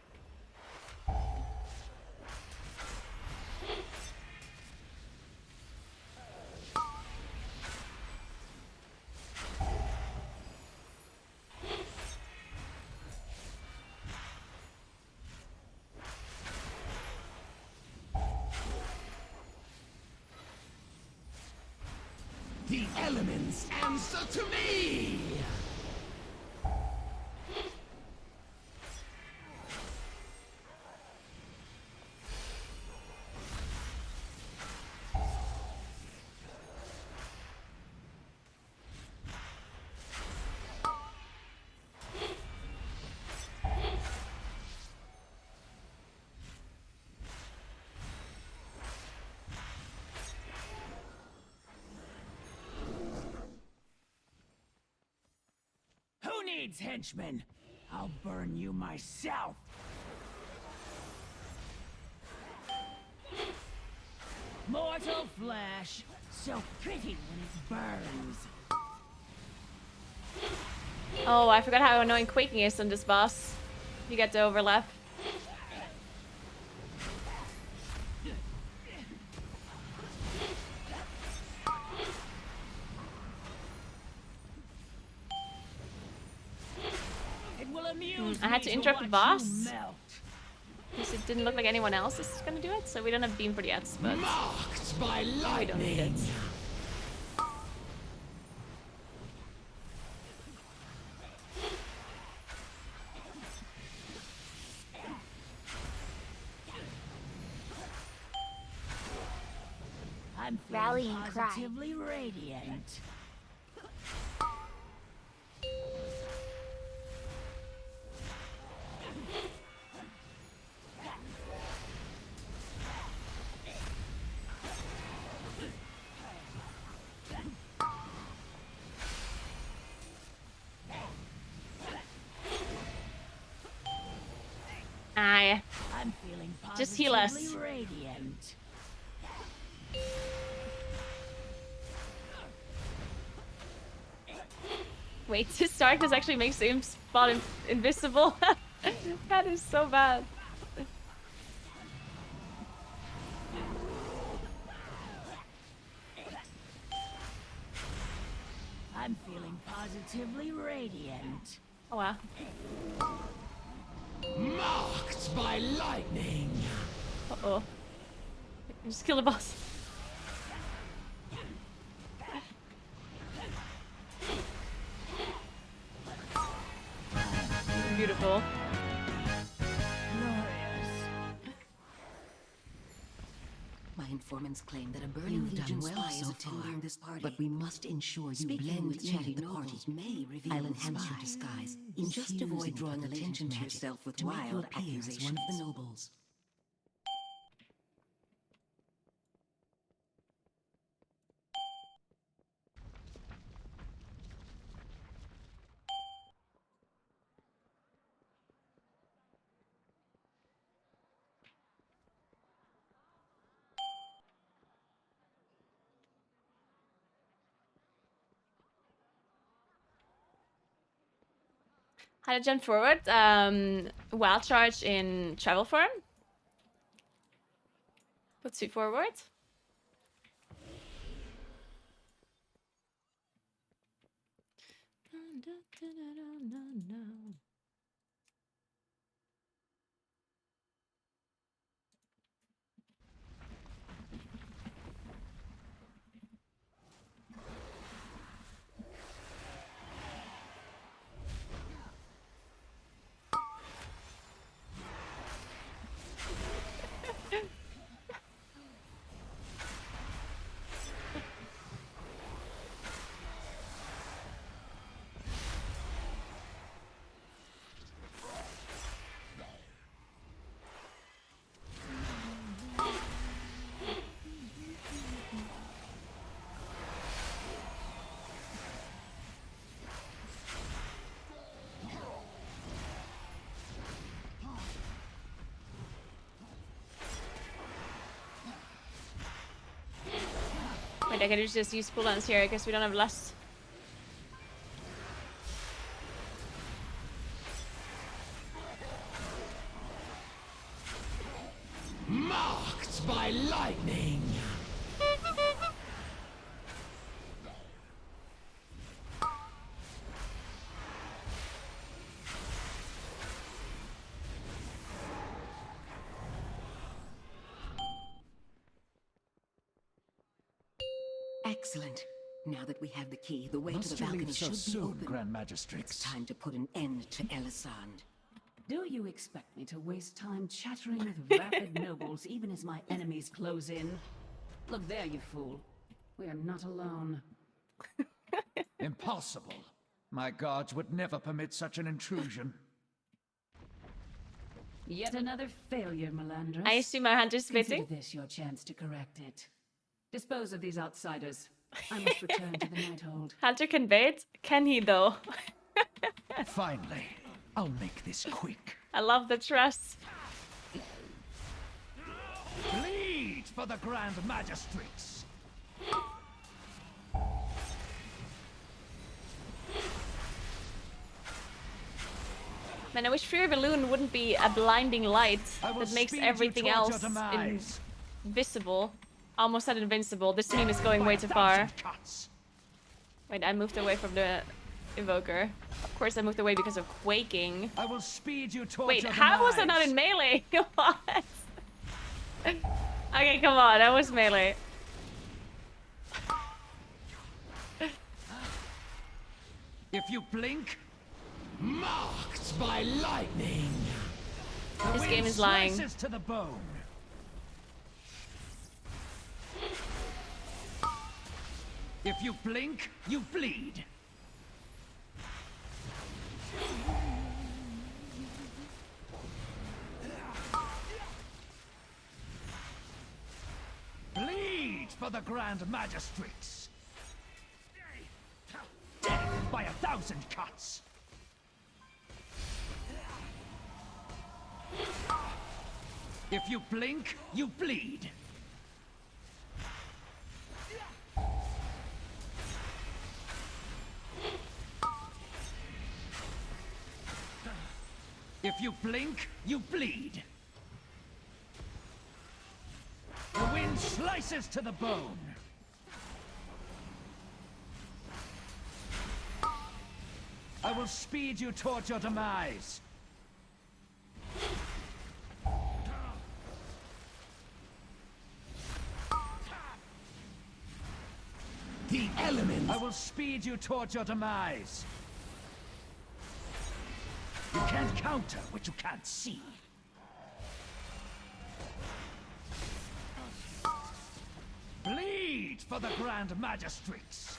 S14: The elements answer to me!
S4: Who needs henchmen? I'll burn you myself. Mortal flesh, so pretty when it burns.
S1: Oh, I forgot how annoying quaking is on this boss. You get the overlap. I had to interrupt the boss because it didn't look like anyone else is gonna do it, so we don't have beam for the ads, but
S14: Marked by
S1: we don't need it.
S4: I'm
S19: Rallying cry.
S4: positively radiant. I'm feeling
S1: just heal us.
S4: positively radiant.
S1: Wait, this darkness actually makes him spot invisible. That is so bad.
S18: positively radiant.
S1: Oh wow.
S18: Marked by lightning.
S1: Uh-oh. Just kill the boss. Beautiful.
S21: My informants claim that a burning legion spy is attending this party, but we must ensure you blend with the party. I'll enhance your disguise, just avoid drawing attention to yourself with wild accusations. One of the nobles.
S1: How to jump forward? Wild charge in travel form. Puts you forward. Wait, I can just use cooldowns here because we don't have lust.
S18: Marked by lightning.
S21: Excellent. Now that we have the key, the way to the balcony should be open.
S13: Grand Magistrix?
S21: It's time to put an end to Elisand.
S18: Do you expect me to waste time chattering with rapid nobles even as my enemies close in? Look there, you fool. We are not alone.
S13: Impossible. My guards would never permit such an intrusion.
S18: Yet another failure, Melandris.
S1: I assume our hunter's spitting.
S18: Consider this your chance to correct it. Dispose of these outsiders. I must return to the Nighthold.
S1: Hunter can bait? Can he though?
S13: Finally, I'll make this quick.
S1: I love the trust.
S13: Bleed for the Grand Magistrix.
S1: Man, I wish Fury Balloon wouldn't be a blinding light that makes everything else invisible. Almost said invincible. This meme is going way too far. Wait, I moved away from the evoker. Of course I moved away because of quaking.
S13: I will speed you towards
S1: Wait,
S13: your
S1: how was I not in melee? What? Okay, come on, I was melee.
S13: If you blink,
S18: marked by lightning.
S1: This game is lying.
S13: To the bone. If you blink, you bleed. Bleed for the Grand Magistrix. Death by 1,000 cuts. If you blink, you bleed. If you blink, you bleed. The wind slices to the bone. I will speed you towards your demise. The elements. I will speed you towards your demise. You can't counter what you can't see. Bleed for the Grand Magistrates.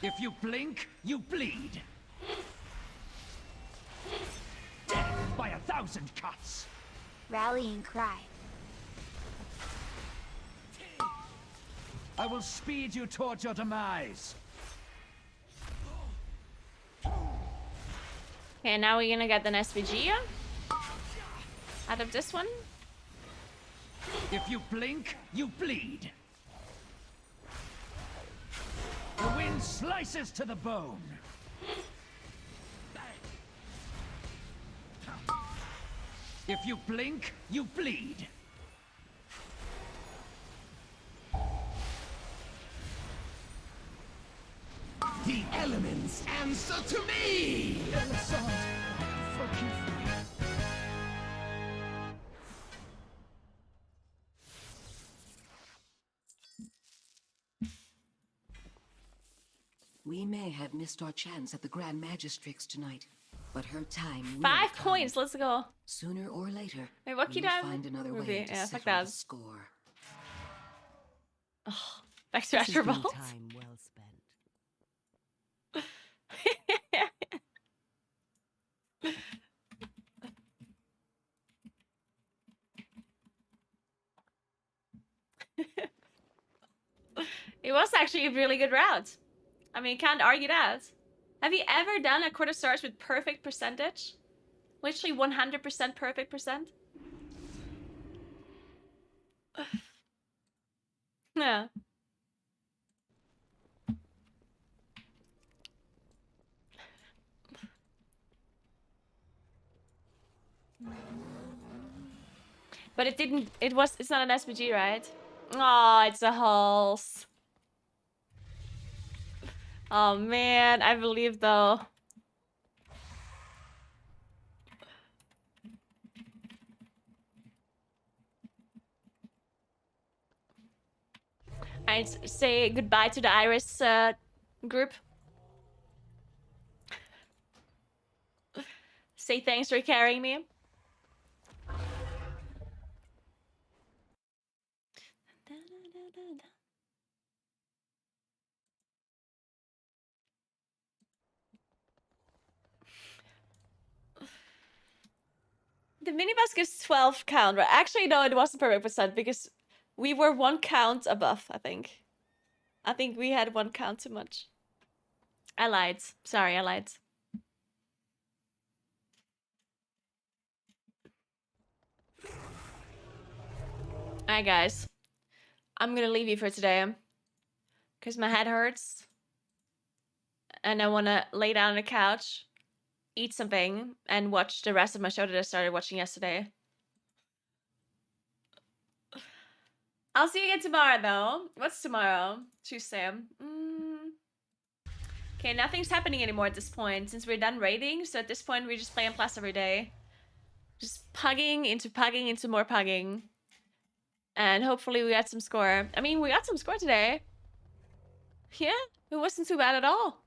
S13: If you blink, you bleed. Death by 1,000 cuts.
S19: Rallying cry.
S13: I will speed you towards your demise.
S1: Okay, now we're gonna get an SVG out of this one.
S13: If you blink, you bleed. The wind slices to the bone. If you blink, you bleed. The elements answer to me!
S21: We may have missed our chance at the Grand Magistrix tonight, but her time will
S1: 5
S21: come.
S1: points, let's go.
S21: Sooner or later,
S1: Wait, what
S21: we
S1: key
S21: will
S1: time?
S21: find another
S1: Movie.
S21: way to
S1: Yeah, fuck
S21: settle
S1: that.
S21: the score.
S1: Oh, back to Astro Vault.
S18: Time well spent.
S1: It was actually a really good route. I mean, can't argue that. Have you ever done a quarter stars with perfect percentage? Literally 100% perfect percent? Yeah. But it didn't, it's not an SPG, right? Oh, it's a Hulse. Oh man, I believe though. I'd say goodbye to the Iris group. Say thanks for carrying me. The minibus gives 12 count, right? Actually, no, it wasn't perfect percent because we were 1 count above, I think. I think we had 1 count too much. I lied. Sorry, I lied. Alright, guys. I'm gonna leave you for today. Because my head hurts. And I want to lay down on the couch, eat something, and watch the rest of my show that I started watching yesterday. I'll see you again tomorrow, though. What's tomorrow? Tuesday. Okay, nothing's happening anymore at this point, since we're done raiding. So at this point, we just play on Plus every day. Just pugging into more pugging. And hopefully we got some score. I mean, we got some score today. Yeah, it wasn't too bad at all.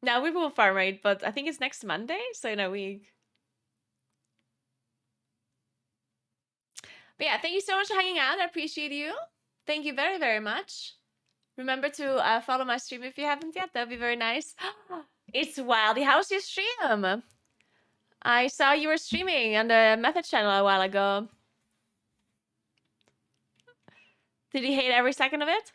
S1: Now we will farm raid, but I think it's next Monday, so in a week. But yeah, thank you so much for hanging out. I appreciate you. Thank you very, very much. Remember to follow my stream if you haven't yet. That would be very nice. It's Wildy. How's your stream? I saw you were streaming on the Method channel a while ago. Did you hate every second of it?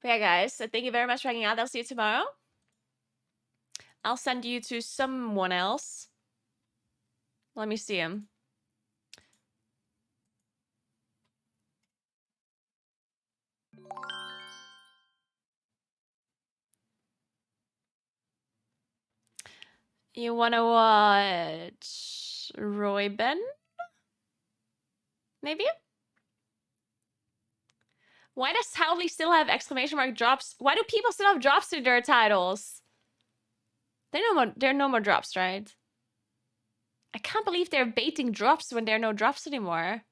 S1: But yeah, guys, so thank you very much for hanging out. I'll see you tomorrow. I'll send you to someone else. Let me see him. You wanna watch Royben? Maybe? Why does Howley still have exclamation mark drops? Why do people still have drops in their titles? There are no more drops, right? I can't believe they're baiting drops when there are no drops anymore.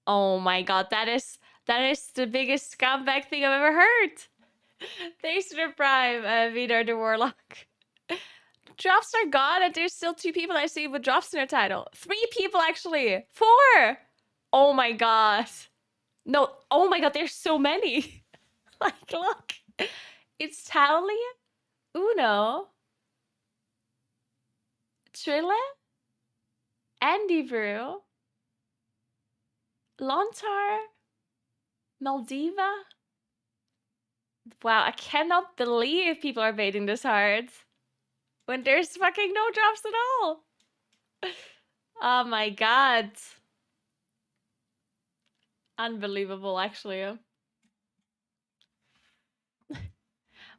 S1: Oh my god, that is the biggest scumbag thing I've ever heard. Thanks to the Prime, Vidar the Warlock. Drops are gone and there's still 2 people I see with drops in their title. 3 people actually. 4! Oh my god. No, oh my god, there's so many. Like, look. It's Towley, Uno, Trille, Andy Brew, Lontar, Maldiva. Wow, I cannot believe people are baiting this hard. When there's fucking no drops at all. Oh my god. Unbelievable, actually.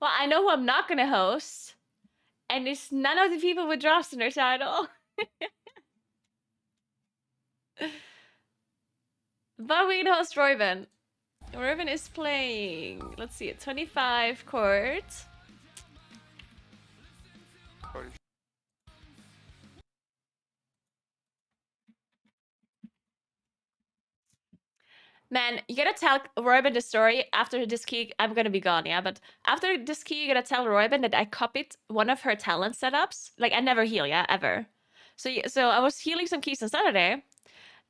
S1: Well, I know who I'm not gonna host. And it's none of the people with drops in their title. But we can host Royven. Royven is playing, let's see, 25 chords. Man, you gotta tell Royben the story. After this key, I'm gonna be gone, yeah? But after this key, you gotta tell Royben that I copied one of her talent setups. Like, I never heal, yeah? Ever. So I was healing some keys on Saturday,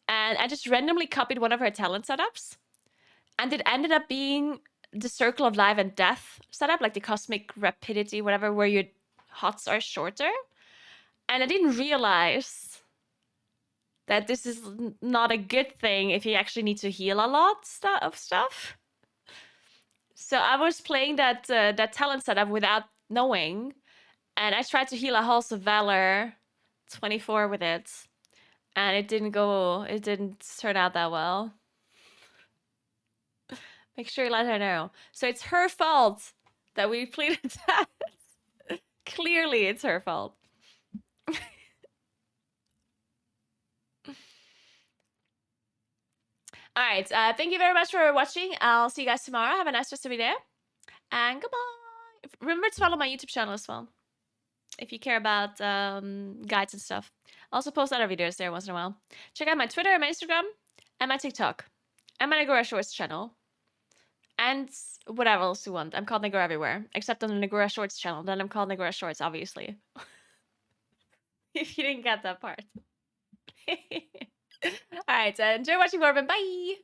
S1: and I just randomly copied one of her talent setups. And it ended up being the Circle of Life and Death setup, like the Cosmic Rapidity, whatever, where your hots are shorter. And I didn't realize that this is not a good thing if you actually need to heal a lot of stuff. So I was playing that talent setup without knowing, and I tried to heal a Halls of Valor 24 with it, and it didn't turn out that well. Make sure you let her know. So it's her fault that we pleaded that. Clearly, it's her fault. All right. Thank you very much for watching. I'll see you guys tomorrow. Have a nice rest of your day. And goodbye. Remember to follow my YouTube channel as well, if you care about guides and stuff. I also post other videos there once in a while. Check out my Twitter and my Instagram and my TikTok and my Naguura Shorts channel. And whatever else you want. I'm called Naguura everywhere, except on the Naguura Shorts channel. Then I'm called Naguura Shorts, obviously. If you didn't get that part. All right, enjoy watching more, bye!